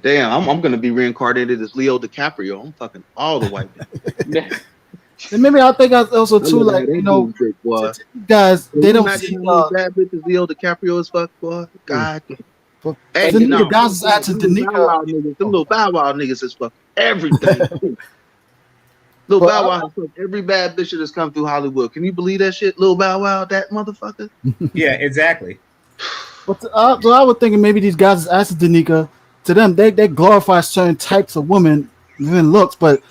Damn, I'm gonna be reincarnated as Leo DiCaprio. I'm fucking all the white people. And maybe I think also too, like, you know, guys, they don't see bad bitches Leo DiCaprio as fuck, boy. God. Hey, the guys is asking Danica. Them little Bow Wow niggas is fuck everything. Lil Bow Wow has fucked every bad bitch that's come through Hollywood. Can you believe that shit? Lil Bow Wow, that motherfucker. Yeah, exactly. But so I was thinking maybe these guys is asking Danica to them, they glorify certain types of women, even looks, but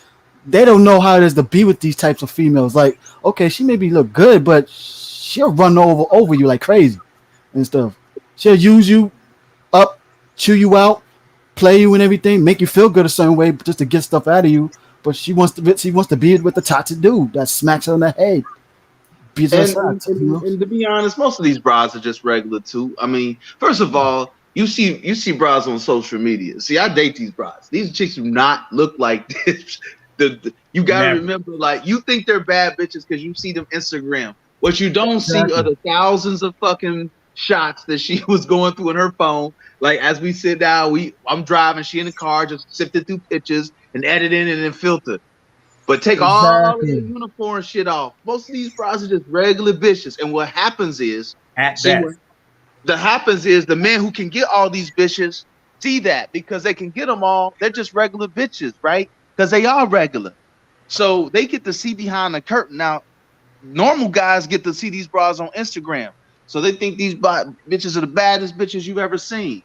they don't know how it is to be with these types of females. Like, okay, she maybe look good, but she'll run over you like crazy and stuff. She'll use you up, chew you out, play you and everything, make you feel good a certain way just to get stuff out of you. But she wants to be with the toxic dude that smacks her in the head. And to be honest, most of these bras are just regular too. I mean, first of all, you see bras on social media. See, I date these bras. These chicks do not look like this. You gotta remember, like, you think they're bad bitches because you see them Instagram. What you don't see are the thousands of fucking shots that she was going through in her phone. Like, as we sit down, I'm driving, she in the car, just sifting through pictures and editing and then filter. But take all of the uniform shit off. Most of these bras are just regular bitches. And what happens is, the men who can get all these bitches see that because they can get them all. They're just regular bitches, right? Because they are regular. So they get to see behind the curtain. Now, normal guys get to see these bras on Instagram. So they think these bitches are the baddest bitches you've ever seen.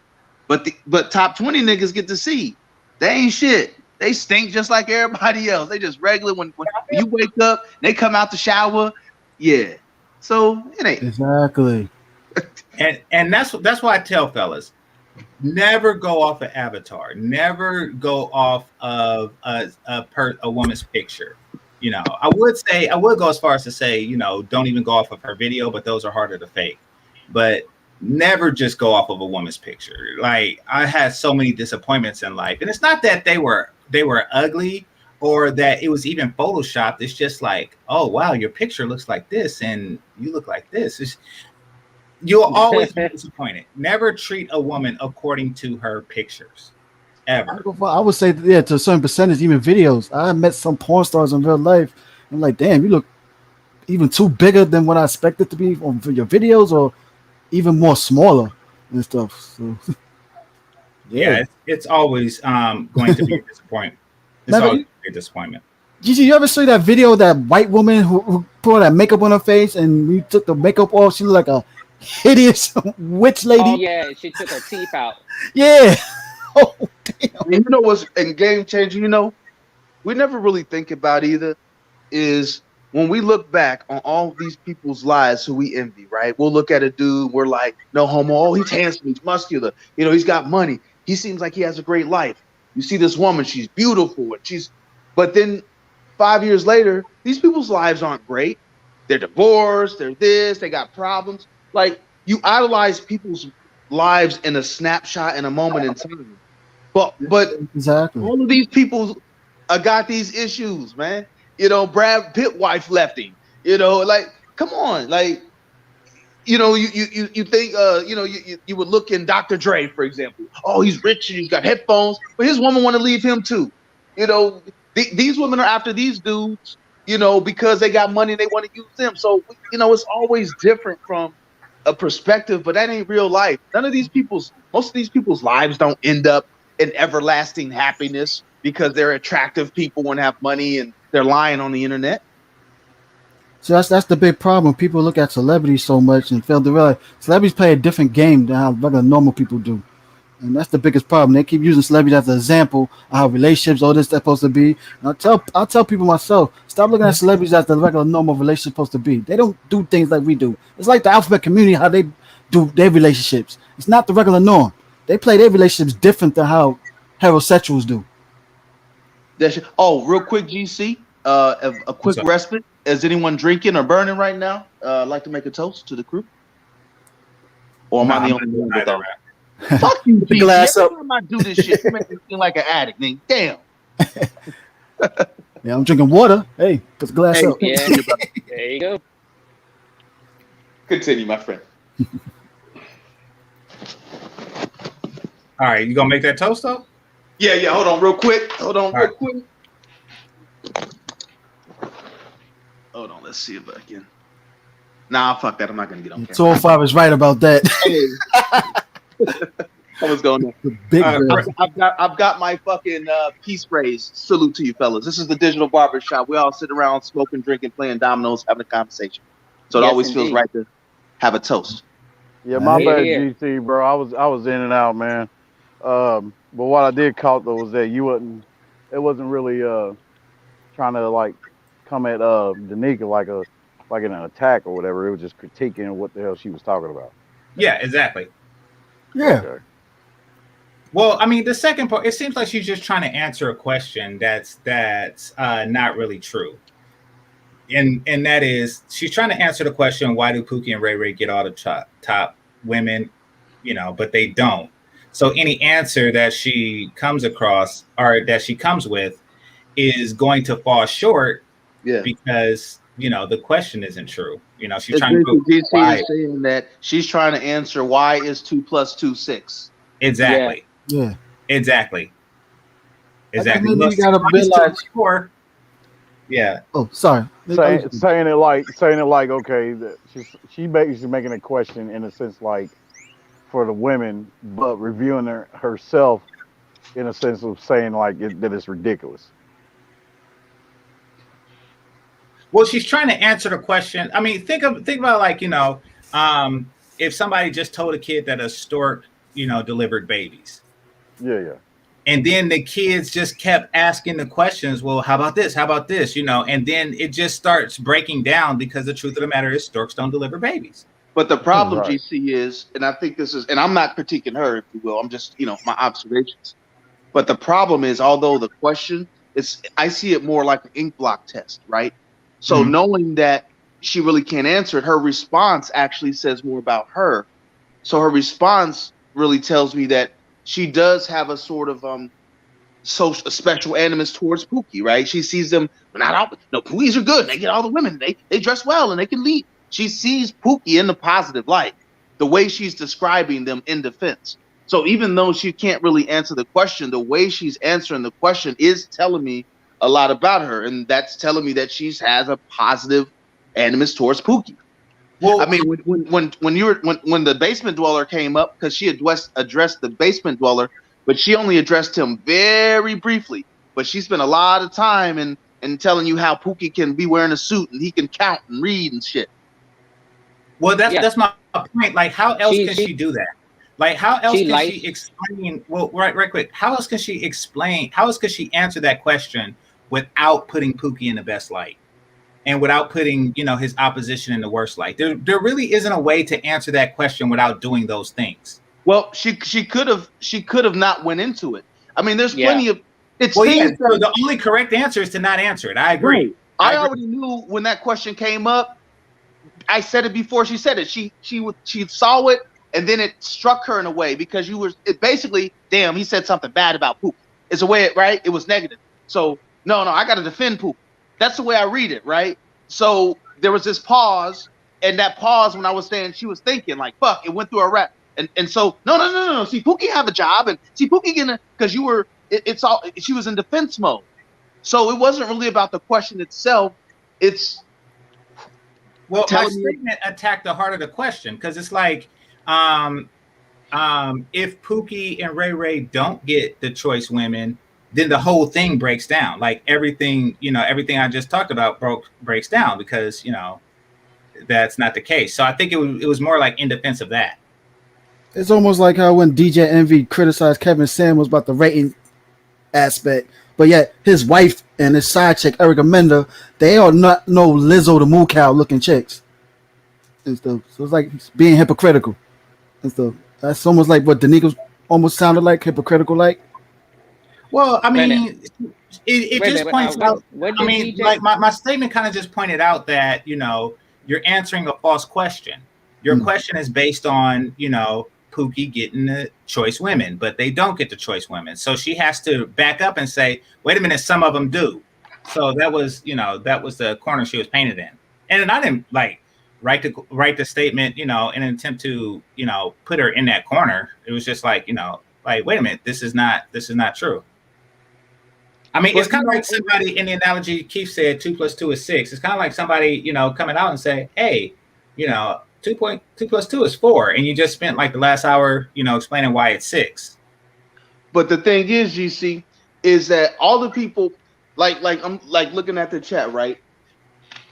But top 20 niggas get to see. They ain't shit. They stink just like everybody else. They just regular. When you wake up, they come out the shower. Yeah. So it ain't. Exactly. And that's why I tell fellas, never go off an avatar. Never go off of a woman's picture. You know, I would go as far as to say, you know, don't even go off of her video, but those are harder to fake. But never just go off of a woman's picture. Like, I had so many disappointments in life, and it's not that they were ugly or that it was even photoshopped. It's just like, oh wow, your picture looks like this and you look like this. You'll always be disappointed. Never treat a woman according to her pictures, ever. I would say, yeah, to a certain percentage, even videos. I met some porn stars in real life. I'm like, damn, you look even too bigger than what I expected to be on your videos, or even more smaller and stuff. So yeah, it's always going to be a disappointment. It's always a disappointment. Gigi, you ever see that video of that white woman who put that makeup on her face, and we took the makeup off? She looked like a hideous witch lady. Oh yeah, she took her teeth out. Yeah. Oh damn. You know what's in Game Changer? You know, we never really think about either. Is when we look back on all these people's lives who we envy, right? We'll look at a dude, we're like, no homo. Oh, he's handsome, he's muscular. You know, he's got money. He seems like he has a great life. You see this woman, she's beautiful, and but then 5 years later, these people's lives aren't great. They're divorced, they're this, they got problems. Like, you idolize people's lives in a snapshot, in a moment in time. But exactly, all of these people got these issues, man. You know, Brad Pitt wife left him. You know, like, come on, like, you know, you think, you know, you would look in Dr. Dre, for example. Oh, he's rich and he's got headphones, but his woman want to leave him too. You know, these women are after these dudes, you know, because they got money, they want to use them. So, you know, it's always different from a perspective, but that ain't real life. Most of these people's lives don't end up in everlasting happiness because they're attractive people and have money and they're lying on the internet. So that's the big problem. People look at celebrities so much and fail to realize celebrities play a different game than how regular normal people do. And that's the biggest problem. They keep using celebrities as an example of how relationships, all this is supposed to be. And I'll tell people myself, stop looking at celebrities as the regular normal relationship supposed to be. They don't do things like we do. It's like the alphabet community, how they do their relationships. It's not the regular norm. They play their relationships different than how heterosexuals do. Oh, real quick, GC, a quick respite. Is anyone drinking or burning right now? I'd like to make a toast to the crew. Or am I the only one with that? Fuck you, GC. Glass Every time I do this shit, you make me feel like an addict, nigga. Damn. Yeah, I'm drinking water. Hey, put the glass up. Yeah, there you go. Continue, my friend. All right, you gonna make that toast though? Yeah. Hold on, real quick. Hold on. Let's see if I can. Nah, fuck that. I'm not gonna get on camera. 205 is right about that. I was going I've got my fucking peace raise. Salute to you fellas. This is the Digital Barber Shop. We all sit around smoking, drinking, playing dominoes, having a conversation. So it always feels right to have a toast. Yeah, my bad, GC, bro. I was in and out, man. But what I did caught though was that it wasn't really trying to like come at Danica like in an attack or whatever. It was just critiquing what the hell she was talking about. Yeah, exactly. Yeah. Okay. Well, I mean, the second part, it seems like she's just trying to answer a question that's not really true. And that is, she's trying to answer the question, why do Pookie and Ray Ray get all the top women, but they don't. So any answer that she comes across or that she comes with is going to fall short because, the question isn't true. She's trying to prove DC is saying that she's trying to answer why is 2 + 2 6. Exactly. Yeah. Exactly. Maybe you gotta realize. Yeah. Oh, sorry. Saying it like okay, that she basically making a question in a sense like for the women, but reviewing herself in a sense of saying like that it's ridiculous. Well, she's trying to answer the question. I mean, think about like, if somebody just told a kid that a stork, delivered babies. Yeah. And then the kids just kept asking the questions. Well, how about this? How about this? And then it just starts breaking down because the truth of the matter is storks don't deliver babies. But the problem, Right. GC, is, and I think this is, and I'm not critiquing her, if you will. I'm just, my observations. But the problem is, although the question is, I see it more like an ink block test, right? So knowing that she really can't answer it, her response actually says more about her. So her response really tells me that she does have a sort of a special animus towards Pookie, right? She sees them, not all, no, Pookies are good. They get all the women. They dress well and they can lead. She sees Pookie in the positive light, the way she's describing them in defense. So even though she can't really answer the question, the way she's answering the question is telling me a lot about her, and that's telling me that she has a positive animus towards Pookie. Well, I mean, when the basement dweller came up, because she addressed the basement dweller, but she only addressed him very briefly. But she spent a lot of time in telling you how Pookie can be wearing a suit and he can count and read and shit. Well, that's my point. Like, how else can she do that? Like, how else can she explain? Well, right quick. How else can she explain? How else could she answer that question without putting Pookie in the best light? And without putting, his opposition in the worst light? There really isn't a way to answer that question without doing those things. Well, she could have not went into it. I mean, there's plenty of so the only correct answer is to not answer it. I agree. Right. I already knew when that question came up. I said it before she said it. She saw it, and then it struck her in a way because basically, damn, he said something bad about Pookie. It's a way, right? It was negative. So no, I got to defend Pookie. That's the way I read it, right? So there was this pause, and that pause when I was saying she was thinking, like, fuck, it went through her rep. And so, no. See, Pookie have a job, and see, Pookie because she was in defense mode. So it wasn't really about the question itself. Well, my statement attacked the heart of the question, because it's like, if Pookie and Ray Ray don't get the choice women, then the whole thing breaks down. Like everything I just talked about breaks down because, that's not the case. So I think it was more like in defense of that. It's almost like how when DJ Envy criticized Kevin Samuels about the rating aspect, but yet his wife and his side chick, Erica Mender, they are not no Lizzo the Moo Cow looking chicks and stuff. So it's like being hypocritical and stuff. That's almost like what Danica almost sounded like, hypocritical like. Well, I mean, it just points out. I mean, like my statement kind of just pointed out that, you're answering a false question. Your question is based on, Pookie getting the choice women, but they don't get the choice women. So she has to back up and say, wait a minute, some of them do. So that was the corner she was painted in. And I didn't write the statement, in an attempt to, put her in that corner. It was just like, wait a minute, this is not true. I mean, it's kind of like somebody in the analogy Keith said, 2 + 2 is 6. It's kind of like somebody, coming out and say, hey, 2 + 2 is 4. And you just spent like the last hour, explaining why it's 6. But the thing is, GC, is that all the people, like I'm like looking at the chat, right?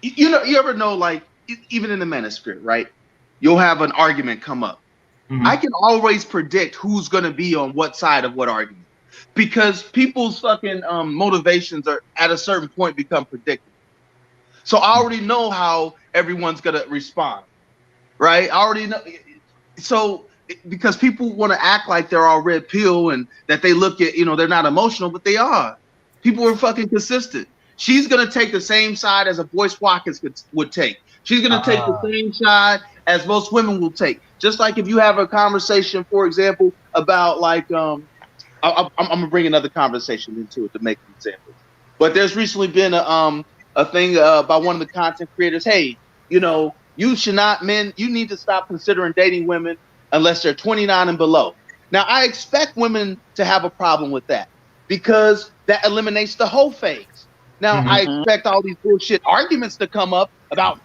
You ever know, like, even in the manosphere, right? You'll have an argument come up. Mhm. I can always predict who's gonna be on what side of what argument because people's fucking motivations are at a certain point become predictable. So I already know how everyone's gonna respond, right? I already know. So because people want to act like they're all red pill and that they look at, they're not emotional, but they are. People are fucking consistent. She's gonna take the same side as a Boyce Watkins would take. She's gonna take the same side as most women will take. Just like if you have a conversation, for example, about like I'm gonna bring another conversation into it to make an example. But there's recently been a thing by one of the content creators. Hey, you should not you need to stop considering dating women unless they're 29 and below. Now I expect women to have a problem with that because that eliminates the whole phase. Now I expect all these bullshit arguments to come up about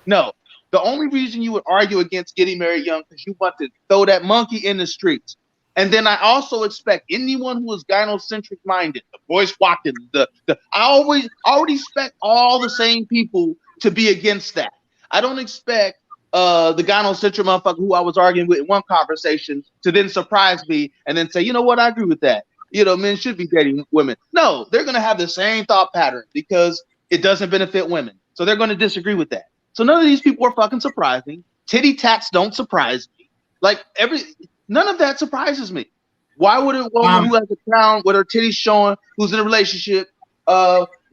no. The only reason you would argue against getting married young because you want to throw that monkey in the streets. And then I also expect anyone who is gynocentric minded, the Boyce Watkins, I already expect all the same people to be against that. I don't expect the gynocentric motherfucker who I was arguing with in one conversation to then surprise me and then say, you know what, I agree with that. Men should be dating women. No, they're going to have the same thought pattern because it doesn't benefit women. So they're going to disagree with that. So none of these people are fucking surprising. Titty tats don't surprise me. None of that surprises me. Why would a woman who has a crown with her titties showing, who's in a relationship,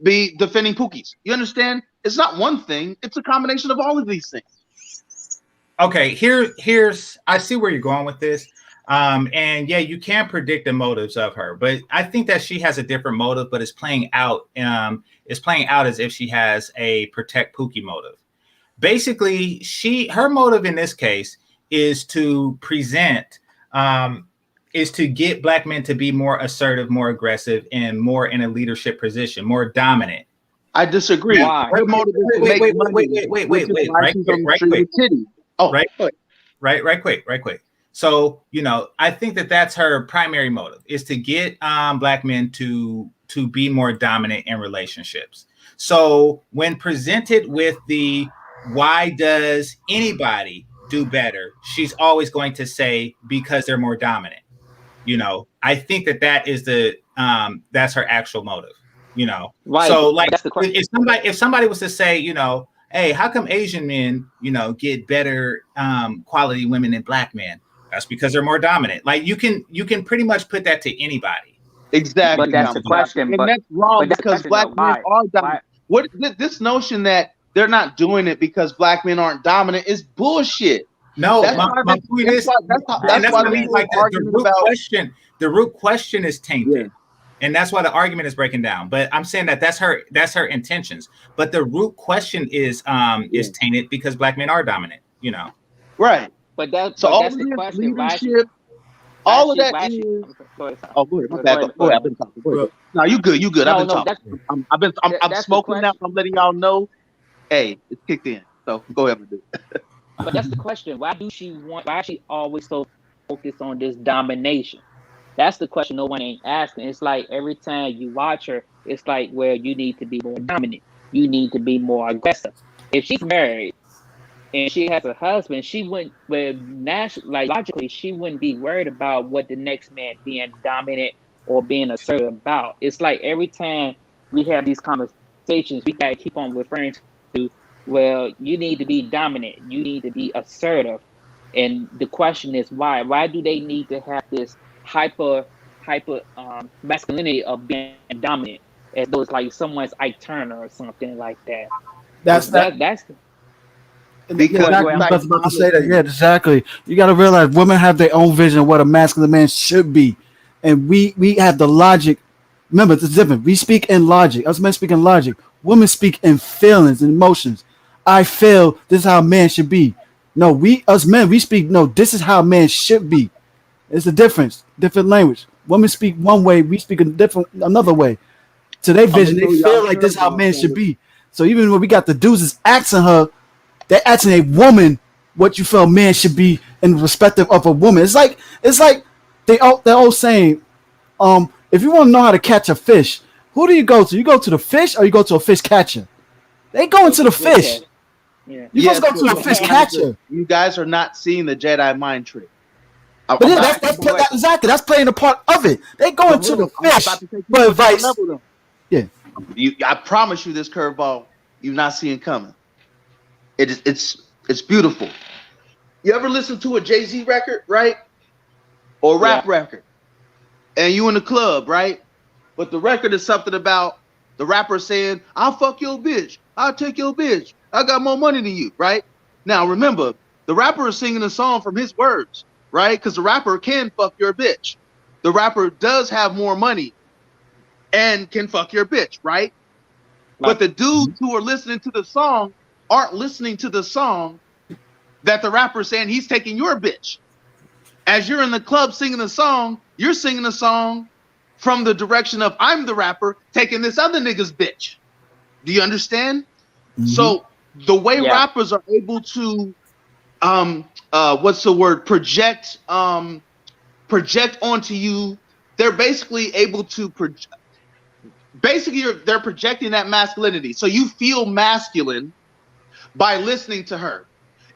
be defending Pookies? You understand? It's not one thing. It's a combination of all of these things. Okay, here's I see where you're going with this. And yeah, you can predict the motives of her, but I think that she has a different motive, but it's playing out as if she has a protect Pookie motive. Basically, her motive in this case is to present, is to get Black men to be more assertive, more aggressive, and more in a leadership position, more dominant. I disagree. Why? Wait, right quick. So, I think that that's her primary motive is to get Black men to be more dominant in relationships. So when presented with the why does anybody do better, she's always going to say because they're more dominant. I think that is that's her actual motive. Right. So like that's the question. if somebody was to say, hey, how come Asian men, get better quality women than Black men? That's because they're more dominant. Like you can pretty much put that to anybody. Exactly. But that's the question. And that's wrong because Black men are dominant. What this notion that they're not doing it because Black men aren't dominant is bullshit. No, my point is that's why the root question is tainted. Yeah. And that's why the argument is breaking down. But I'm saying that's her intentions. But the root question is tainted because Black men are dominant, Right. But that's the question. Leadership, all of that is. Oh, go ahead. My bad. Go ahead. I've been talking. Go ahead. No, you good. You good. I've been talking. I'm smoking now. I'm letting y'all know. Hey, it's kicked in. So go ahead and do it. But that's the question. Why is she always so focused on this domination? That's the question no one ain't asking. It's like every time you watch her, it's like, well, you need to be more dominant. You need to be more aggressive. If she's married and she has a husband, she wouldn't, logically, she wouldn't be worried about what the next man being dominant or being assertive about. It's like every time we have these conversations, we gotta keep on referring to, well, you need to be dominant. You need to be assertive. And the question is why? Why do they need to have this hyper masculinity of being dominant, as though it's like someone's Ike Turner or something like that? That's because I was about to say that. Yeah, exactly. You got to realize women have their own vision of what a masculine man should be, and we have the logic. Remember, it's different. We speak in logic. Us men speak in logic. Women speak in feelings and emotions. I feel this is how a man should be. No, us men, we speak. No, this is how a man should be. It's a difference, different language. Women speak one way, we speak another way. To their vision, they feel like this is how men should be. So even when we got the dudes is asking her, they're asking a woman what you feel a man should be in respective of a woman. It's like they're all saying, if you want to know how to catch a fish, who do you go to? You go to the fish or you go to a fish catcher? They go into the fish. Yeah. You supposed to go to a fish catcher. You guys are not seeing the Jedi mind trick. But yeah, exactly. That's playing a part of it. They go into the fish for advice. Yeah. I promise you, this curveball you're not seeing coming. It's beautiful. You ever listen to a Jay-Z record, right? Or a rap record, and you in the club, right? But the record is something about the rapper saying, "I'll fuck your bitch. I'll take your bitch. I got more money than you," right? Now remember, the rapper is singing a song from his words, right? Because the rapper can fuck your bitch. The rapper does have more money and can fuck your bitch, right? But the dudes who are listening to the song aren't listening to the song that the rapper is saying he's taking your bitch. As you're in the club singing the song, you're singing the song from the direction of I'm the rapper taking this other nigga's bitch. Do you understand? Mm-hmm. So the way rappers are able to project onto you, they're basically able to they're projecting that masculinity. So you feel masculine by listening to her.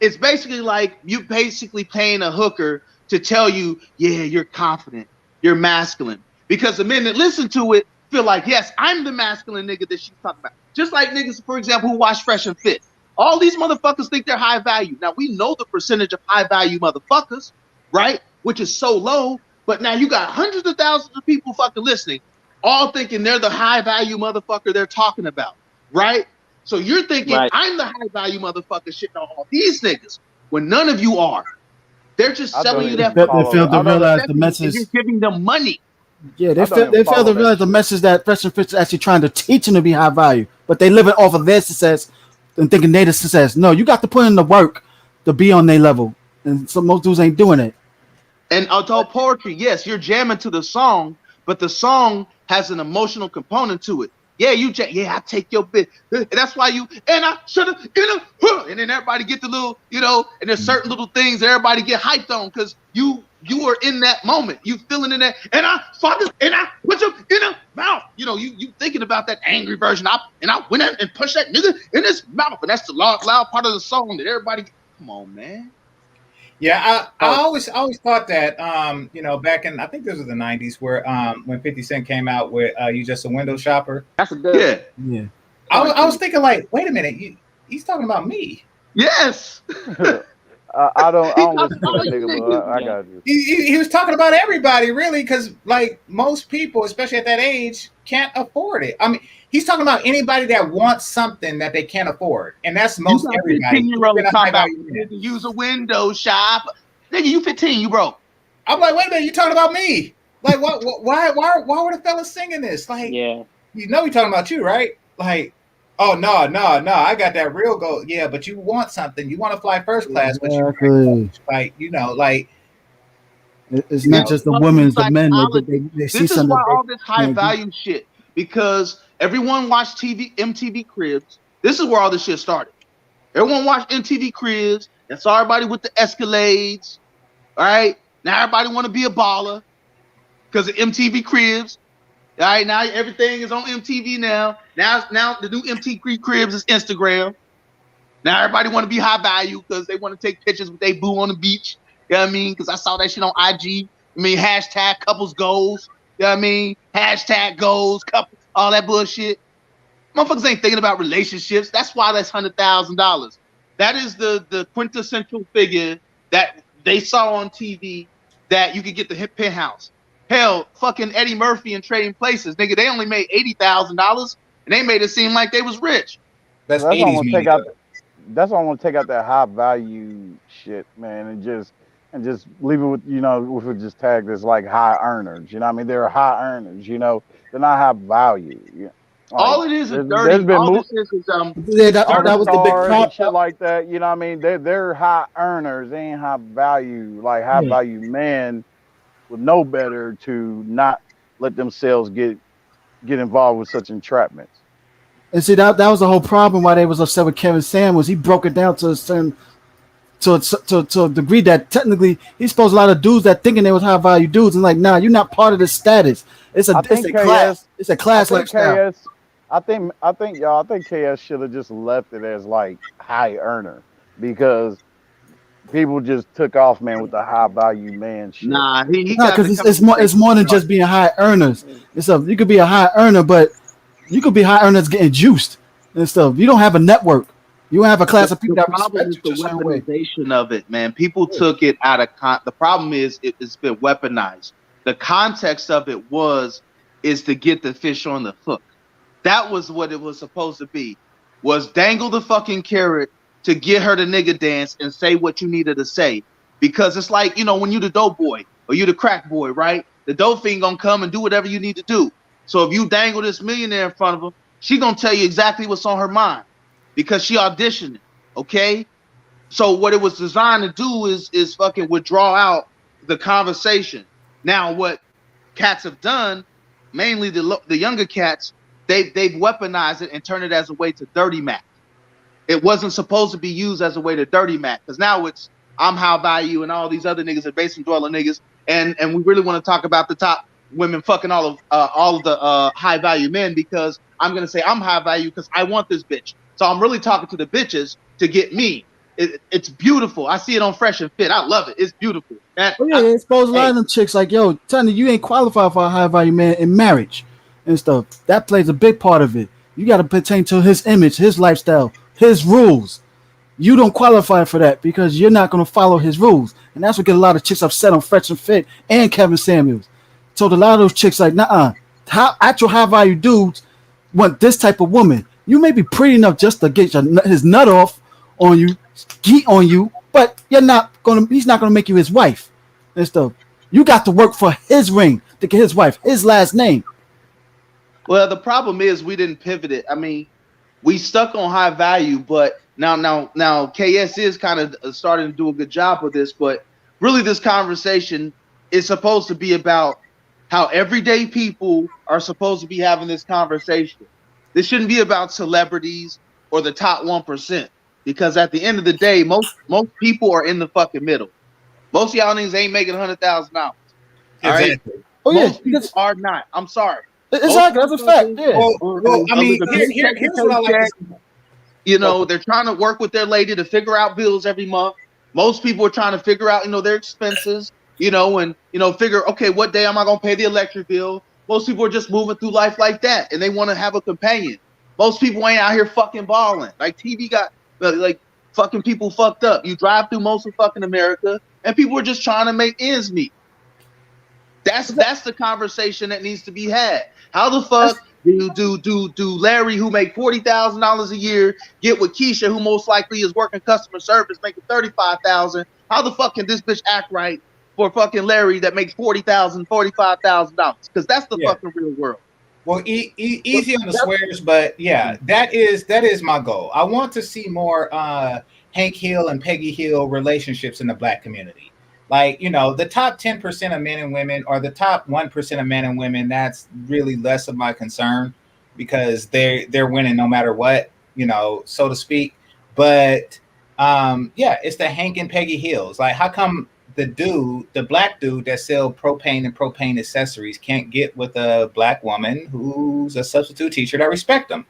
It's basically like you basically paying a hooker to tell you, yeah, you're confident, you're masculine. Because the men that listen to it feel like, yes, I'm the masculine nigga that she's talking about. Just like niggas, for example, who watch Fresh and Fit. All these motherfuckers think they're high value. Now, we know the percentage of high value motherfuckers, right? Which is so low. But now you got hundreds of thousands of people fucking listening, all thinking they're the high value motherfucker they're talking about, right? So you're thinking, I'm the high value motherfucker shitting on all these niggas, when none of you are. They're just selling you that. They fail to realize the message. You're giving them money. Yeah, they fail to realize the message that Fresh and Fit is actually trying to teach them to be high value, but they live it off of their success and thinking they the success. No, you got to put in the work to be on their level, and some most dudes ain't doing it. And although poetry, yes, you're jamming to the song, but the song has an emotional component to it. Yeah, I take your bit. That's why and I should have, and then everybody get the little, and there's certain little things that everybody get hyped on because you were in that moment. You feeling in that, and I fought it, and I put you in the mouth. You thinking about that angry version. I went out and pushed that nigga in his mouth, and that's the loud part of the song that everybody. Come on, man. Yeah, I always thought that back in, I think this was the 90s where when 50 Cent came out with You Just a Window Shopper. That's a good. Yeah. I was thinking like, wait a minute, he's talking about me. Yes. I don't listen to that nigga, but I got you. He was talking about everybody really, because like most people, especially at that age, can't afford it. I mean, he's talking about anybody that wants something that they can't afford, and that's most everybody. Use a window shop, nigga. You 15, you broke. I'm like, wait a minute, you talking about me? Like, what? Why were the fellas singing this? Like, yeah, we talking about you, right? Like, oh no, I got that real goal. Yeah, but you want something. You want to fly first class, but it's not just the women, it's the men. They see this is something. why all this high value shit, because everyone watched MTV Cribs. This is where all this shit started. Everyone watched MTV Cribs and saw everybody with the Escalades. All right, now everybody want to be a baller because of MTV Cribs. All right, now everything is on MTV now. Now the new MTV Cribs is Instagram. Now everybody want to be high value because they want to take pictures with their boo on the beach. You know what I mean? Because I saw that shit on IG. I mean, hashtag couples goals. You know what I mean? Hashtag goals, couple, all that bullshit. Motherfuckers ain't thinking about relationships. That's why that's $100,000. That is the quintessential figure that they saw on TV that you could get the hip penthouse. Hell, fucking Eddie Murphy and Trading Places, nigga, they only made $80,000 and they made it seem like they was rich. That's why I want to take out that high value shit, man, and just leave it with, if we just tag this like high earners. You know what I mean? They're high earners, they're not high value. Like, all it is dirty. All this is that was the big crap. Shit like that. You know what I mean? They're high earners. They ain't high value. Like high value men would know better to not let themselves get involved with such entrapments. And see, that was the whole problem why they was upset with Kevin Samuels. He broke it down to a certain to a degree that technically he exposed a lot of dudes that thinking they was high value dudes, and like, nah, you're not part of the status. It's a class. It's a class lifestyle. I think KS should have just left it as like high earner because people just took off, man, with the high value man shit. Nah, he No, got the because it's more than just being high earners. You could be a high earner, but you could be high earners getting juiced and stuff. You don't have a network. You don't have a class of people the that problem respect is you the a certain way. weaponization of it, man. People took it out of the problem is it's been weaponized. The context of it is to get the fish on the hook. That was what it was supposed to be. Was dangle the fucking carrot to get her to nigga dance and say what you needed to say. Because it's like, you know, when you the dope boy or you the crack boy, right? The dope fiend gonna come and do whatever you need to do. So if you dangle this millionaire in front of him, she gonna tell you exactly what's on her mind because she auditioned, okay? So what it was designed to do is fucking withdraw out the conversation. Now what cats have done, mainly the younger cats, they've weaponized it and turned it as a way to dirty Mac. It wasn't supposed to be used as a way to dirty Mac because now it's I'm high value and all these other niggas are basement dweller niggas, and we really want to talk about the top women fucking all of the high value men because I'm gonna say I'm high value because I want this bitch. So I'm really talking to the bitches to get me. It's beautiful. I see it on Fresh and Fit. I love it. It's beautiful. They expose a lot of them chicks like, yo, Tony, you ain't qualified for a high value man in marriage and stuff. That plays a big part of it. You got to pertain to his image, his lifestyle, his rules. You don't qualify for that because you're not going to follow his rules. And that's what get a lot of chicks upset on Fresh and Fit and Kevin Samuels. So a lot of those chicks like, actual high value dudes want this type of woman. You may be pretty enough just to get his nut off on you, geet on you, but he's not gonna make you his wife and stuff. You got to work for his ring to get his wife, his last name. Well, the problem is we didn't pivot it. I mean, we stuck on high value, but now KS is kind of starting to do a good job with this, but really this conversation is supposed to be about how everyday people are supposed to be having this conversation. This shouldn't be about celebrities or the top 1%. Because at the end of the day, most people are in the fucking middle. Most of y'all niggas ain't making $100,000. All right? Exactly. Oh yeah, Most people are not. I'm sorry. Exactly, that's a fact. Yeah. Well, I mean, here's what I like to say. You know, they're trying to work with their lady to figure out bills every month. Most people are trying to figure out, their expenses, and, figure, okay, what day am I going to pay the electric bill? Most people are just moving through life like that, and they want to have a companion. Most people ain't out here fucking balling. Like TV got... Like fucking people fucked up. You drive through most of fucking America, and people are just trying to make ends meet. That's the conversation that needs to be had. How the fuck do Larry, who make $40,000 a year, get with Keisha, who most likely is working customer service, making $35,000? How the fuck can this bitch act right for fucking Larry that makes $40,000, $45,000? Because that's the fucking real world. Well, easy on the swears, but yeah, that is my goal. I want to see more Hank Hill and Peggy Hill relationships in the Black community. Like, the top 10% of men and women or the top 1% of men and women, that's really less of my concern because they're winning no matter what, so to speak. But it's the Hank and Peggy Hills. Like, how come the Black dude that sell propane and propane accessories can't get with a Black woman who's a substitute teacher that respect them?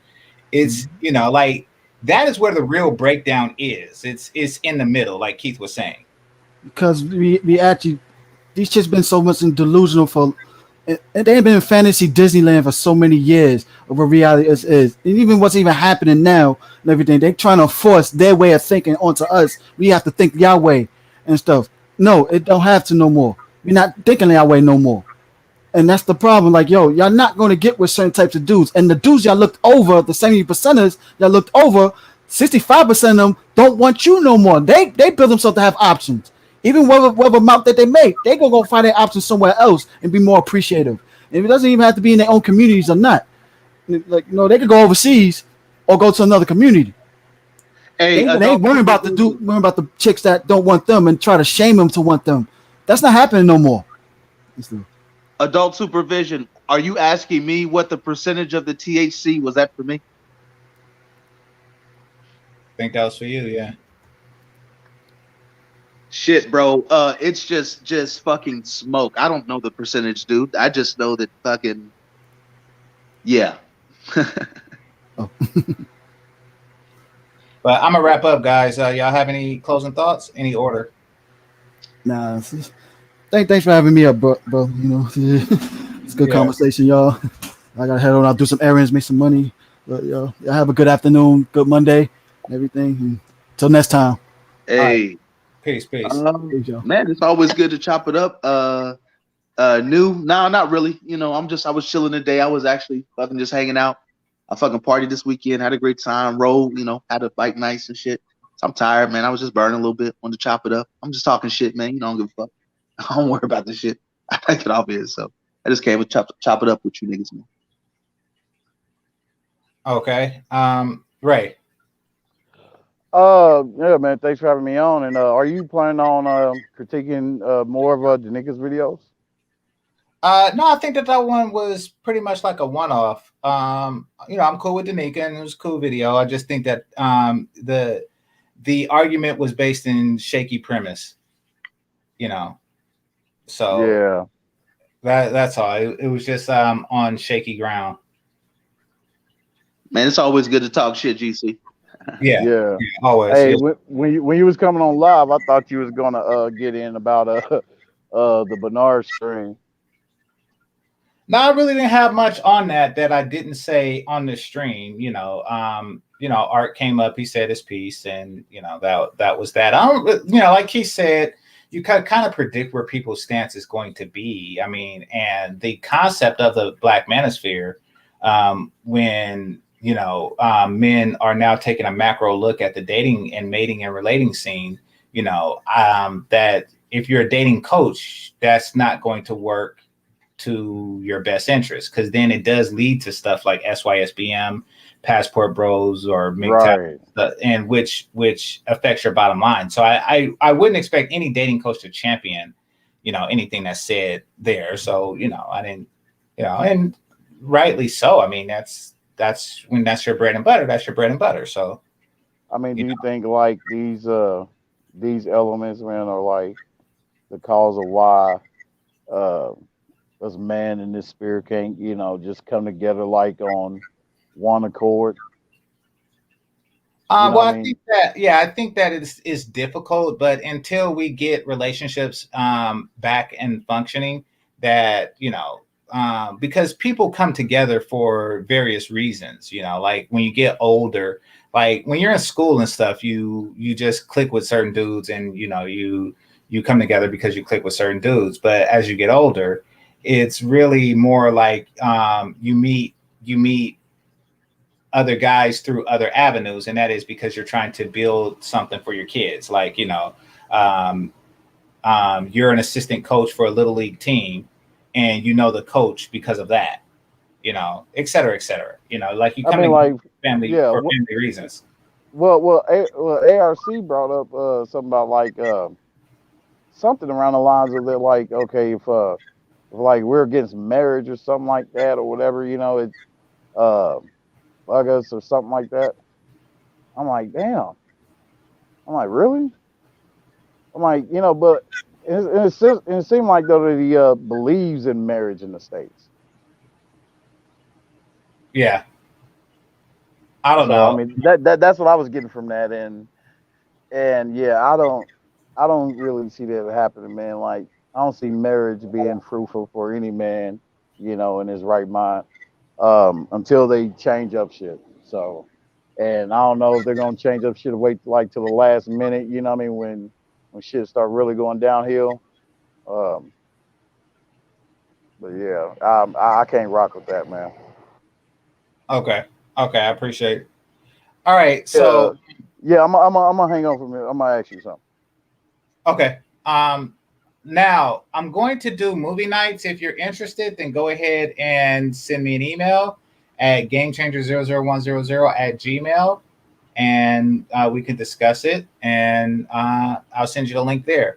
It's, like that is where the real breakdown is. It's in the middle, like Keith was saying. Because we actually, these chicks been so much in delusional and they ain't been in fantasy Disneyland for so many years of what reality is. And even what's even happening now and everything, they trying to force their way of thinking onto us. We have to think Yahweh and stuff. No, it don't have to no more. We're not thinking that way no more. And that's the problem. Like, yo, y'all not going to get with certain types of dudes. And the dudes y'all looked over, the 70%ers y'all looked over, 65% of them don't want you no more. They build themselves to have options. Even whatever amount that they make, they going to go find their options somewhere else and be more appreciative. And it doesn't even have to be in their own communities or not. Like, they could go overseas or go to another community. They ain't worrying about the chicks that don't want them and try to shame them to want them. That's not happening no more. Adult supervision. Are you asking me what the percentage of the THC was that for me? I think that was for you, yeah. Shit, bro. It's just fucking smoke. I don't know the percentage, dude. I just know that fucking yeah. But I'm gonna wrap up, guys. Y'all have any closing thoughts? Any order? Nah, thanks for having me up, bro. You know, it's a good conversation, y'all. I gotta head on out, do some errands, make some money. But y'all have a good afternoon, good Monday, and everything. Until next time. Hey, Peace. Peace, y'all. man, it's always good to chop it up. No, not really. You know, I was chilling today. I was actually fucking just hanging out. I fucking partied this weekend, had a great time, rolled, you know, had a bike nice and shit. So I'm tired, man. I was just burning a little bit, wanted to chop it up. I'm just talking shit, man. You know, I don't give a fuck. I don't worry about this shit. I get off here, so I just came to chop it up with you niggas, man. Okay. Ray. Yeah, man. Thanks for having me on. And are you planning on critiquing more of Janika's videos? No, I think that one was pretty much like a one-off. You know, I'm cool with Danica, and it was a cool video. I just think that the argument was based in shaky premise. You know, so Yeah. that's all. It was just on shaky ground. Man, it's always good to talk shit, GC. Yeah, always. Hey, Yeah. when you was coming on live, I thought you was gonna get in about the Bernard stream. No, I really didn't have much on that I didn't say on the stream. You know, Art came up, he said his piece, and you know that was that. I don't, you know, like he said, you kind of predict where people's stance is going to be. I mean, and the concept of the Black Manosphere, when you know men are now taking a macro look at the dating and mating and relating scene. You know, that if you're a dating coach, that's not going to work to your best interest, because then it does lead to stuff like SYSBM, passport bros, or Right. and which affects your bottom line. So I wouldn't expect any dating coach to champion, you know, anything that's said there. So, you know, I didn't, you know, and rightly so. I mean, that's when that's your bread and butter, that's your bread and butter. So I mean, do you think like these elements, man, are like the cause of why us man in this spirit can't, you know, just come together like on one accord? well, what I I mean? think that, yeah, I think that is difficult, but until we get relationships back and functioning, that, you know, because people come together for various reasons, you know, like when you get older, like when you're in school and stuff, you just click with certain dudes, and you know, you come together because you click with certain dudes. But as you get older, it's really more like you meet other guys through other avenues, and that is because you're trying to build something for your kids. Like, you know, you're an assistant coach for a little league team, and you know the coach because of that, you know, et cetera, et cetera. You know, like you I come mean, in like, family yeah, for family reasons. well, ARC brought up something about like something around the lines of that, like, okay, if like we're against marriage or something like that or whatever, you know, it's bug us or something like that. I'm like, damn. I'm like, really? I'm like, you know, but it seemed like though that he believes in marriage in the States. Yeah, I don't So know. I mean, that's what I was getting from that, and yeah, I don't really see that happening, man. Like, I don't see marriage being fruitful for any man, you know, in his right mind, until they change up shit. So, and I don't know if they're gonna change up shit, wait like till the last minute, you know what I mean, when shit start really going downhill. But yeah, I can't rock with that, man. Okay, I appreciate it. All right, so yeah, I'm gonna hang on for a minute. I'm gonna ask you something. okay. Now I'm going to do movie nights. If you're interested, then go ahead and send me an email at gamechanger00100@gmail, and we can discuss it, and I'll send you the link there.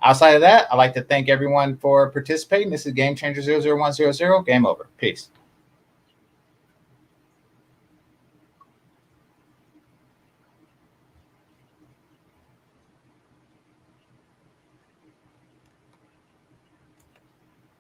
Outside of that, I'd like to thank everyone for participating. This is Game Changer 00100. Game over. Peace.